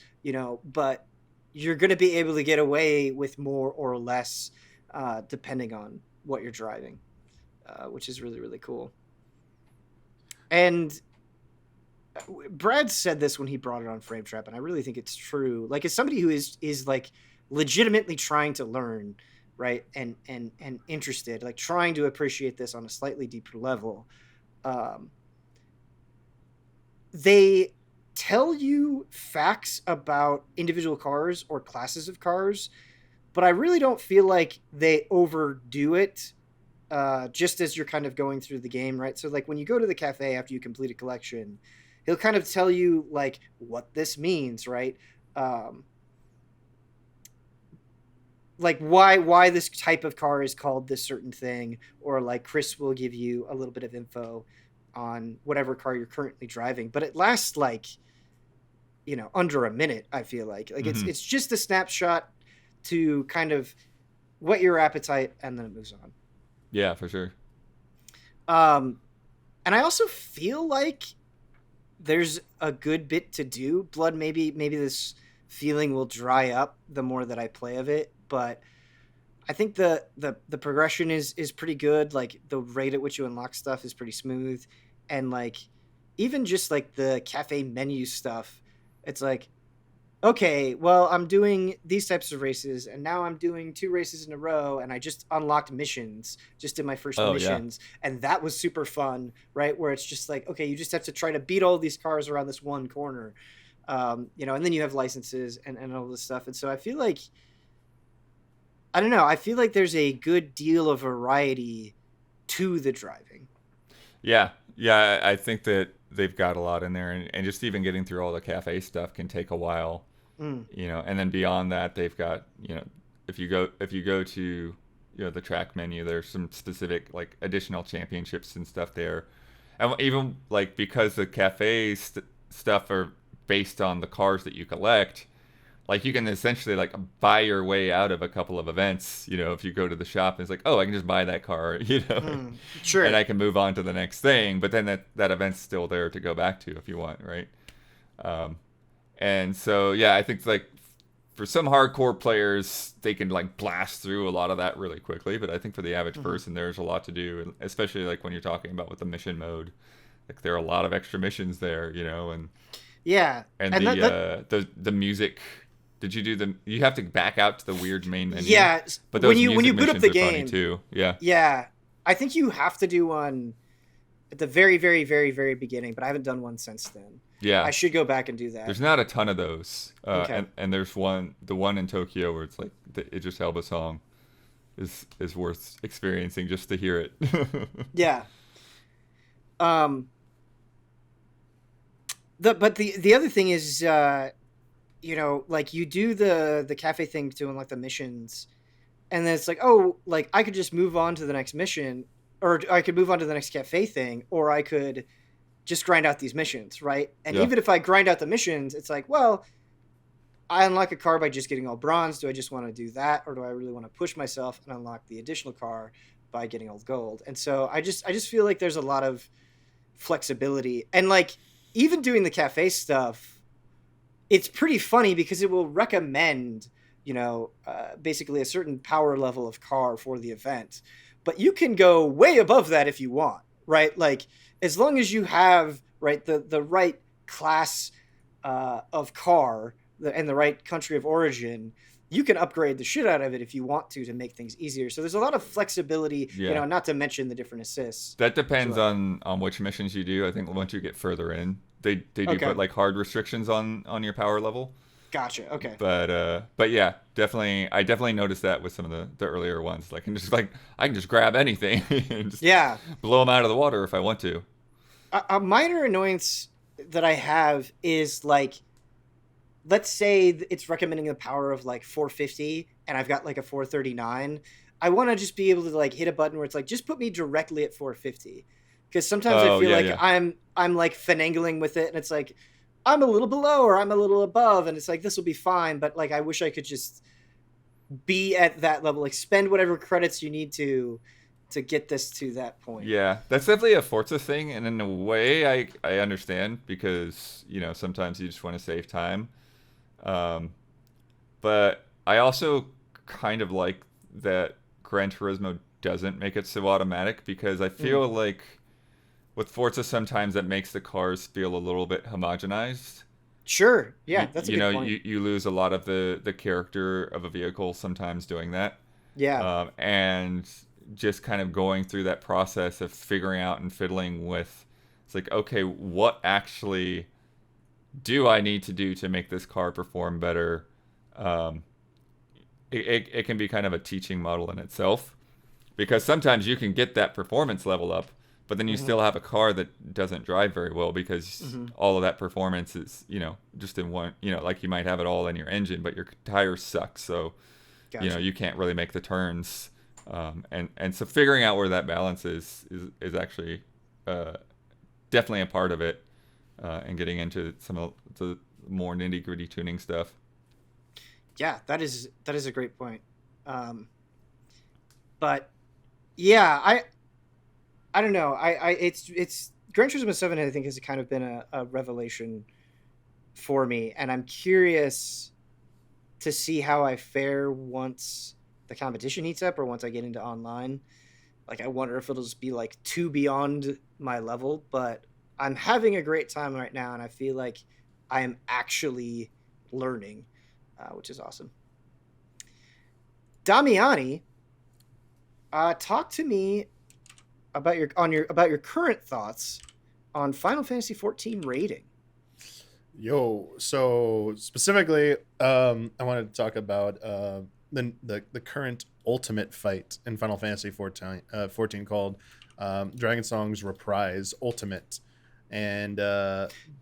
but you're going to be able to get away with more or less depending on what you're driving, which is really, really cool. And Brad said this when he brought it on Frame Trap, and I really think it's true. Like, as somebody who is like legitimately trying to learn, right, and interested, like trying to appreciate this on a slightly deeper level, they tell you facts about individual cars or classes of cars, but I really don't feel like they overdo it. Just as you're kind of going through the game, right? So like when you go to the cafe after you complete a collection, he'll kind of tell you like what this means, right? Like why this type of car is called this certain thing, or like Chris will give you a little bit of info on whatever car you're currently driving, but it lasts like, you know, under a minute. I feel like it's just a snapshot to kind of whet your appetite, and then it moves on. Yeah, for sure. And I also feel like there's a good bit to do. Blood, maybe this feeling will dry up the more that I play of it, but I think the progression is pretty good. Like the rate at which you unlock stuff is pretty smooth, and like even just like the cafe menu stuff, it's like, okay, well, I'm doing these types of races, and now I'm doing 2 races in a row, and I just unlocked missions, just did my first missions, and that was super fun, right? Where it's just like, okay, you just have to try to beat all these cars around this one corner, you know, and then you have licenses and all this stuff. And so I feel like, I don't know, I feel like there's a good deal of variety to the driving. Yeah, I think that they've got a lot in there, and just even getting through all the cafe stuff can take a while. You know, and then beyond that, they've got, you know, if you go to, you know, the track menu, there's some specific like additional championships and stuff there, and even like because the cafe stuff are based on the cars that you collect, like you can essentially like buy your way out of a couple of events. You know, if you go to the shop and it's like, oh, I can just buy that car, you know, sure, and I can move on to the next thing. But then that event's still there to go back to if you want, right? And so, yeah, I think like for some hardcore players, they can like blast through a lot of that really quickly. But I think for the average person, there's a lot to do, especially like when you're talking about with the mission mode. Like there are a lot of extra missions there, you know, and yeah, and the music. Did you do the? You have to back out to the weird main menu. Yeah, but those when you boot up the game too. Yeah, yeah, I think you have to do one at the very, very, very, very beginning, but I haven't done one since then. Yeah, I should go back and do that. There's not a ton of those, okay. and there's the one in Tokyo where it's like the Idris Elba song is worth experiencing just to hear it. Yeah. The other thing is, you know, like you do the cafe thing to unlock the missions, and then it's like, oh, like I could just move on to the next mission, or I could move on to the next cafe thing, or I could just grind out these missions, right? And even if I grind out the missions, it's like, well, I unlock a car by just getting all bronze. Do I just want to do that, or do I really want to push myself and unlock the additional car by getting all gold? And so I just feel like there's a lot of flexibility, and like even doing the cafe stuff, it's pretty funny because it will recommend, you know, basically a certain power level of car for the event, but you can go way above that if you want, right? Like as long as you have the right class of car and the right country of origin, you can upgrade the shit out of it if you want to make things easier. So there's a lot of flexibility, you know, not to mention the different assists. That depends on which missions you do. I think once you get further in, they do put like hard restrictions on your power level. Gotcha. Okay. But yeah, definitely, I definitely noticed that with some of the earlier ones. Like, I can just grab anything and just blow them out of the water if I want to. A minor annoyance that I have is like, let's say it's recommending a power of like 450 and I've got like a 439. I want to just be able to like hit a button where it's like, just put me directly at 450. Because sometimes I feel I'm like finagling with it, and it's like I'm a little below or I'm a little above, and it's like this will be fine, but like I wish I could just be at that level, like spend whatever credits you need to get this to that point. Yeah, that's definitely a Forza thing, and in a way I understand, because you know sometimes you just want to save time, but I also kind of like that Gran Turismo doesn't make it so automatic, because I feel like with Forza sometimes that makes the cars feel a little bit homogenized. Sure. Yeah, that's a You good know, point. you lose a lot of the character of a vehicle sometimes doing that. Yeah. And just kind of going through that process of figuring out and fiddling with, it's like, okay, what actually do I need to do to make this car perform better? Um, it can be kind of a teaching model in itself, because sometimes you can get that performance level up, but then you Hmm. still have a car that doesn't drive very well, because Hmm. all of that performance is, just in one, like you might have it all in your engine, but your tires suck. So, Gotcha. you can't really make the turns. And so figuring out where that balance is actually uh, definitely a part of it, and getting into some of the more nitty gritty tuning stuff. Yeah, that is a great point. Um, but yeah, I don't know. It's Gran Turismo 7, I think, has kind of been a revelation for me, and I'm curious to see how I fare once the competition heats up or once I get into online. Like, I wonder if it'll just be like too beyond my level, but I'm having a great time right now, and I feel like I am actually learning, which is awesome. Damiani, talk to me about your current thoughts on Final Fantasy 14 rating. Yo, so specifically, I wanted to talk about the current ultimate fight in Final Fantasy 14, 14 called Dragon Song's Reprise Ultimate, and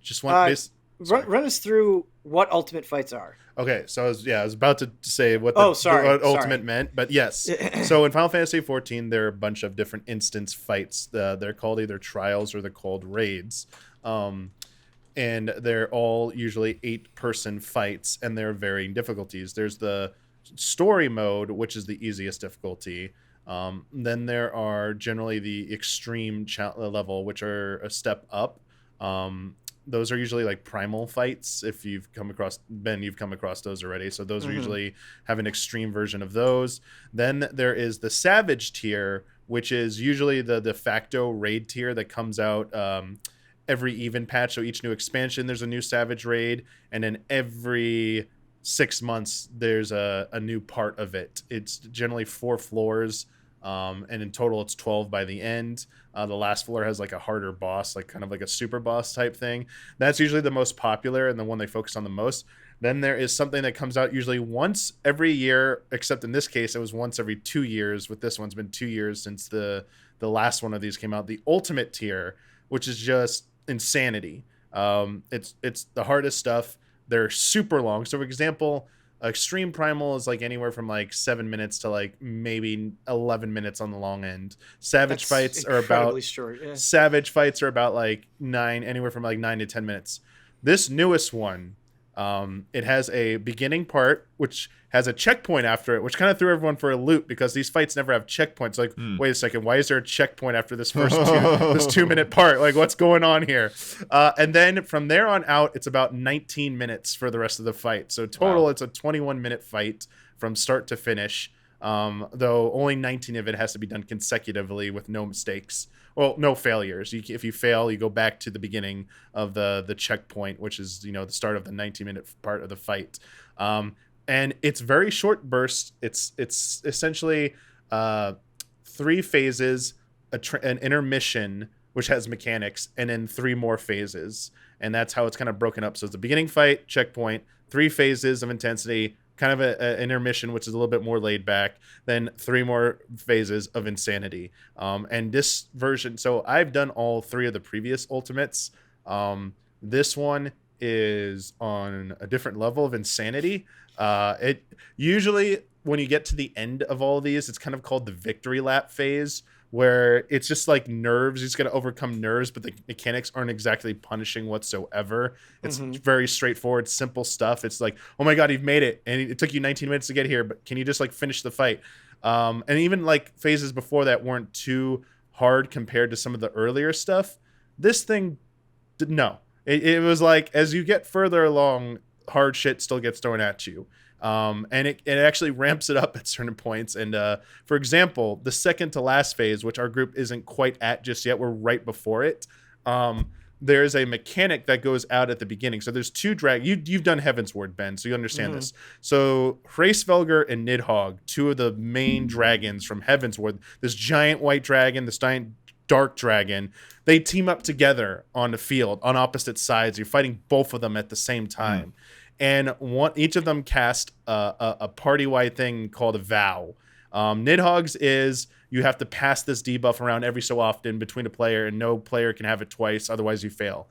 just want Uh, base. Sorry. run us through what ultimate fights are. Okay, so I was about to say what Oh, sorry, what sorry. ultimate meant, but yes. So in Final Fantasy 14, there are a bunch of different instance fights. They're called either trials or they're called raids. And they're all usually 8-person fights, and they're varying difficulties. There's the story mode, which is the easiest difficulty. Then there are generally the extreme level, which are a step up. Those are usually like primal fights. If you've come across Ben, you've come across those already. So those are usually have an extreme version of those. Then there is the savage tier, which is usually the de facto raid tier that comes out every even patch. So each new expansion, there's a new savage raid, and then every 6 months, there's a new part of it. It's generally 4 floors, and in total, it's 12 by the end. The last floor has like a harder boss, like kind of like a super boss type thing. That's usually the most popular and the one they focus on the most. Then there is something that comes out usually once every year, except in this case, it was once every 2 years. With this one, it's been 2 years since the last one of these came out. The ultimate tier, which is just insanity. It's the hardest stuff. They're super long. So, for example, extreme primal is like anywhere from like 7 minutes to like maybe 11 minutes on the long end. That's short. Yeah. Savage fights are about like anywhere from like 9 to 10 minutes. This newest one, it has a beginning part which has a checkpoint after it, which kind of threw everyone for a loop because these fights never have checkpoints. Like, wait a second, why is there a checkpoint after this first this 2-minute part? Like, what's going on here? And then from there on out, it's about 19 minutes for the rest of the fight. So total, It's a 21-minute fight from start to finish. Though only 19 of it has to be done consecutively with no mistakes. Well, no failures. If you fail, you go back to the beginning of the checkpoint, which is the start of the 19-minute part of the fight. And it's very short bursts. It's essentially 3 phases, an intermission, which has mechanics, and then 3 more phases. And that's how it's kind of broken up. So it's a beginning fight, checkpoint, 3 phases of intensity, kind of an intermission, which is a little bit more laid back, then 3 more phases of insanity. And this version, so I've done all 3 of the previous ultimates. This one is on a different level of insanity. It usually, when you get to the end of all these, it's kind of called the victory lap phase, where it's just like nerves. He's going to overcome nerves, but the mechanics aren't exactly punishing whatsoever. It's very straightforward, simple stuff. It's like, oh my God, you've made it. And it took you 19 minutes to get here, but can you just like finish the fight? And even like phases before that weren't too hard compared to some of the earlier stuff. This thing, no. It was like, as you get further along, hard shit still gets thrown at you. And it actually ramps it up at certain points. And for example, the second to last phase, which our group isn't quite at just yet, we're right before it. There's a mechanic that goes out at the beginning. So there's two you've done Heavensward, Ben, so you understand this. So Hraesvelgr and Nidhogg, two of the main dragons from Heavensward, this giant white dragon, this giant dark dragon, they team up together on the field on opposite sides. You're fighting both of them at the same time. And each of them cast a party-wide thing called a vow. Nidhogg's is you have to pass this debuff around every so often between a player, and no player can have it twice, otherwise you fail.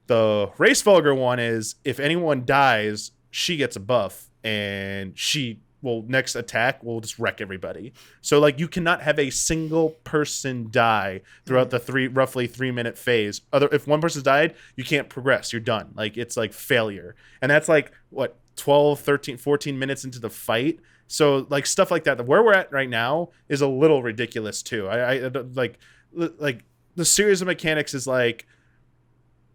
The Hraesvelgr one is if anyone dies, she gets a buff, and she will next attack will just wreck everybody. So like you cannot have a single person die throughout the roughly 3-minute phase. If one person's died, you can't progress. You're done. Like it's like failure. And that's like what 12, 13, 14 minutes into the fight. So like stuff like that. Where we're at right now is a little ridiculous too. I like the series of mechanics is like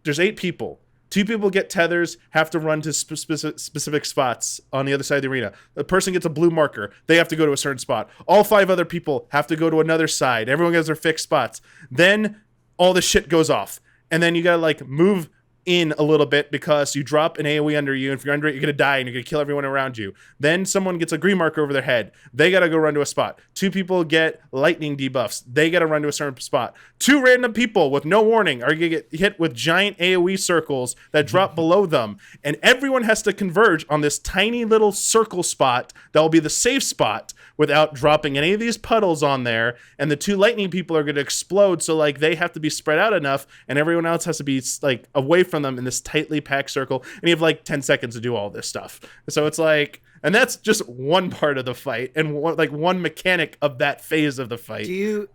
there's 8 people. 2 people get tethers, have to run to specific spots on the other side of the arena. The person gets a blue marker. They have to go to a certain spot. All 5 other people have to go to another side. Everyone gets their fixed spots. Then all the shit goes off. And then you got to like move in a little bit because you drop an AoE under you, and if you're under it, you're going to die and you're going to kill everyone around you. Then someone gets a green marker over their head. They got to go run to a spot. 2 people get lightning debuffs. They got to run to a certain spot. 2 random people with no warning are going to get hit with giant AoE circles that drop below them, and everyone has to converge on this tiny little circle spot that will be the safe spot without dropping any of these puddles on there, and the 2 lightning people are going to explode, so like they have to be spread out enough, and everyone else has to be like away from them in this tightly packed circle, and you have like 10 seconds to do all this stuff. So it's like, and that's just one part of the fight and one mechanic of that phase of the fight. Do you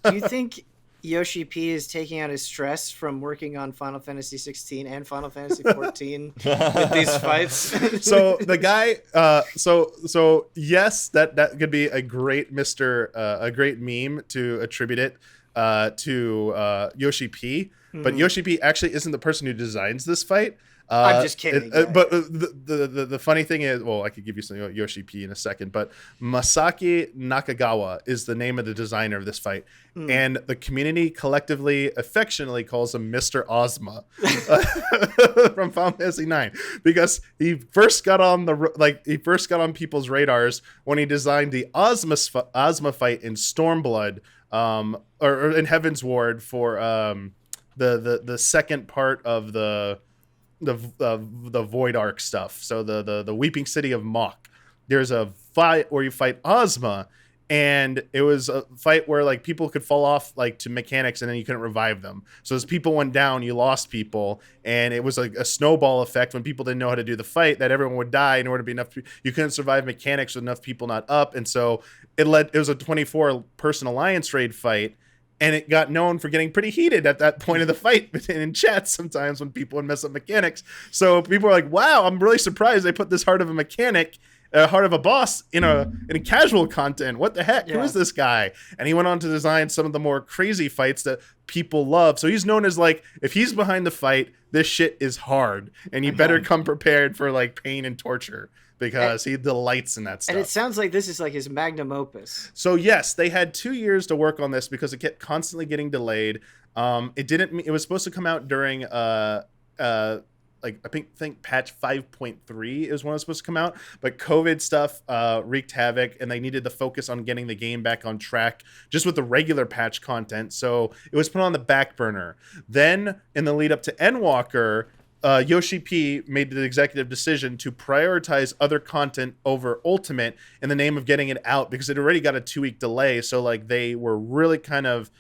think Yoshi P is taking out his stress from working on Final Fantasy 16 and Final Fantasy 14 with these fights? So the guy, so yes, that could be a great a great meme to attribute it to Yoshi P. But Yoshi P actually isn't the person who designs this fight. I'm just kidding. But the funny thing is, well, I could give you some Yoshi P in a second, but Masaki Nakagawa is the name of the designer of this fight. And the community collectively, affectionately calls him Mr. Ozma from Final Fantasy IX, because he first got on people's radars when he designed the Ozma fight in Stormblood, or in Heavensward for the second part of the Void Arc stuff. So the Weeping City of Mok. There's a fight where you fight Ozma, and it was a fight where like people could fall off like to mechanics, and then you couldn't revive them. So as people went down, you lost people, and it was like a snowball effect when people didn't know how to do the fight, that everyone would die in order to be enough. You couldn't survive mechanics with enough people not up, and so it was a 24-person alliance raid fight. And it got known for getting pretty heated at that point of the fight in chat sometimes when people would mess up mechanics. So people were like, wow, I'm really surprised they put this hard of a mechanic, heart of a boss in a casual content. What the heck? Yeah. Who is this guy? And he went on to design some of the more crazy fights that people love. So he's known as like, if he's behind the fight, this shit is hard. And you better come prepared for like pain and torture, because he delights in that stuff. And it sounds like this is like his magnum opus. So yes, they had 2 years to work on this because it kept constantly getting delayed. It was supposed to come out during like I think patch 5.3 is when it was supposed to come out, but COVID stuff wreaked havoc, and they needed to focus on getting the game back on track just with the regular patch content. So it was put on the back burner. Then in the lead up to Endwalker, Yoshi P made the executive decision to prioritize other content over Ultimate in the name of getting it out, because it already got a 2-week delay. So like they were really kind of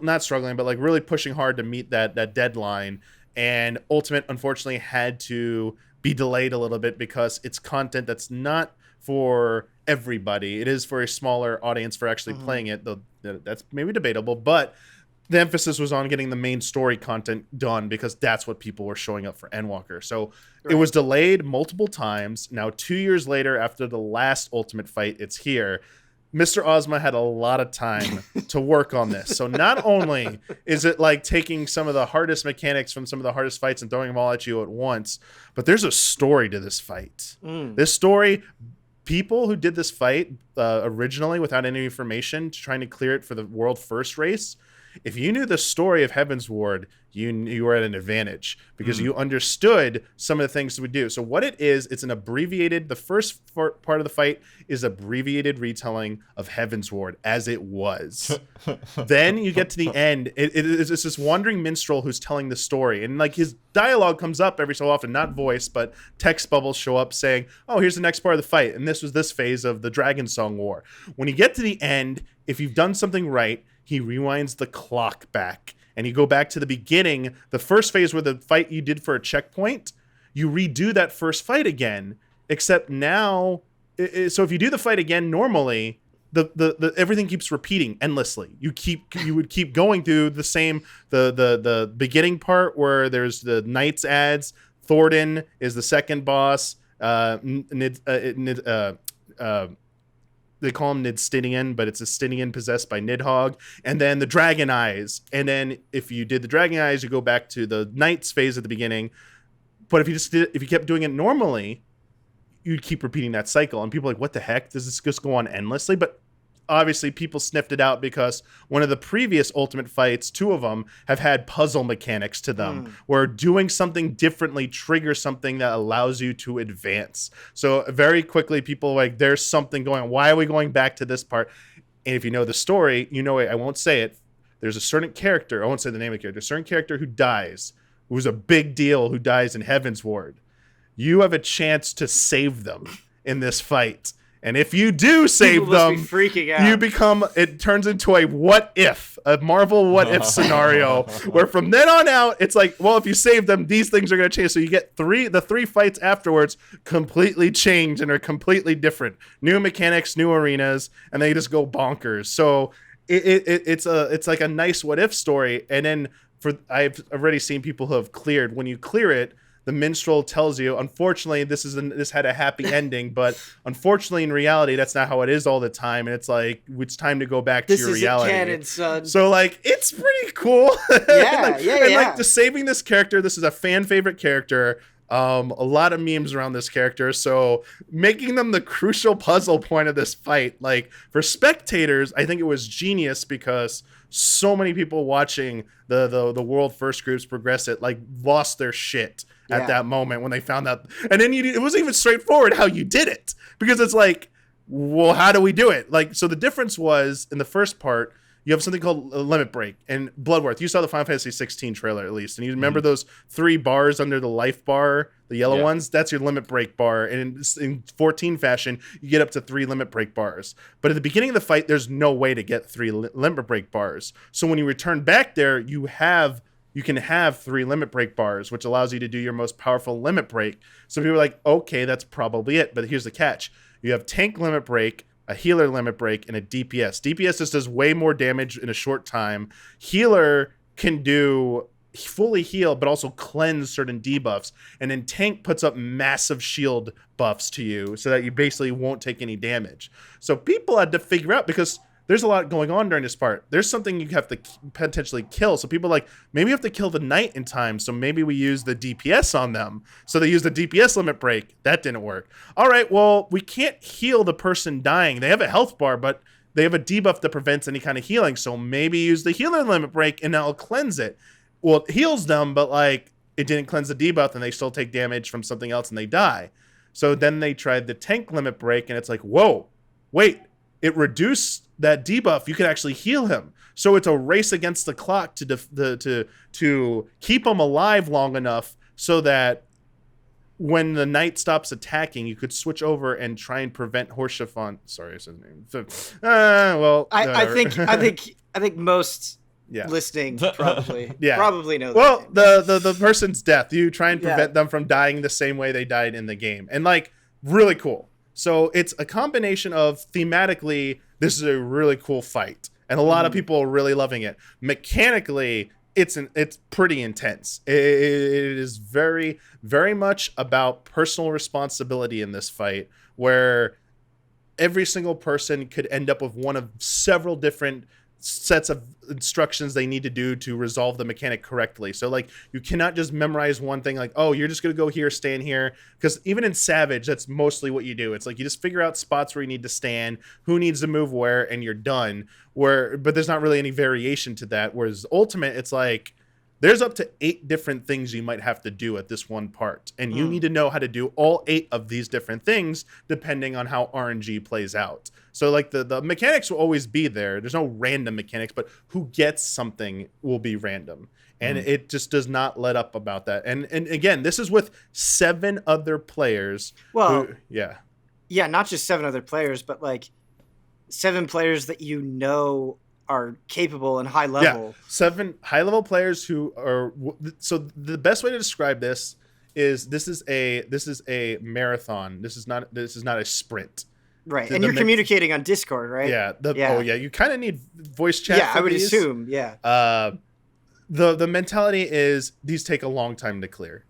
not struggling, but like really pushing hard to meet that deadline. And Ultimate unfortunately had to be delayed a little bit because it's content that's not for everybody. It is for a smaller audience for actually playing it. That's maybe debatable, but the emphasis was on getting the main story content done, because that's what people were showing up for Endwalker. So It was delayed multiple times. Now, 2 years later, after the last Ultimate fight, it's here. Mr. Ozma had a lot of time to work on this. So not only is it like taking some of the hardest mechanics from some of the hardest fights and throwing them all at you at once, but there's a story to this fight. This story, people who did this fight originally without any information, trying to clear it for the world first race, if you knew the story of Heavensward, you were at an advantage because you understood some of the things we do. So what it is, it's an abbreviated, the first part of the fight is abbreviated retelling of Heavensward as it was. Then you get to the end. It's this wandering minstrel who's telling the story. And like his dialogue comes up every so often, not voice, but text bubbles show up saying, oh, here's the next part of the fight. And this was this phase of the Dragon Song War. When you get to the end, if you've done something right, he rewinds the clock back and you go back to the beginning, the first phase where the fight you did for a checkpoint, you redo that first fight again, except now, so if you do the fight again normally, the everything keeps repeating endlessly. You would keep going through the same, the beginning part where there's the Knights ads, Thornton is the second boss, they call him Nidstinian, but it's a Stinian possessed by Nidhogg. And then the Dragon Eyes. And then if you did the Dragon Eyes, you go back to the Knights phase at the beginning. But if you kept doing it normally, you'd keep repeating that cycle. And people are like, what the heck? Does this just go on endlessly? But obviously people sniffed it out because one of the previous Ultimate fights, 2 of them, have had puzzle mechanics to them where doing something differently triggers something that allows you to advance. So very quickly people are like, there's something going on. Why are we going back to this part? And if you know the story, you know it. I won't say it. There's a certain character, I won't say the name of the character, a certain character who dies, who's a big deal, who dies in Heavensward. You have a chance to save them in this fight. And if you do save them, freaking out. You become, it turns into a Marvel what if scenario, where from then on out, it's like, well, if you save them, these things are going to change. So you get the three fights afterwards completely change and are completely different. New mechanics, new arenas, and they just go bonkers. So it's like a nice what if story. And then I've already seen people who have cleared, when you clear it, the minstrel tells you, unfortunately, this had a happy ending, but unfortunately, in reality, that's not how it is all the time. And it's like, it's time to go back to your reality. This isn't canon, son. So, like, it's pretty cool. Yeah, and like, the saving this character, this is a fan favorite character. A lot of memes around this character. So making them the crucial puzzle point of this fight, like for spectators, I think it was genius because so many people watching the world first groups progress it, like lost their shit at that moment when they found out. And then it wasn't even straightforward how you did it, because it's like, well, how do we do it? Like, so the difference was in the first part, you have something called a limit break and Bloodworth. You saw the Final Fantasy XVI trailer, at least. And you remember those 3 bars under the life bar, the yellow ones? That's your limit break bar. And in 14 fashion, you get up to 3 limit break bars. But at the beginning of the fight, there's no way to get 3 limit break bars. So when you return back there, you can have 3 limit break bars, which allows you to do your most powerful limit break. So people are like, okay, that's probably it. But here's the catch. You have tank limit break, a healer limit break, and a DPS. DPS just does way more damage in a short time. Healer can do fully heal, but also cleanse certain debuffs. And then tank puts up massive shield buffs to you so that you basically won't take any damage. So people had to figure out, because there's a lot going on during this part. There's something you have to potentially kill. So people are like, maybe you have to kill the knight in time. So maybe we use the DPS on them. So they use the DPS limit break. That didn't work. All right, well, we can't heal the person dying. They have a health bar, but they have a debuff that prevents any kind of healing. So maybe use the healer limit break and that'll cleanse it. Well, it heals them, but like it didn't cleanse the debuff and they still take damage from something else and they die. So then they tried the tank limit break and it's like, whoa, wait, it reduced that debuff. You can actually heal him. So it's a race against the clock to keep him alive long enough so that when the knight stops attacking, you could switch over and try and prevent Horschiffon. Sorry, I said his name. I think most listening probably know that. Well, the person's death. You try and prevent them from dying the same way they died in the game, and like really cool. So it's a combination of thematically, this is a really cool fight, and a lot of people are really loving it. Mechanically, it's pretty intense. It is very, very much about personal responsibility in this fight, where every single person could end up with one of several different sets of instructions they need to do to resolve the mechanic correctly. So like you cannot just memorize one thing like, oh, you're just going to go here, stand here. Because even in Savage, that's mostly what you do. It's like you just figure out spots where you need to stand, who needs to move where, and you're done. But there's not really any variation to that. Whereas Ultimate, it's like there's up to 8 different things you might have to do at this one part. And you need to know how to do all 8 of these different things depending on how RNG plays out. So like the mechanics will always be there. There's no random mechanics, but who gets something will be random. And it just does not let up about that. And again, this is with 7 other players. Well, yeah, not just 7 other players, but like 7 players that are capable and high level. Yeah, 7 high level players who are. So the best way to describe this is this is a marathon. This is not a sprint. Right, and you're communicating on Discord, right? Yeah. Oh yeah, you kind of need voice chat. Yeah, I would assume. Yeah. The mentality is these take a long time to clear.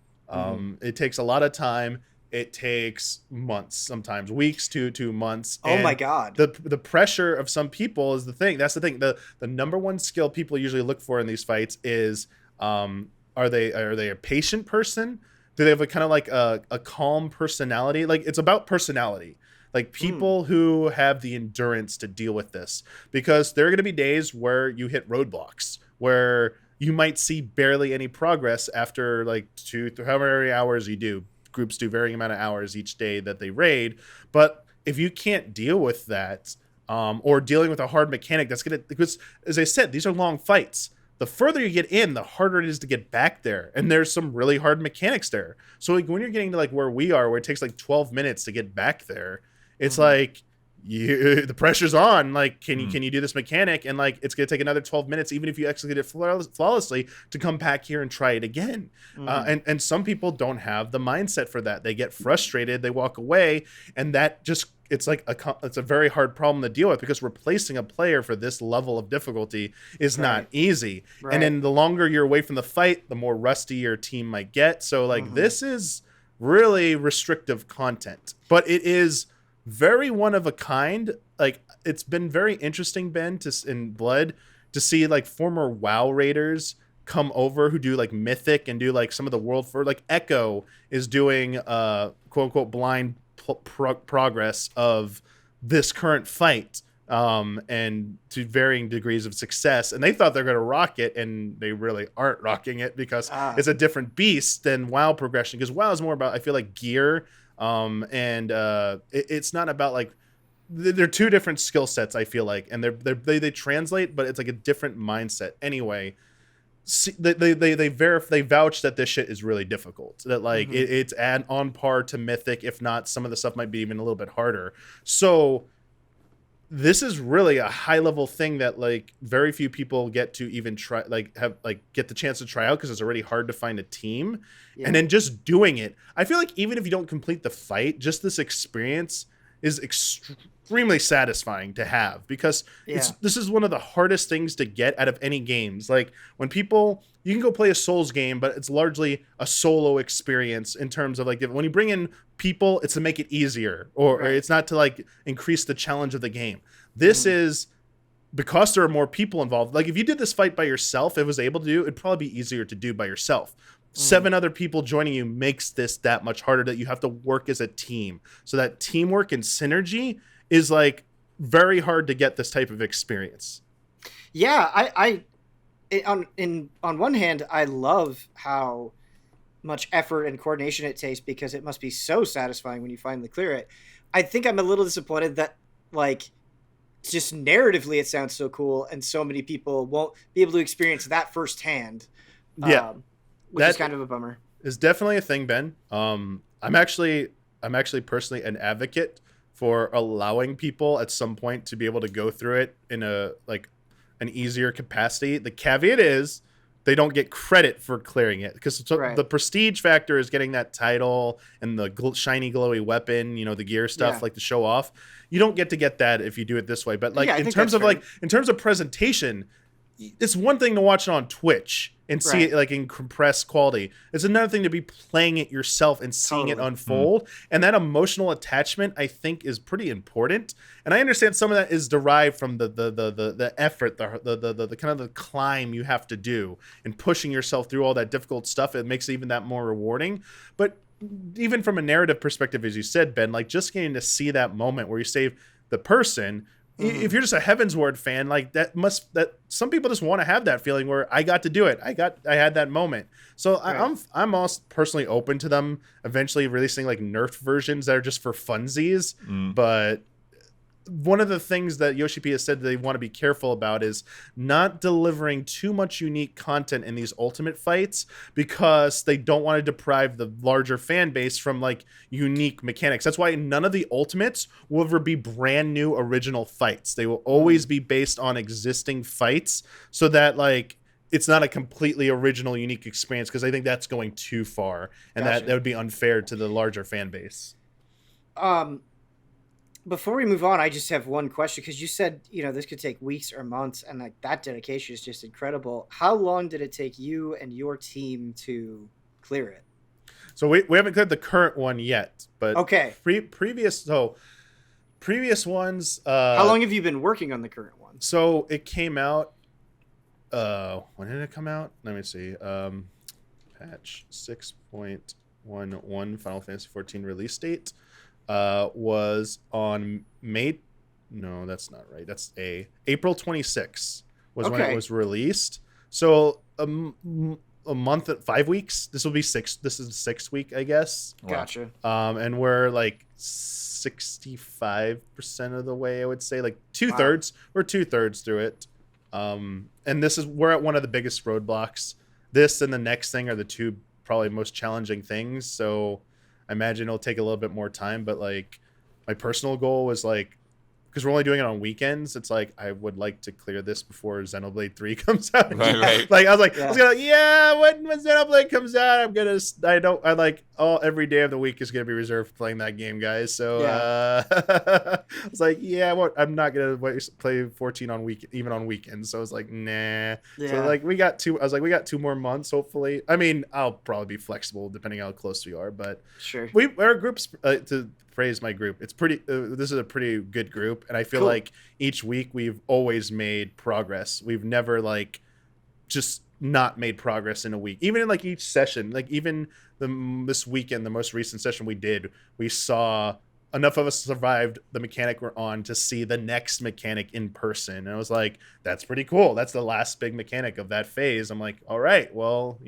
It takes a lot of time. It takes months, sometimes weeks to months. Oh my God. The pressure of some people is the thing. That's the thing. The number one skill people usually look for in these fights is are they a patient person? Do they have a kind of like a calm personality? Like it's about personality. Like people who have the endurance to deal with this, because there are going to be days where you hit roadblocks where you might see barely any progress after like 2 however many hours you do. Groups do varying amount of hours each day that they raid. But if you can't deal with that, or dealing with a hard mechanic, because as I said, these are long fights. The further you get in, the harder it is to get back there. And there's some really hard mechanics there. So like when you're getting to like where we are, where it takes like 12 minutes to get back there, it's like the pressure's on. Like, can you do this mechanic? And like, it's going to take another 12 minutes, even if you execute it flawlessly, to come back here and try it again. And some people don't have the mindset for that. They get frustrated, they walk away, and that just, it's a very hard problem to deal with, because replacing a player for this level of difficulty is not easy. Right. And then the longer you're away from the fight, the more rusty your team might get. So like, this is really restrictive content, but it is very one of a kind. Like it's been very interesting, Ben, in Blood, to see like former WoW raiders come over who do like Mythic and do like some of the world for like Echo is doing quote unquote blind progress of this current fight, and to varying degrees of success, and they thought they're going to rock it, and they really aren't rocking it, because it's a different beast than WoW progression, because WoW is more about, I feel like, gear. It's not about like, they're 2 different skill sets, I feel like, and they translate, but it's like a different mindset. Anyway, they vouch that this shit is really difficult, that like it's on par to Mythic, if not some of the stuff might be even a little bit harder. So this is really a high level thing that like very few people get to even try, like have like get the chance to try out, because it's already hard to find a team. And then just doing it, I feel like even if you don't complete the fight, just this experience is extremely satisfying to have, because this is one of the hardest things to get out of any games. Like when you can go play a Souls game, but it's largely a solo experience in terms of like, when you bring in people, it's to make it easier, or it's not to like increase the challenge of the game. This is because there are more people involved. Like if you did this fight by yourself, if it was able to do, it'd probably be easier to do by yourself. 7 other people joining you makes this that much harder, that you have to work as a team. So that teamwork and synergy is like very hard to get this type of experience. Yeah, on one hand, I love how much effort and coordination it takes, because it must be so satisfying when you finally clear it. I think I'm a little disappointed that like just narratively it sounds so cool, and so many people won't be able to experience that firsthand. Which is kind of a bummer. Is definitely a thing, Ben. I'm actually personally an advocate for allowing people at some point to be able to go through it in an easier capacity. The caveat is they don't get credit for clearing it, because the prestige factor is getting that title and the shiny glowy weapon, the gear stuff, like to show off. You don't get that if you do it this way. But like in terms of presentation, it's one thing to watch it on Twitch and see it like in compressed quality. It's another thing to be playing it yourself and seeing it unfold. And that emotional attachment, I think, is pretty important. And I understand some of that is derived from the effort, the kind of the climb you have to do and pushing yourself through all that difficult stuff. It makes it even that more rewarding. But even from a narrative perspective, as you said, Ben, like just getting to see that moment where you save the person. If you're just a Heavensward fan, like that some people just want to have that feeling where I got to do it. I had that moment. So I'm also personally open to them eventually releasing like nerfed versions that are just for funsies. But one of the things that Yoshi P has said that they want to be careful about is not delivering too much unique content in these ultimate fights because they don't want to deprive the larger fan base from like unique mechanics. That's why none of the ultimates will ever be brand new original fights. They will always be based on existing fights so that like it's not a completely original unique experience, because I think that's going too far and that would be unfair to the larger fan base. Before we move on, I just have one question, because you said, this could take weeks or months, and like that dedication is just incredible. How long did it take you and your team to clear it? So we haven't cleared the current one yet, but previous ones. How long have you been working on the current one? So it came out. When did it come out? Let me see. Patch 6.11 Final Fantasy XIV release date. Was on May. No, that's not right. That's April 26th was when it was released. So a month, 5 weeks. This will be 6. This is the 6th week, I guess. Gotcha. And we're like 65% of the way, I would say, like 2/3. We're 2/3 through it. And we're at one of the biggest roadblocks. This and the next thing are the two probably most challenging things. So I imagine it'll take a little bit more time, but like my personal goal was like, because we're only doing it on weekends, it's like I would like to clear this before Xenoblade 3 comes out. Right. Like I was like, when Xenoblade comes out, every day of the week is gonna be reserved for playing that game, guys. So I was like, I'm not gonna play 14 on weekends. So I was like, nah. So like we got 2 more months, hopefully. I mean, I'll probably be flexible depending on how close we are, but sure. Our groups to praise my group. It's pretty. This is a pretty good group, and I feel like each week we've always made progress. We've never like just not made progress in a week. Even in like each session, like even this weekend, the most recent session we did, we saw enough of us survived the mechanic we're on to see the next mechanic in person. And I was like, that's pretty cool. That's the last big mechanic of that phase. I'm like, all right, well,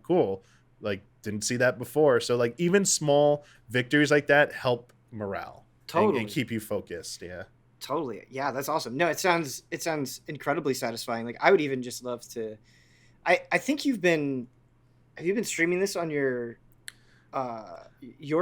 cool. Like didn't see that before. So like even small victories like that help morale and keep you focused. Totally. Yeah, that's awesome. No, it sounds incredibly satisfying. Like I would even just love to. I think have you been streaming this on your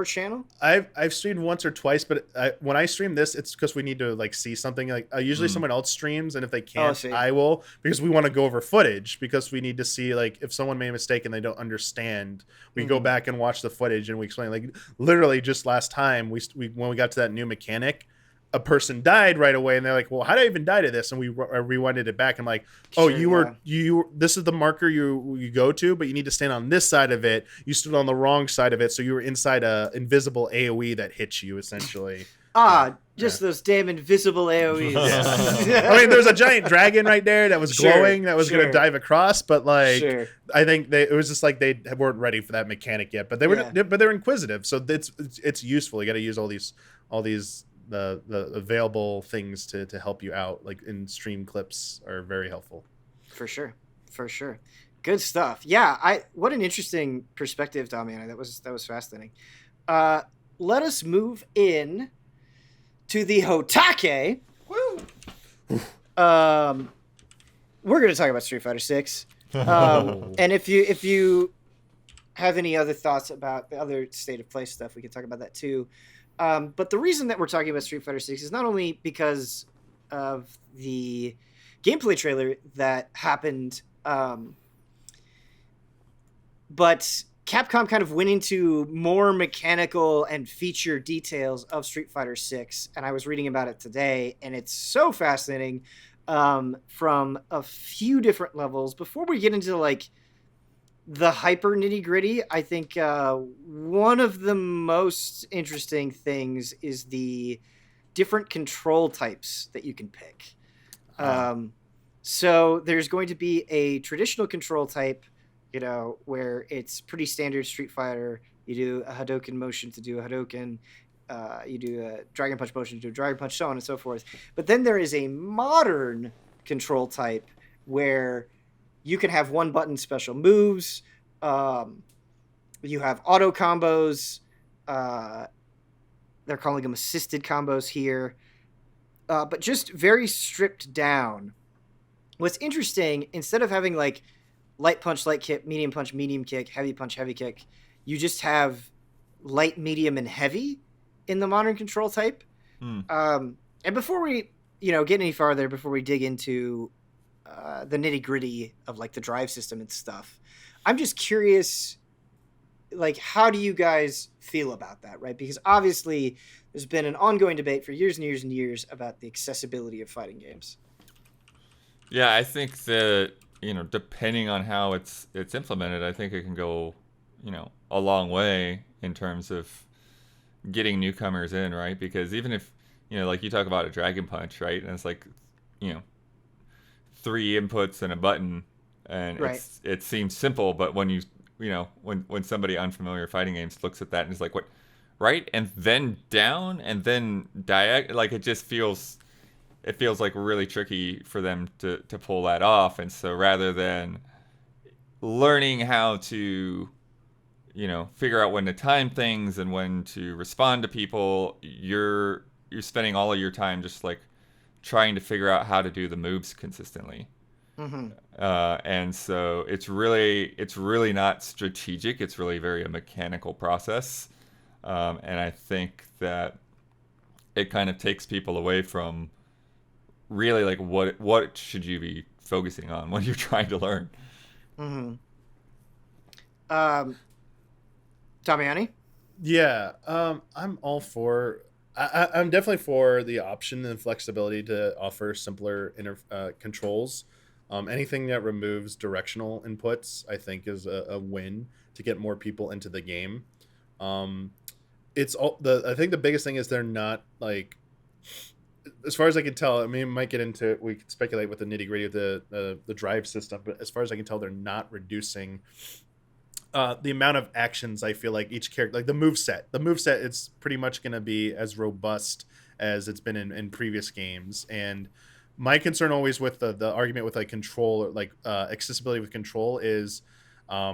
channel? I've streamed once or twice, but when I stream this, it's because we need to like see something. Like usually someone else streams, and if they can't, I will, because we want to go over footage, because we need to see like if someone made a mistake and they don't understand, we go back and watch the footage and we explain. Like literally just last time we when we got to that new mechanic, a person died right away, and they're like, well, how did I even die to this? And we rewinded it back. I'm like, this is the marker you go to, but you need to stand on this side of it. You stood on the wrong side of it, so you were inside a invisible AoE that hits you, essentially. Those damn invisible AoEs. I mean, there's a giant dragon right there that was glowing that was going to dive across, but like I think it was just like they weren't ready for that mechanic yet. But they're inquisitive, so it's useful. You got to use all these the available things to help you out, like in stream clips, are very helpful. For sure. Good stuff. Yeah, what an interesting perspective, Damiani. That was fascinating. Let us move in to the HOTTAKE. Woo! We're going to talk about Street Fighter 6. And if you have any other thoughts about the other state of play stuff, we can talk about that too. But the reason that we're talking about Street Fighter 6 is not only because of the gameplay trailer that happened, but Capcom kind of went into more mechanical and feature details of Street Fighter 6, and I was reading about it today, and it's so fascinating. from a few different levels. Before we get into like the hyper nitty gritty, I think one of the most interesting things is the different control types that you can pick. Ah. So there's going to be a traditional control type, where it's pretty standard Street Fighter. You do a Hadouken motion to do a Hadouken. You do a Dragon Punch motion to do a Dragon Punch, so on and so forth. But then there is a modern control type where you can have one button special moves. You have auto combos. They're calling them assisted combos here. But just very stripped down. What's interesting, instead of having like light punch, light kick, medium punch, medium kick, heavy punch, heavy kick, you just have light, medium, and heavy in the modern control type. And before we, get any farther, before we dig into the nitty gritty of like the drive system and stuff, I'm just curious, like, how do you guys feel about that, right? Because obviously there's been an ongoing debate for years and years and years about the accessibility of fighting games. Yeah, I think that, depending on how it's implemented, I think it can go, a long way in terms of getting newcomers in, right? Because even if, like you talk about a Dragon Punch, right? And it's like, 3 inputs and a button, and Right. it seems simple, but when when somebody unfamiliar fighting games looks at that and is like, what, right? And then down and then like it just feels like really tricky for them to pull that off. And so rather than learning how to figure out when to time things and when to respond to people, you're spending all of your time just like trying to figure out how to do the moves consistently. Mm-hmm. And so it's really not strategic. It's really very a mechanical process. And I think that it kind of takes people away from really like what should you be focusing on when you're trying to learn. Mm-hmm. Damiani? Yeah, I'm all for. I'm definitely for the option and flexibility to offer simpler controls. Anything that removes directional inputs, I think, is a win to get more people into the game. It's all I think the biggest thing is they're not like, as far as I can tell. I mean, we might get into, we could speculate with the nitty gritty of the drive system, but as far as I can tell, they're not reducing the amount of actions. I feel like each character, like the move set, it's pretty much going to be as robust as it's been in previous games. And my concern always with the argument with like control, like accessibility with control, is I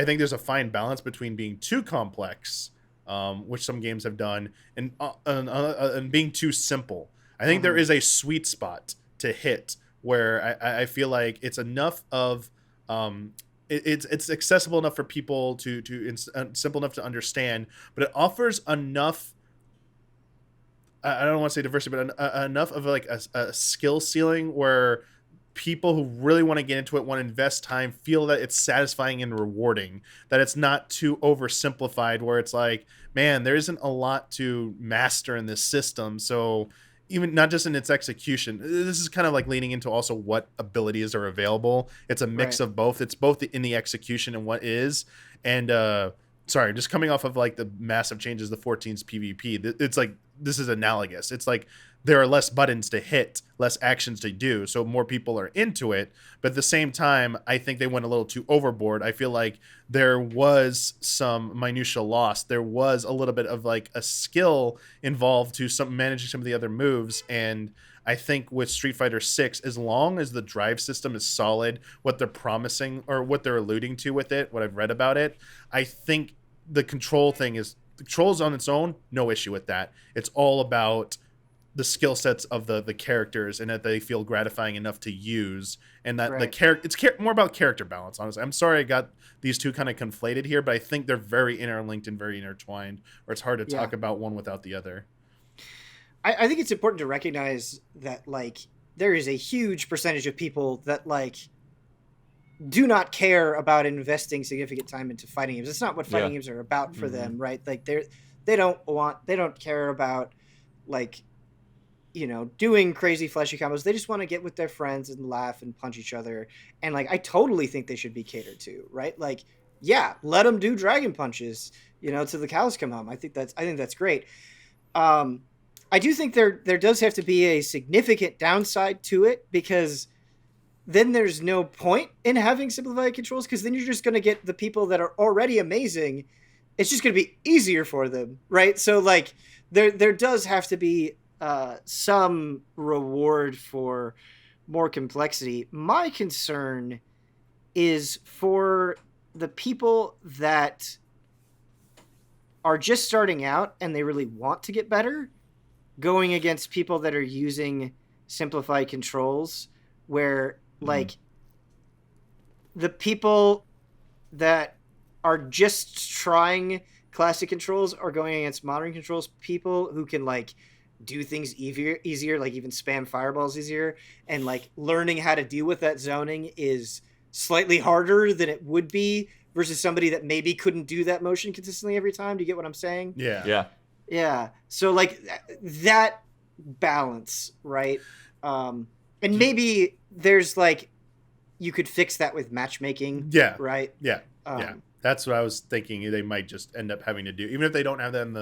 think there's a fine balance between being too complex, which some games have done, and being too simple. I think there is a sweet spot to hit where I feel like it's enough of it's accessible enough for people to simple enough to understand, but it offers enough. I don't want to say diversity, but enough of like a skill ceiling where people who really want to get into it, want to invest time, feel that it's satisfying and rewarding, that it's not too oversimplified where it's like, man, there isn't a lot to master in this system. So even not just in its execution, this is kind of like leaning into also what abilities are available. It's a mix of both. It's both in the execution and what is. And sorry, just coming off of like the massive changes, the 14's PvP, it's like, this is analogous. It's like there are less buttons to hit, less actions to do, so more people are into it. But at the same time, I think they went a little too overboard. I feel like there was some minutia lost. There was a little bit of like a skill involved to managing some of the other moves. And I think with Street Fighter 6, as long as the drive system is solid, what they're promising or what they're alluding to with it, what I've read about it, I think the control thing is, the controls on its own, no issue with that. It's all about the skill sets of the characters and that they feel gratifying enough to use, and that the character, it's more about character balance, honestly. I'm sorry I got these two kind of conflated here, but I think they're very interlinked and very intertwined, or it's hard to talk about one without the other. I think it's important to recognize that like there is a huge percentage of people that like do not care about investing significant time into fighting games. It's not what fighting games are about for them, right? Like they don't care about like doing crazy flashy combos. They just want to get with their friends and laugh and punch each other. And like, I totally think they should be catered to, right? Like, yeah, let them do dragon punches, to the cows come home. I think that's great. I do think there does have to be a significant downside to it, because then there's no point in having simplified controls, because then you're just going to get the people that are already amazing. It's just going to be easier for them, right? So like, there does have to be some reward for more complexity. My concern is for the people that are just starting out and they really want to get better, going against people that are using simplified controls, where like the people that are just trying classic controls are going against modern controls. People who can like do things easier, like even spam fireballs easier, and like learning how to deal with that zoning is slightly harder than it would be versus somebody that maybe couldn't do that motion consistently every time. Do you get what I'm saying? Yeah. So like that balance, right? And maybe there's like, you could fix that with matchmaking. Yeah. Right. Yeah. Yeah. That's what I was thinking. They might just end up having to do, even if they don't have that in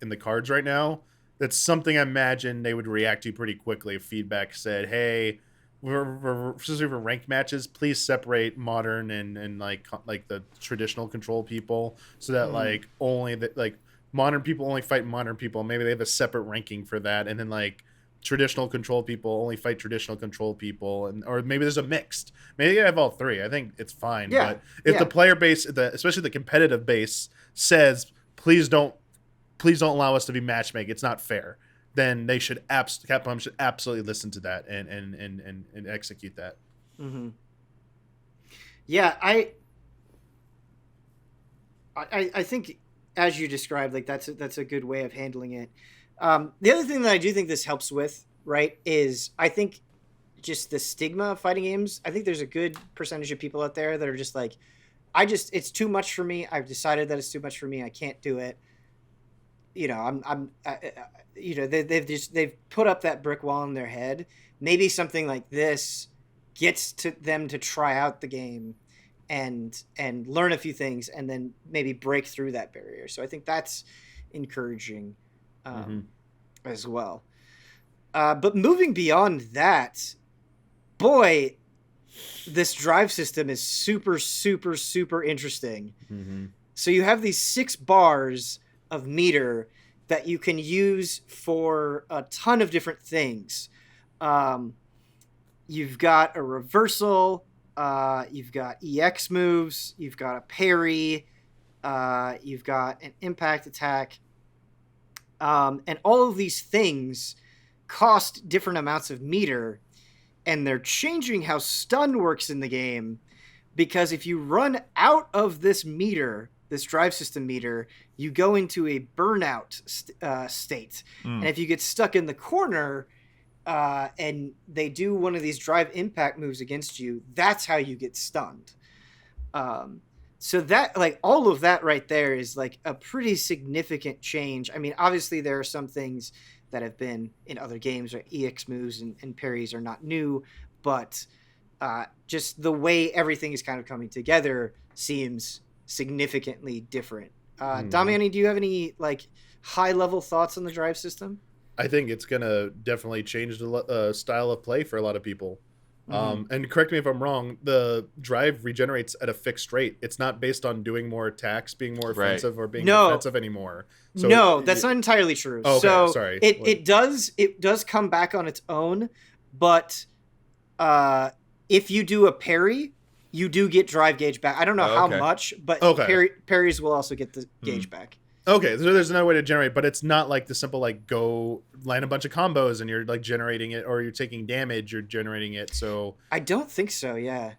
the cards right now. That's something I imagine they would react to pretty quickly if feedback said, "Hey, especially for ranked matches, please separate modern and like the traditional control people, so that like only that like modern people only fight modern people. Maybe they have a separate ranking for that, and then like traditional control people only fight traditional control people, and or maybe there's a mixed. Maybe they have all three. I think it's fine. Yeah. But if the player base, especially the competitive base, says please don't allow us to be matchmaking, it's not fair, then they should Capcom should absolutely listen to that and execute that. Mm-hmm. Yeah, I think as you described, like that's a good way of handling it. The other thing that I do think this helps with, right, is I think just the stigma of fighting games. I think there's a good percentage of people out there that are just like, it's too much for me. I've decided that it's too much for me. I can't do it. They've put up that brick wall in their head. Maybe something like this gets to them to try out the game and learn a few things, and then maybe break through that barrier. So I think that's encouraging as well. But moving beyond that, boy, this drive system is super, super, super interesting. So you have these 6 bars of meter that you can use for a ton of different things. You've got a reversal, you've got EX moves, you've got a parry, you've got an impact attack, and all of these things cost different amounts of meter, and they're changing how stun works in the game, because if you run out of this meter, this drive system meter, you go into a burnout state. And if you get stuck in the corner and they do one of these drive impact moves against you, that's how you get stunned. So that, like, all of that right there is like a pretty significant change. I mean, obviously there are some things that have been in other games, or EX moves and parries are not new, but just the way everything is kind of coming together seems significantly different. Damiani, do you have any like high level thoughts on the drive system? I think it's gonna definitely change the style of play for a lot of people. And correct me if I'm wrong, the drive regenerates at a fixed rate. It's not based on doing more attacks, being more offensive, or being defensive anymore. So no, that's not entirely true. Oh, okay, so sorry. It does come back on its own, but if you do a parry, you do get drive gauge back. I don't know how much, but parries will also get the gauge back. Okay, so there's another way to generate, but it's not like the simple like go land a bunch of combos and you're like generating it, or you're taking damage, you're generating it. So I don't think so. Yeah,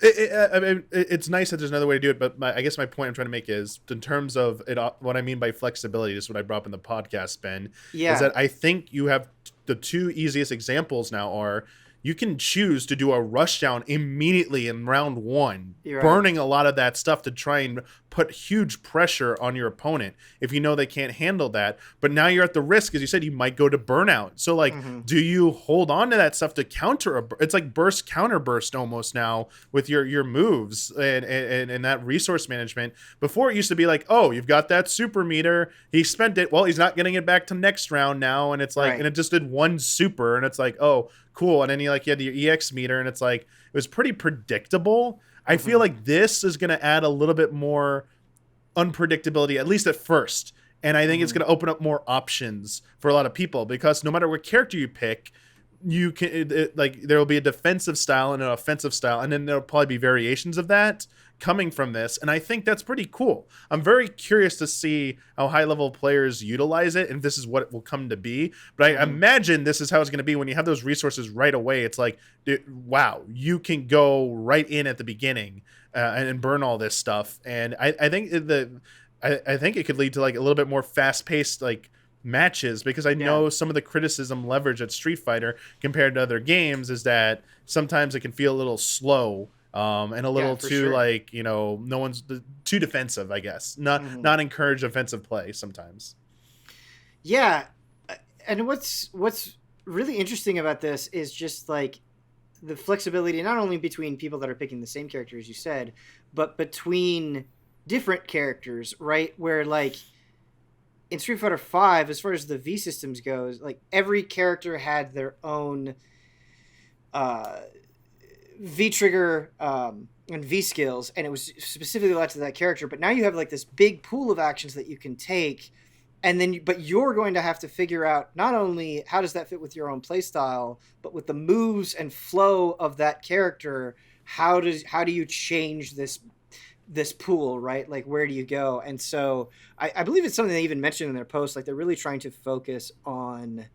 I mean, it's nice that there's another way to do it, but I guess my point I'm trying to make is in terms of it. What I mean by flexibility, this is what I brought up in the podcast, Ben. Yeah, is that I think you have the two easiest examples now are you can choose to do a rush down immediately in round 1, You're right. burning a lot of that stuff to try and put huge pressure on your opponent if you know they can't handle that. But now you're at the risk, as you said, you might go to burnout. So like, do you hold on to that stuff to counter it's like burst counter burst almost now with your moves and that resource management. Before it used to be like, oh, you've got that super meter, he spent it, well, he's not getting it back to next round now, and it's like, and it just did 1 super, and it's like, oh, cool. And then you had your EX meter, and it's like, it was pretty predictable. I feel like this is going to add a little bit more unpredictability, at least at first. And I think it's going to open up more options for a lot of people, because no matter what character you pick, you can like, there will be a defensive style and an offensive style, and then there'll probably be variations of that coming from this. And I think that's pretty cool. I'm very curious to see how high level players utilize it, and this is what it will come to be. But I imagine this is how it's going to be when you have those resources right away. It's like, dude, wow, you can go right in at the beginning and burn all this stuff. And I think I think it could lead to like a little bit more fast paced like matches, because I know some of the criticism leverage at Street Fighter compared to other games is that sometimes it can feel a little slow. And a little too like, no one's too defensive, I guess. Not encourage offensive play sometimes. Yeah, and what's really interesting about this is just like the flexibility, not only between people that are picking the same character as you said, but between different characters, right? Where like in Street Fighter V, as far as the V systems goes, like every character had their own V trigger and V skills, and it was specifically allowed to that character. But now you have like this big pool of actions that you can take, and then but you're going to have to figure out not only how does that fit with your own play style, but with the moves and flow of that character, how do you change this pool, right? Like, where do you go? And so I believe it's something they even mentioned in their post, like they're really trying to focus on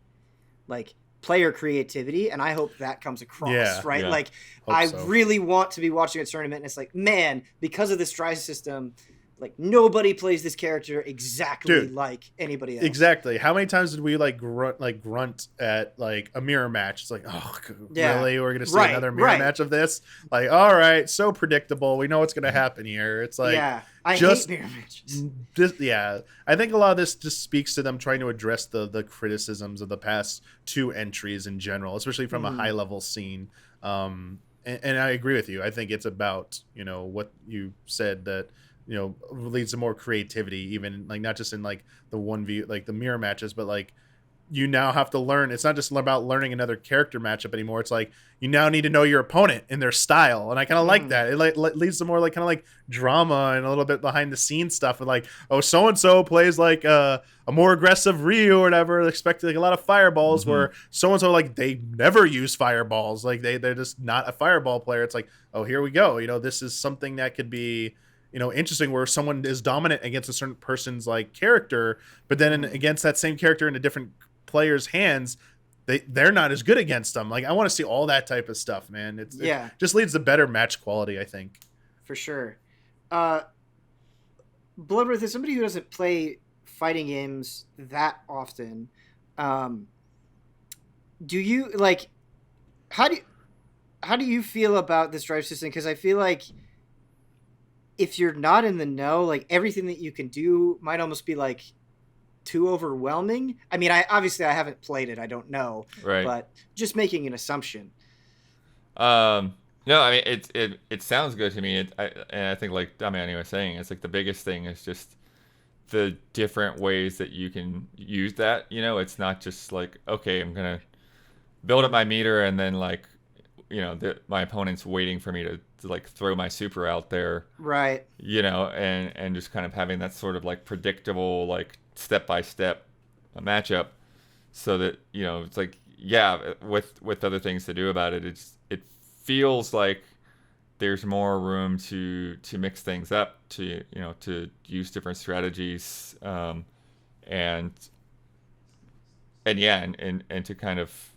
like player creativity, and I hope that comes across, right? Like, I really want to be watching a tournament, and it's like, man, because of this drive system, like nobody plays this character exactly like anybody else. Exactly. How many times did we like grunt at like a mirror match? It's like, oh, really? We're gonna see another mirror match of this? Like, all right, so predictable. We know what's gonna happen here. It's like, I hate mirror matches. I think a lot of this just speaks to them trying to address the criticisms of the past 2 entries in general, especially from a high level scene. And I agree with you. I think it's about what you said, that leads to more creativity, even like not just in like the 1v like the mirror matches, but like you now have to learn. It's not just about learning another character matchup anymore. It's like you now need to know your opponent and their style, and I kind of like that. It like leads to more like kind of like drama and a little bit behind the scenes stuff. And like, oh, so and so plays like a more aggressive Ryu or whatever, expecting like a lot of fireballs. Where so and so like they never use fireballs. Like they're just not a fireball player. It's like, oh, here we go. This is something that could be interesting, where someone is dominant against a certain person's like character, but then against that same character in a different player's hands, they're not as good against them. Like, I want to see all that type of stuff, man. It just leads to better match quality, I think. For sure. Bloodworth is somebody who doesn't play fighting games that often. Do you like? How do you feel about this drive system? Because I feel like if you're not in the know, like everything that you can do might almost be like too overwhelming. I mean, I haven't played it. I don't know. Right. But just making an assumption. No, I mean, it sounds good to me. And I think like Damiani was saying, it's like the biggest thing is just the different ways that you can use that. It's not just like, okay, I'm going to build up my meter and then like, my opponent's waiting for me to like throw my super out there, right? And just kind of having that sort of like predictable like step-by-step matchup, so that it's like, with other things to do about it, it feels like there's more room to mix things up, to use different strategies, and to kind of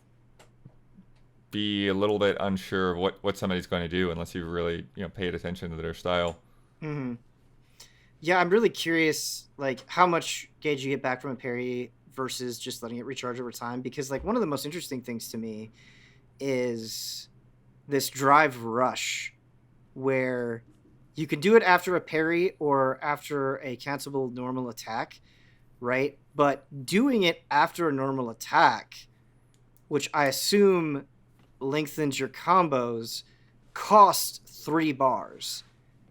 be a little bit unsure of what somebody's going to do unless you really paid attention to their style. Mm-hmm. Yeah, I'm really curious, like how much gauge you get back from a parry versus just letting it recharge over time. Because like one of the most interesting things to me is this drive rush where you can do it after a parry or after a cancelable normal attack, right? But doing it after a normal attack, which I assume lengthens your combos, costs 3 bars,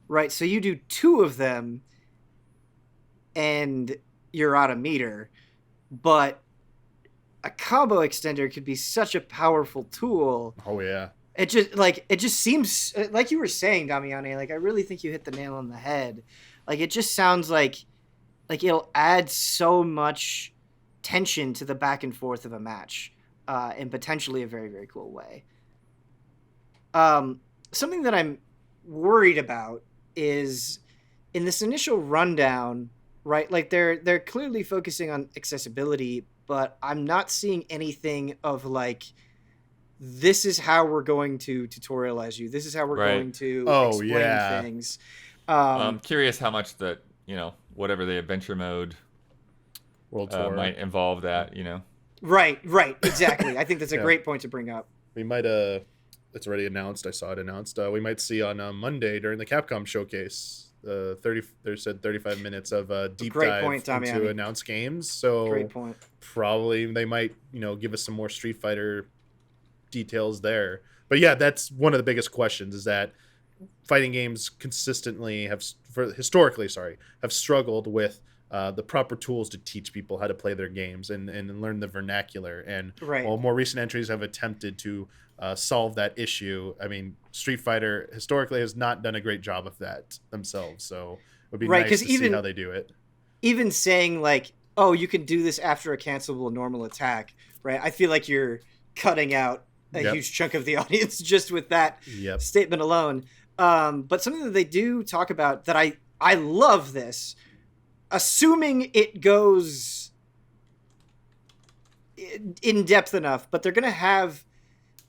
right? So you do 2 of them and you're out of meter. But a combo extender could be such a powerful tool. Oh yeah. It just seems like you were saying, Damiani, like I really think you hit the nail on the head. Like it just sounds like it'll add so much tension to the back and forth of a match, in potentially a very, very cool way. Something that I'm worried about is in this initial rundown, right? Like they're clearly focusing on accessibility, but I'm not seeing anything of like, this is how we're going to tutorialize you. This is how we're going to explain things. I'm curious how much that, whatever the adventure mode World Tour might involve that, Right, exactly. I think that's a great point to bring up. We might, it's already announced. I saw it announced. We might see on Monday during the Capcom showcase, they said 35 minutes of deep dive into announced games. So great point. Probably they might, give us some more Street Fighter details there. But yeah, that's one of the biggest questions, is that fighting games consistently have struggled with the proper tools to teach people how to play their games and learn the vernacular. And while more recent entries have attempted to solve that issue, I mean, Street Fighter historically has not done a great job of that themselves. So it would be nice to see how they do it. Even saying like, oh, you can do this after a cancelable normal attack, right? I feel like you're cutting out a huge chunk of the audience just with that statement alone. But something that they do talk about that I love this, assuming it goes in depth enough, but they're going to have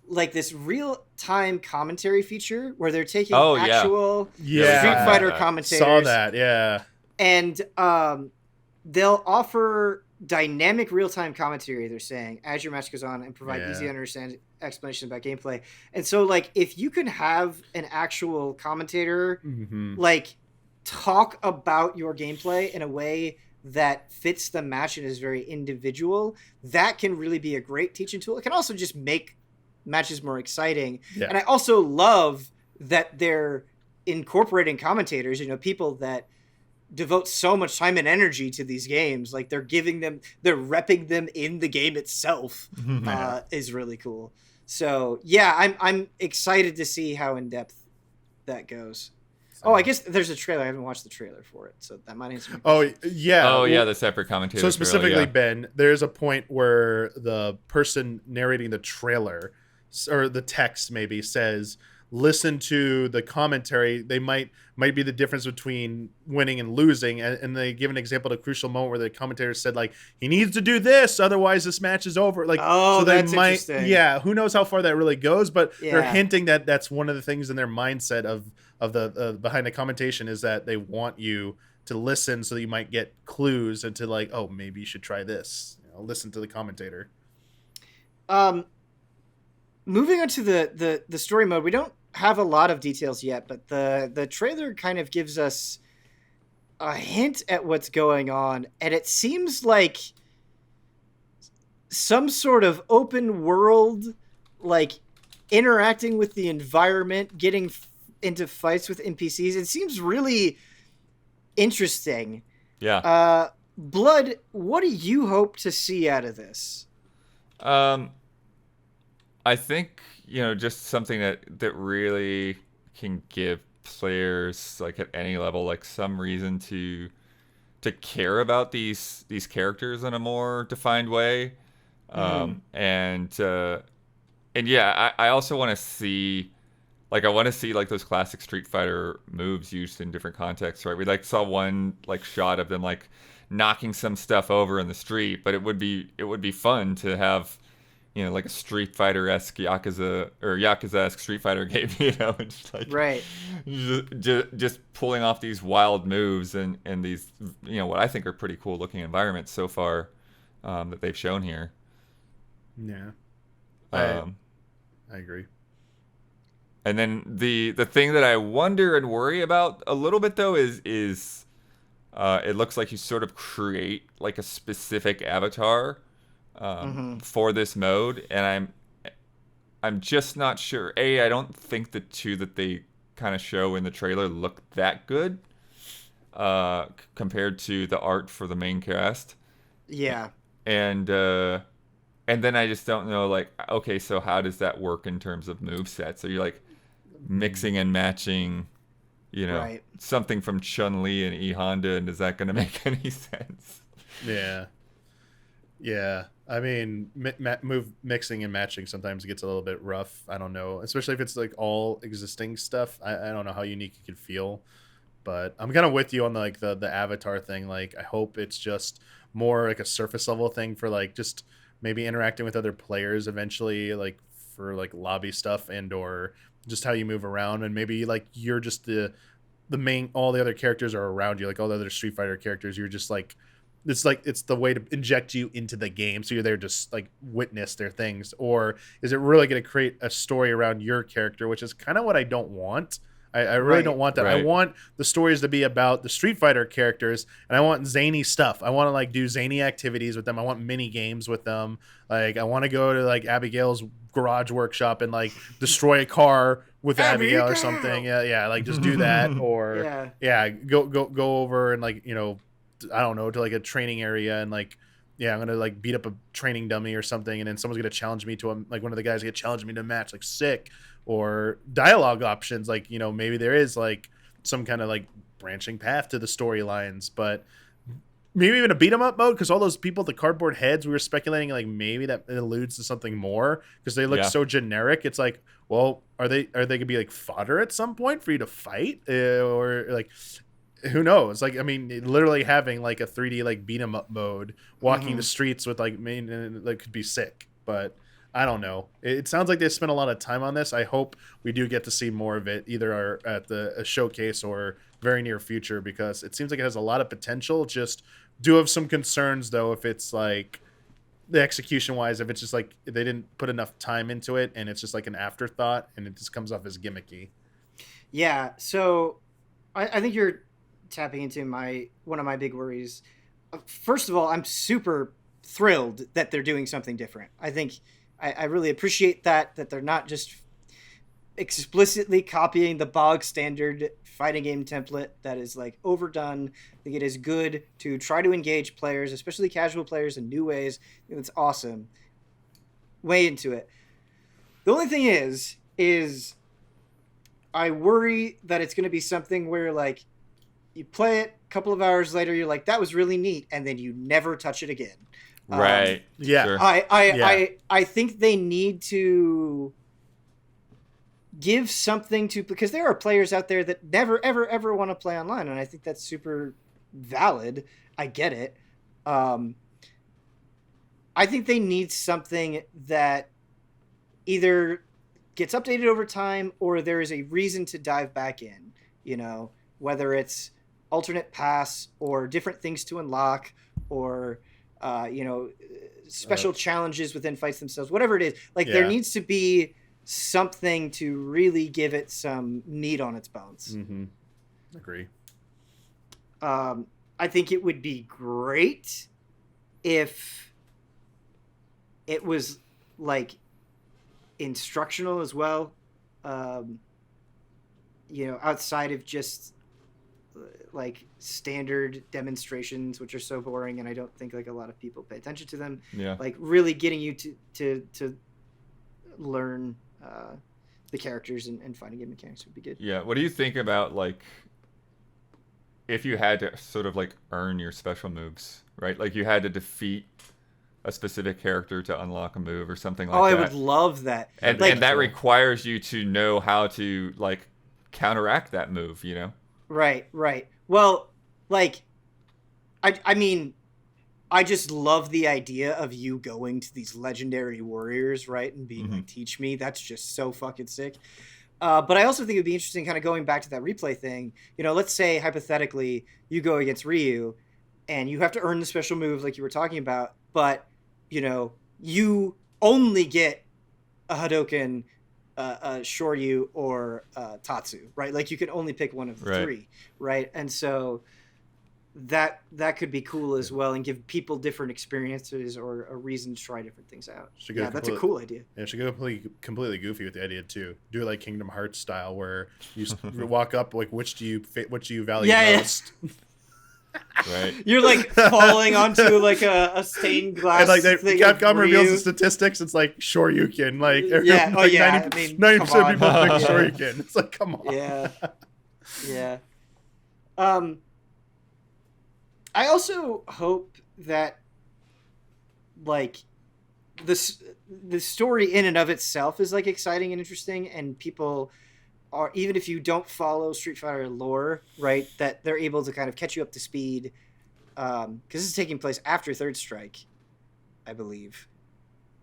like this real-time commentary feature where they're taking actual Street Fighter commentators. Saw that, yeah. And they'll offer dynamic real-time commentary, they're saying, as your match goes on, and provide easy to understand explanations about gameplay. And so like if you can have an actual commentator like talk about your gameplay in a way that fits the match and is very individual, that can really be a great teaching tool. It can also just make matches more exciting. And I also love that they're incorporating commentators, people that devote so much time and energy to these games. Like they're repping them in the game itself. Is really cool. So yeah, I'm excited to see how in depth that goes. Oh, I guess there's a trailer. I haven't watched the trailer for it, so that might answer. The separate commentator. So specifically, Ben, there's a point where the person narrating the trailer, or the text maybe, says, listen to the commentary. They might be the difference between winning and losing, and they give an example of a crucial moment where the commentator said, like, he needs to do this, otherwise this match is over. Like, so they might, interesting. Who knows how far that really goes, but they're hinting that that's one of the things in their mindset of the behind the commentation, is that they want you to listen so that you might get clues into like, oh, maybe you should try this. Listen to the commentator. Moving on to the story mode, we don't have a lot of details yet, but the trailer kind of gives us a hint at what's going on, and it seems like some sort of open world, like interacting with the environment, getting into fights with NPCs. It seems really interesting. Blood, what do you hope to see out of this? I think, just something that really can give players, like at any level, like some reason to care about these characters in a more defined way. And I also want to see, like, those classic Street Fighter moves used in different contexts, right? We saw one shot of them knocking some stuff over in the street, but it would be fun to have, like a Street Fighter-esque Yakuza-esque Street Fighter game, just pulling off these wild moves and these, what I think are pretty cool looking environments so far, that they've shown here. Yeah. I agree. And then the thing that I wonder and worry about a little bit though is it looks like you sort of create like a specific avatar Mm-hmm. for this mode, and I'm just not sure. I don't think the two that they kind of show in the trailer look that good compared to the art for the main cast, Yeah. and uh, and then I just don't know. Like, okay, so how does that work in terms of move sets? Are you like mixing and matching, Right. something from Chun Li and E Honda, and is that going to make any sense? Yeah. Yeah, I mean, move mixing and matching sometimes gets a little bit rough. I don't know, especially if it's like all existing stuff. I don't know how unique it could feel, but I'm kind of with you on like the avatar thing. Like, I hope it's just more like a surface level thing for like just maybe interacting with other players eventually, like for like lobby stuff and or just how you move around, and maybe like you're just the main, all the other characters are around you, like all the other Street Fighter characters. You're just like it's the way to inject you into the game, so you're there just like witness their things. Or is it really going to create a story around your character, which is kind of what I don't want. I really don't Right. want that. I Right. want the stories to be about the Street Fighter characters, and I want zany stuff. I want to like do zany activities with them. I want mini games with them. Like, I want to go to like Abigail's garage workshop and like destroy a car with Abigail or something. Yeah, yeah, like just do that. Or Yeah. yeah, go over and like, I don't know, to like a training area and like, yeah, I'm gonna like beat up a training dummy or something, and then someone's gonna challenge me to a, like one of the guys gonna challenge me to a match, like sick. Or dialogue options, like, maybe there is like some kind of like branching path to the storylines, but maybe even a beat 'em up mode, because all those people with the cardboard heads, we were speculating like maybe that alludes to something more because they look Yeah. so generic. It's like, well, are they gonna be like fodder at some point for you to fight, or like who knows? Like, I mean, literally having like a 3D like beat 'em up mode, walking Mm-hmm. the streets with like main, like could be sick. But I don't know. It sounds like they spent a lot of time on this. I hope we do get to see more of it, either at the a showcase or very near future, because it seems like it has a lot of potential. Just do have some concerns though, if it's like the execution wise, if it's just like they didn't put enough time into it and it's just like an afterthought and it just comes off as gimmicky. Yeah. So I think you're tapping into one of my big worries. First of all, I'm super thrilled that they're doing something different. I think I really appreciate that they're not just explicitly copying the bog standard fighting game template that is like overdone. I think it is good to try to engage players, especially casual players, in new ways. It's awesome. Way into it. The only thing is I worry that it's going to be something where like you play it a couple of hours later, you're like, that was really neat, and then you never touch it again. Right. Yeah. Sure. I think they need to give something to, because there are players out there that never ever ever want to play online, and I think that's super valid. I get it. I think they need something that either gets updated over time or there is a reason to dive back in, whether it's alternate paths or different things to unlock, or special challenges within fights themselves, whatever it is. Like, there needs to be something to really give it some meat on its bones. Mm-hmm. Agree. I think it would be great if it was like instructional as well, outside of just like standard demonstrations, which are so boring, and I don't think like a lot of people pay attention to them. Yeah. Like, really getting you to learn the characters and fighting game mechanics would be good. Yeah. What do you think about like if you had to sort of like earn your special moves, right? Like you had to defeat a specific character to unlock a move or something like that. I would love that. And like, and that requires you to know how to like counteract that move, Right. Well, like, I mean, I just love the idea of you going to these legendary warriors, right, and being like, teach me. That's just so fucking sick. But I also think it'd be interesting, kind of going back to that replay thing. Let's say hypothetically you go against Ryu, and you have to earn the special move like you were talking about, but you only get a Hadoken Shoryu or Tatsu, right? Like you can only pick one of the Right. three, right? And so that could be cool as well, and give people different experiences or a reason to try different things out. Should go Yeah, that's a cool idea. Yeah, should go completely goofy with the idea too. Do it like Kingdom Hearts style, where you walk up like which do you value most? Right. You're like falling onto like a stained glass. And like Capcom reveals the Ryu. statistics, it's like Shoryuken. Like Yeah. Oh like yeah. 90% I mean, come on. of people pick Yeah. Shoryuken. It's like come on. Yeah. Yeah. I also hope that like the story in and of itself is like exciting and interesting, and people are, even if you don't follow Street Fighter lore, right, that they're able to kind of catch you up to speed, because this is taking place after Third Strike, I believe,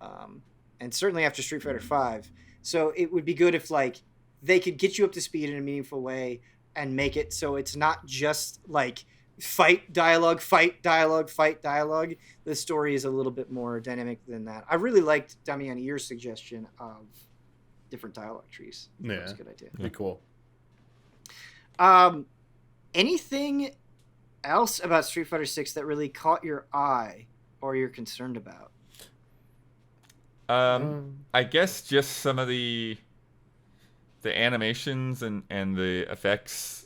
and certainly after Street Fighter V. So it would be good if like they could get you up to speed in a meaningful way and make it so it's not just like fight dialogue. The story is a little bit more dynamic than that. I really liked Damiani, your suggestion of different dialogue trees. Yeah, That's a good idea. Be cool. Anything else about Street Fighter 6 that really caught your eye or you're concerned about? I guess just some of the animations and the effects.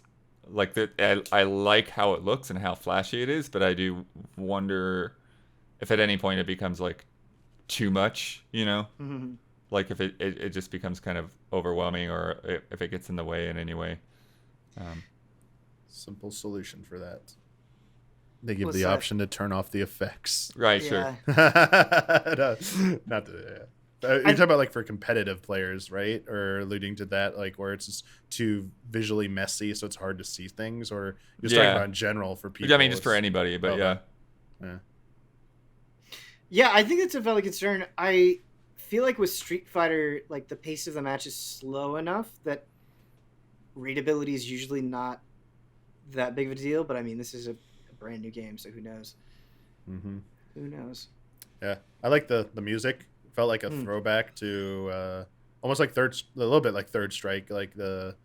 Like that, I like how it looks and how flashy it is, but I do wonder if at any point it becomes like too much, you know? Mm-hmm. Like if it just becomes kind of overwhelming, or if it gets in the way in any way. Simple solution for that. They give What's the that? option to turn off the effects. Right, Yeah. sure. Not the. You're talking about like for competitive players, right? Or alluding to that, like where it's just too visually messy, so it's hard to see things, or you're just talking about in general for people. I mean, just for anybody, but Okay. yeah. Yeah, I think that's a valid concern. I feel like with Street Fighter, like the pace of the match is slow enough that readability is usually not that big of a deal. But I mean, this is a brand new game, so who knows? Mm-hmm. Who knows? Yeah, I like the music. Felt like a throwback to almost like a little bit like Third Strike, like the,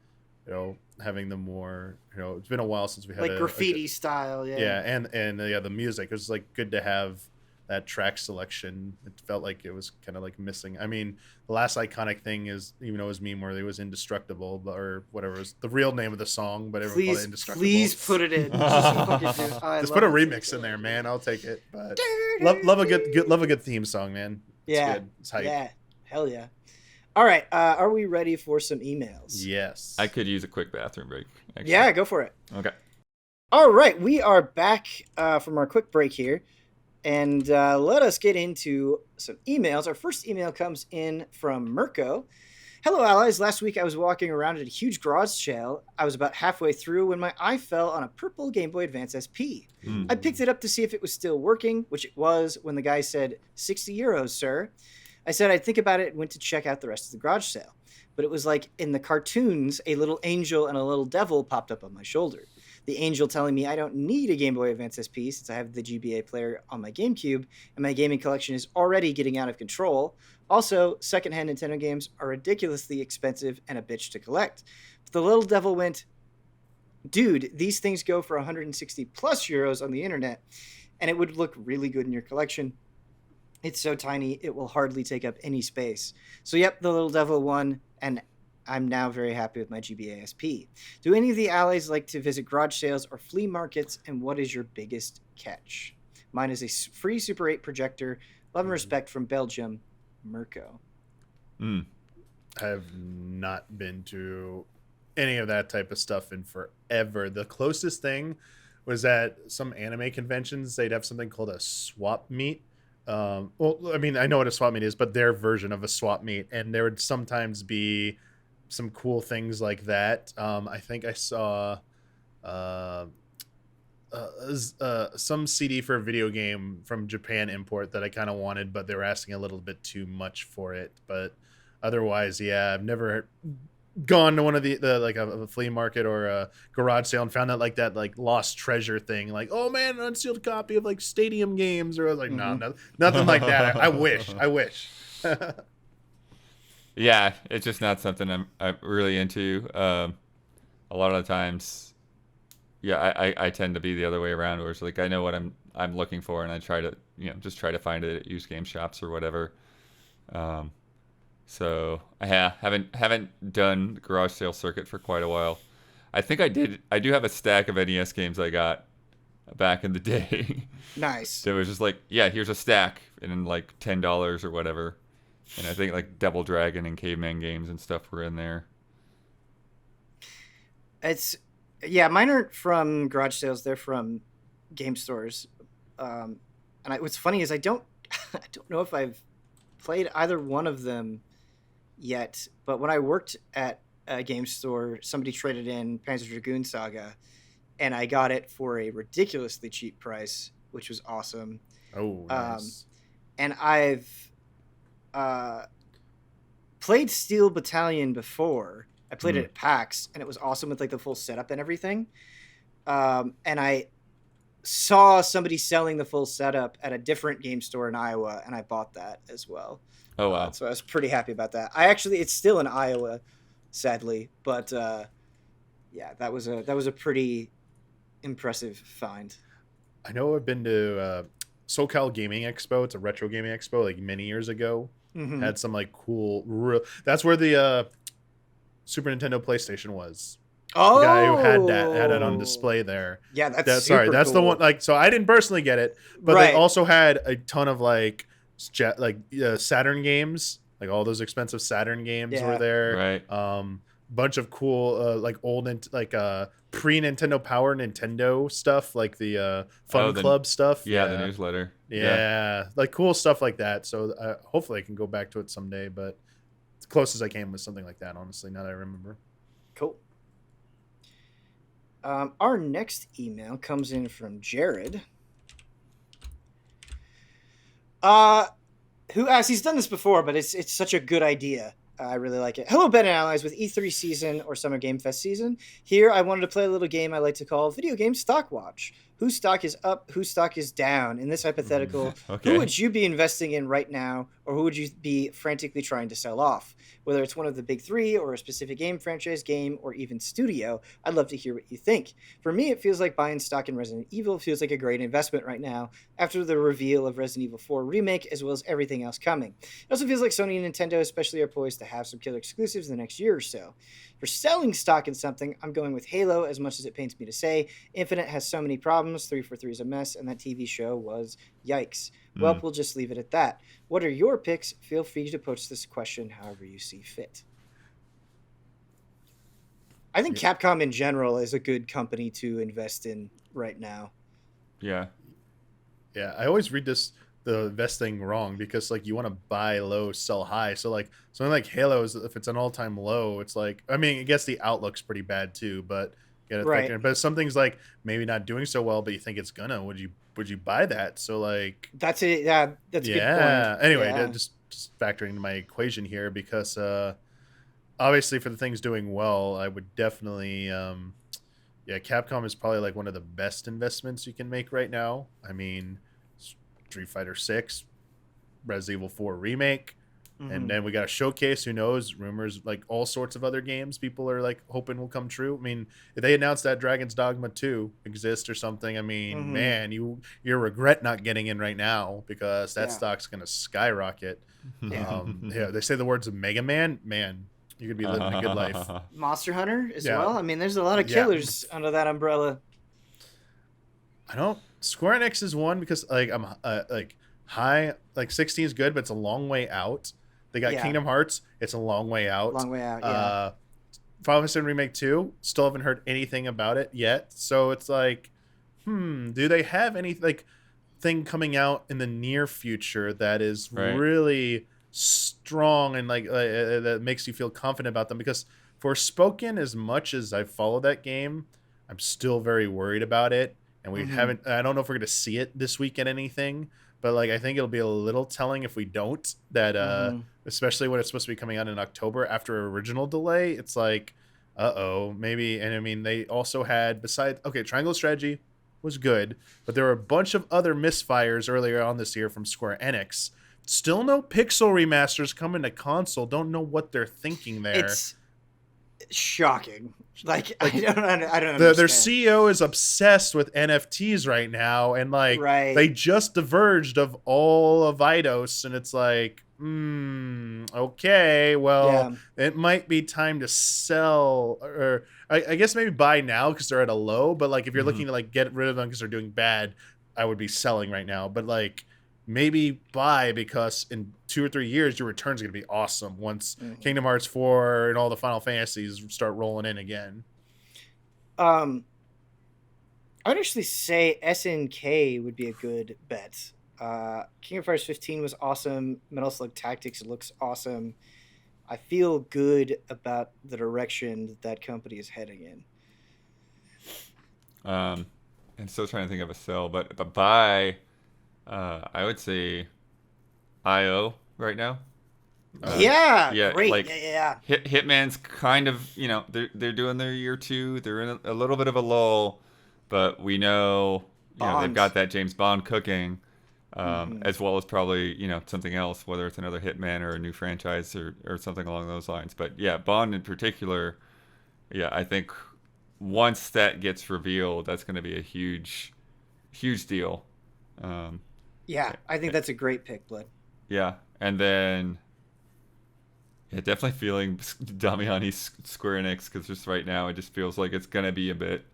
having the more, it's been a while since we had Like graffiti style, yeah. Yeah, and the music, it was like good to have that track selection. It felt like it was kind of like missing. I mean, the last iconic thing is, even though it was meme where it was Indestructible, or whatever was the real name of the song, but everyone called it Indestructible. Please put it in. Just put a remix in there, man. I'll take it. But love a good theme song, man. It's Yeah, good. It's hype. Yeah, hell yeah. All right, are we ready for some emails? Yes. I could use a quick bathroom break. Actually. Yeah, go for it. Okay. All right, we are back from our quick break here, and let us get into some emails. Our first email comes in from Mirko. Hello, allies. Last week I was walking around at a huge garage sale. I was about halfway through when my eye fell on a purple Game Boy Advance SP. I picked it up to see if it was still working, which it was, when the guy said, €60, sir. I said I'd think about it and went to check out the rest of the garage sale. But it was like in the cartoons, a little angel and a little devil popped up on my shoulder. The angel telling me I don't need a Game Boy Advance SP since I have the GBA player on my GameCube and my gaming collection is already getting out of control. Also, secondhand Nintendo games are ridiculously expensive and a bitch to collect. But the little devil went, dude, these things go for 160 plus euros on the internet, and it would look really good in your collection. It's so tiny, it will hardly take up any space. So yep, the little devil won, and I'm now very happy with my GBA SP. Do any of the allies like to visit garage sales or flea markets, and what is your biggest catch? Mine is a free Super 8 projector. Love and respect from Belgium, Mirko. I have not been to any of that type of stuff in forever. The closest thing was at some anime conventions. They'd have something called a swap meet. Well, I mean, I know what a swap meet is, but their version of a swap meet, and there would sometimes be some cool things like that. I think I saw some CD for a video game from Japan import that I kind of wanted, but they were asking a little bit too much for it. But otherwise, yeah, I've never gone to one of the like a flea market or a garage sale and found out like that like lost treasure thing, like, oh man, an unsealed copy of like Stadium Games, or I was like, no, nothing like that. I wish. Yeah, it's just not something I'm really into. A lot of the times, yeah, I tend to be the other way around, where it's like I know what I'm looking for, and I try to just try to find it at used game shops or whatever. Um, so yeah, haven't done the garage sale circuit for quite a while. I think I did. I do have a stack of NES games I got back in the day. Nice. That was just like, yeah, here's a stack, and then like $10 or whatever. And I think like Double Dragon and Caveman games and stuff were in there. It's yeah, mine aren't from garage sales; they're from game stores. What's funny is I don't I don't know if I've played either one of them yet. But when I worked at a game store, somebody traded in Panzer Dragoon Saga, and I got it for a ridiculously cheap price, which was awesome. Oh, Um, nice. and I've uh, played Steel Battalion before. I played it Mm. at PAX, and it was awesome with like the full setup and everything. And I saw somebody selling the full setup at a different game store in Iowa, and I bought that as well. Oh wow. So I was pretty happy about that. It's still in Iowa, sadly, but yeah, that was a pretty impressive find. I know I've been to SoCal Gaming Expo. It's a retro gaming expo like many years ago. Mm-hmm. Had some like cool. That's where the Super Nintendo PlayStation was. Oh, The guy who had it on display there. Yeah, that's Sorry, super that's the cool. one. Like, so I didn't personally get it, but Right. they also had a ton of like Saturn games. Like all those expensive Saturn games Yeah. were there. Right. Bunch of cool like old pre Nintendo Power Nintendo stuff, like the Fun Club stuff. Yeah, the newsletter. Yeah, like cool stuff like that. So hopefully I can go back to it someday. But as close as I came was something like that. Honestly, now that I remember. Cool. Our next email comes in from Jared. Who asks? He's done this before, but it's such a good idea. I really like it. Hello, Ben and Allies. With E3 season or Summer Game Fest season, here I wanted to play a little game I like to call Video Game Stock Watch. Whose stock is up? Whose stock is down? In this hypothetical, Okay. who would you be investing in right now, or who would you be frantically trying to sell off? Whether it's one of the big three, or a specific game franchise, game, or even studio, I'd love to hear what you think. For me, it feels like buying stock in Resident Evil feels like a great investment right now, after the reveal of Resident Evil 4 Remake, as well as everything else coming. It also feels like Sony and Nintendo especially are poised to have some killer exclusives in the next year or so. For selling stock in something, I'm going with Halo, as much as it pains me to say. Infinite has so many problems, 343 is a mess, and that TV show was yikes. Well, we'll just leave it at that. What are your picks? Feel free to post this question however you see fit. I think Capcom in general is a good company to invest in right now. Yeah. Yeah, I always read the investing wrong because like you want to buy low, sell high. So like something like Halo is if it's an all-time low, it's like I mean, I guess the outlook's pretty bad too, but Right. but something's like maybe not doing so well, but you think it's gonna. Would you buy that? So like That's it. Yeah, that's a good point. Anyway, Yeah. just factoring into my equation here because obviously for the things doing well, I would definitely Capcom is probably like one of the best investments you can make right now. I mean, Street Fighter 6, Resident Evil 4 remake, and then we got a showcase. Who knows? Rumors like all sorts of other games people are like hoping will come true. I mean, if they announced that Dragon's Dogma 2 exists or something, I mean, man, you regret not getting in right now because that stock's gonna skyrocket. They say the words of Mega Man, man, you could be living a good life. Monster Hunter as well. I mean, there's a lot of killers under that umbrella. I don't. Square Enix is one because like I'm like high like 16 is good, but it's a long way out. They got Kingdom Hearts. It's a long way out. Long way out. Yeah. Final Fantasy Remake 2. Still haven't heard anything about it yet. So it's like, do they have any like thing coming out in the near future that is really strong and like that makes you feel confident about them? Because Forspoken, as much as I follow that game, I'm still very worried about it. And we haven't. I don't know if we're going to see it this week at anything, but like I think it'll be a little telling if we don't. That especially when it's supposed to be coming out in October after original delay, it's like, maybe. And I mean, they also had Triangle Strategy was good, but there were a bunch of other misfires earlier on this year from Square Enix Still no pixel remasters coming to console. Don't know what they're thinking there. It's shocking. Like I don't understand. Their CEO is obsessed with NFTs right now, and like they just diverged of all of Eidos, and it's like, okay, well, it might be time to sell, or I guess maybe buy now because they're at a low. But like if you're looking to like get rid of them because they're doing bad, I would be selling right now. But like maybe buy because in 2 or 3 years your return's going to be awesome once Kingdom Hearts 4 and all the Final Fantasies start rolling in again. I'd actually say SNK would be a good bet. Kingdom Hearts 15 was awesome. Metal Slug Tactics looks awesome. I feel good about the direction that company is heading in. I'm still trying to think of a sell, but buy, I would say IO right now. Great. Like yeah. Hitman's kind of, they're doing their year 2. They're in a little bit of a lull, but we know, they've got that James Bond cooking, as well as probably, something else, whether it's another Hitman or a new franchise or something along those lines. But yeah, Bond in particular, I think once that gets revealed, that's going to be a huge, huge deal. I think that's a great pick, Blood. Yeah, and then definitely feeling Damiani Square Enix, because just right now it just feels like it's going to be a bit...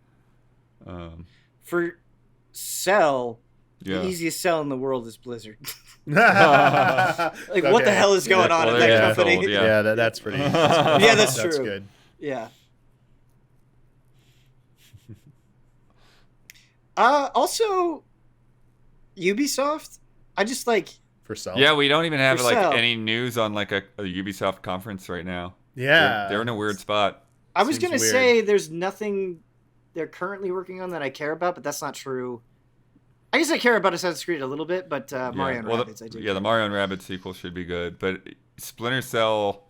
For sell, the easiest sell in the world is Blizzard. What the hell is going on in that company? That's pretty easy. That's true. That's good. Yeah. Also, Ubisoft, I just like... For sale? Yeah, we don't even have any news on like a Ubisoft conference right now. Yeah. They're in a weird spot. I was going to say there's nothing they're currently working on that I care about, but that's not true. I guess I care about Assassin's Creed a little bit, but Mario and Rabbids I do. The Mario and Rabbids sequel should be good, but Splinter Cell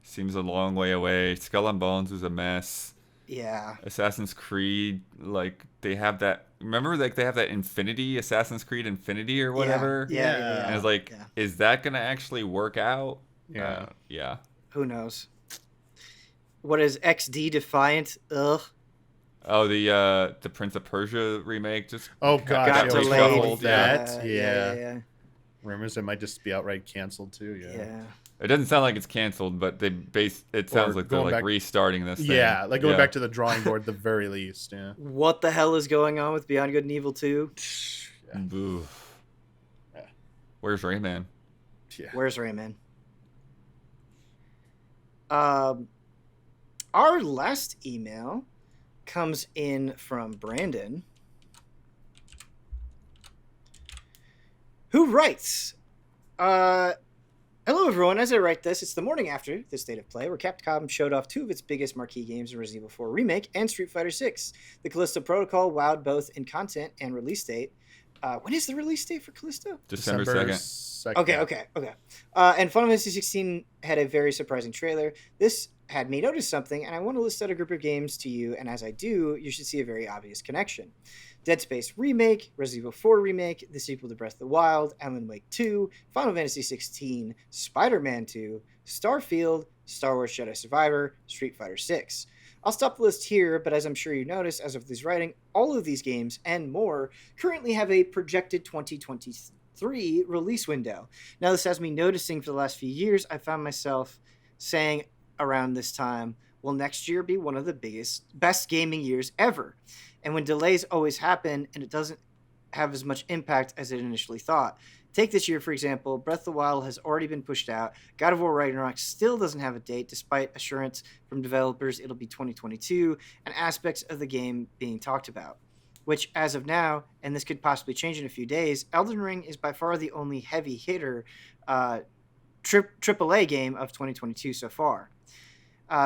seems a long way away. Skull and Bones is a mess. Yeah. Assassin's Creed, like they have that. Remember, like they have that Infinity, Assassin's Creed Infinity or whatever. Yeah. And it's like, is that gonna actually work out? Yeah. Who knows? What is XD Defiant? Ugh. Oh, the Prince of Persia remake just got delayed. Yeah. Rumors it might just be outright canceled too. Yeah. It doesn't sound like it's canceled, but it sounds like they're like restarting this thing. Yeah, like going back to the drawing board at the very least. Yeah. What the hell is going on with Beyond Good and Evil 2? Where's Rayman? Yeah. Where's Rayman? Our last email comes in from Brandon, who writes, hello, everyone. As I write this, it's the morning after the State of Play, where Capcom showed off 2 of its biggest marquee games in Resident Evil 4 Remake and Street Fighter VI. The Callisto Protocol wowed both in content and release date. When is the release date for Callisto? December 2nd. Okay. And Final Fantasy 16 had a very surprising trailer. This had me notice something, and I want to list out a group of games to you, and as I do, you should see a very obvious connection. Dead Space Remake, Resident Evil 4 Remake, the sequel to Breath of the Wild, Alan Wake 2, Final Fantasy 16, Spider-Man 2, Starfield, Star Wars Jedi Survivor, Street Fighter 6. I'll stop the list here, but as I'm sure you noticed, as of this writing, all of these games and more currently have a projected 2023 release window. Now, this has me noticing for the last few years, I found myself saying around this time, will next year be one of the best gaming years ever? And when delays always happen and it doesn't have as much impact as it initially thought. Take this year, for example, Breath of the Wild has already been pushed out. God of War Ragnarok still doesn't have a date, despite assurance from developers it'll be 2022, and aspects of the game being talked about. Which, as of now, and this could possibly change in a few days, Elden Ring is by far the only heavy hitter AAA game of 2022 so far.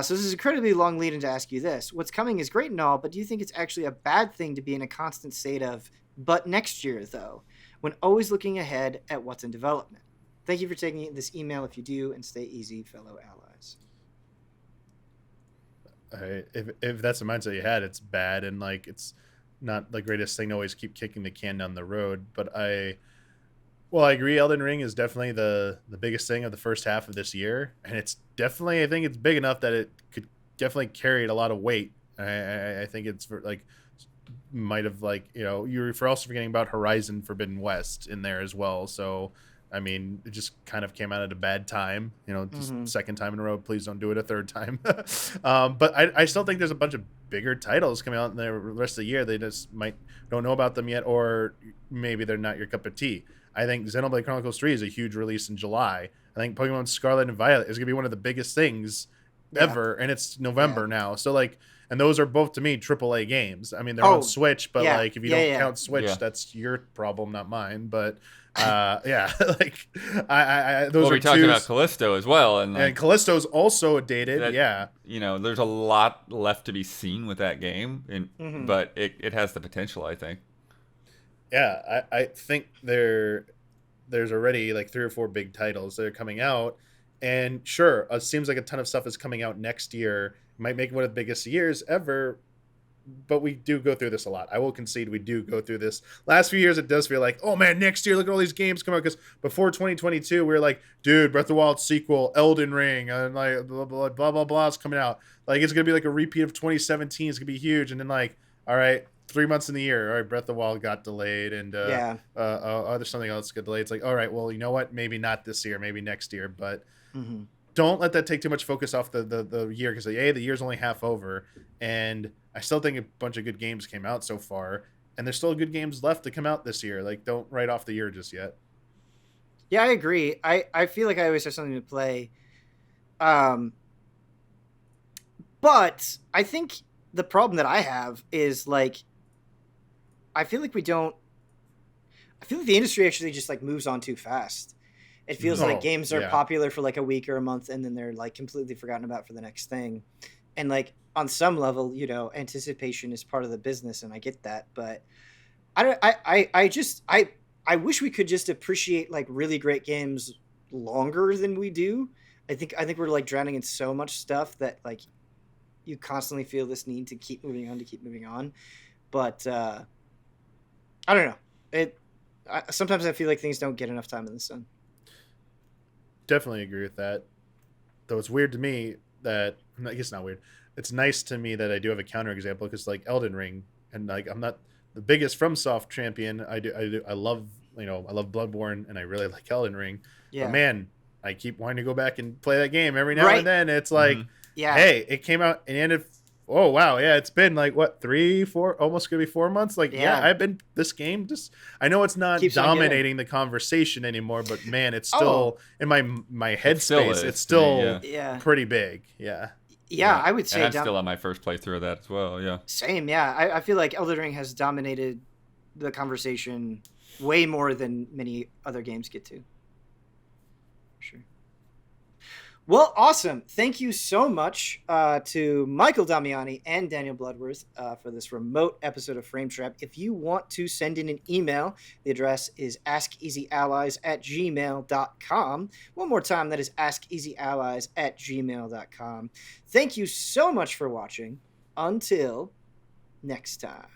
So this is incredibly long lead in to ask you this. What's coming is great and all, but do you think it's actually a bad thing to be in a constant state of, but next year, though, when always looking ahead at what's in development? Thank you for taking this email if you do, and stay easy, fellow allies. If that's the mindset you had, it's bad, and like it's not the greatest thing to always keep kicking the can down the road. But Well, I agree. Elden Ring is definitely the biggest thing of the first half of this year, and it's definitely, I think it's big enough that it could definitely carry a lot of weight. I think it's like might have, like, you're also forgetting about Horizon Forbidden West in there as well. So I mean, it just kind of came out at a bad time, just second time in a row. Please don't do it a third time. But I still think there's a bunch of bigger titles coming out in the rest of the year. They just don't know about them yet, or maybe they're not your cup of tea. I think Xenoblade Chronicles 3 is a huge release in July. I think Pokemon Scarlet and Violet is going to be one of the biggest things ever, and it's November now. So, like, and those are both, to me, AAA games. I mean, they're on Switch, but like, if you don't count Switch, that's your problem, not mine. But like, those are we talked about Callisto as well, and Callisto's also dated. There's a lot left to be seen with that game, but it has the potential, I think. Yeah, I think there's already like 3 or 4 big titles that are coming out, and sure, it seems like a ton of stuff is coming out next year. It might make one of the biggest years ever, but we do go through this a lot. I will concede we do go through this. Last few years, it does feel like, oh man, next year, look at all these games come out. Because before 2022, we were like, dude, Breath of the Wild sequel, Elden Ring, and like blah blah blah is coming out. Like, it's gonna be like a repeat of 2017. It's gonna be huge, and then like, all right, 3 months in the year, all right, Breath of the Wild got delayed, and there's something else got delayed. It's like, all right, well, you know what? Maybe not this year, maybe next year, but don't let that take too much focus off the year, because the year's only half over, and I still think a bunch of good games came out so far, and there's still good games left to come out this year. Like, don't write off the year just yet. Yeah, I agree. I feel like I always have something to play. But I think the problem that I have is, like, I feel like the industry actually just like moves on too fast. It feels like games are popular for like a week or a month, and then they're like completely forgotten about for the next thing. And like, on some level, anticipation is part of the business, and I get that, but I wish we could just appreciate like really great games longer than we do. I think we're like drowning in so much stuff that like you constantly feel this need to keep moving on. But I don't know. Sometimes I feel like things don't get enough time in the sun. Definitely agree with that. Though it's weird to me that, I guess not weird. It's nice to me that I do have a counterexample, because like Elden Ring, and like, I'm not the biggest FromSoft champion. I love Bloodborne, and I really like Elden Ring. Yeah. But man, I keep wanting to go back and play that game every now and then. It's like, hey, it came out and ended. Oh wow, yeah, it's been like what, 3, 4, almost gonna be 4 months. Like, I've been this game. Just, I know it's not dominating the conversation anymore, but man, it's still in my headspace. It's still pretty big. Yeah, I would say. And I'm still on my first playthrough of that as well. Yeah, same. Yeah, I feel like Elden Ring has dominated the conversation way more than many other games get to. Sure. Well, awesome. Thank you so much to Michael Damiani and Daniel Bloodworth for this remote episode of Frame Trap. If you want to send in an email, the address is askeasyallies@gmail.com. One more time, that is askeasyallies@gmail.com. Thank you so much for watching. Until next time.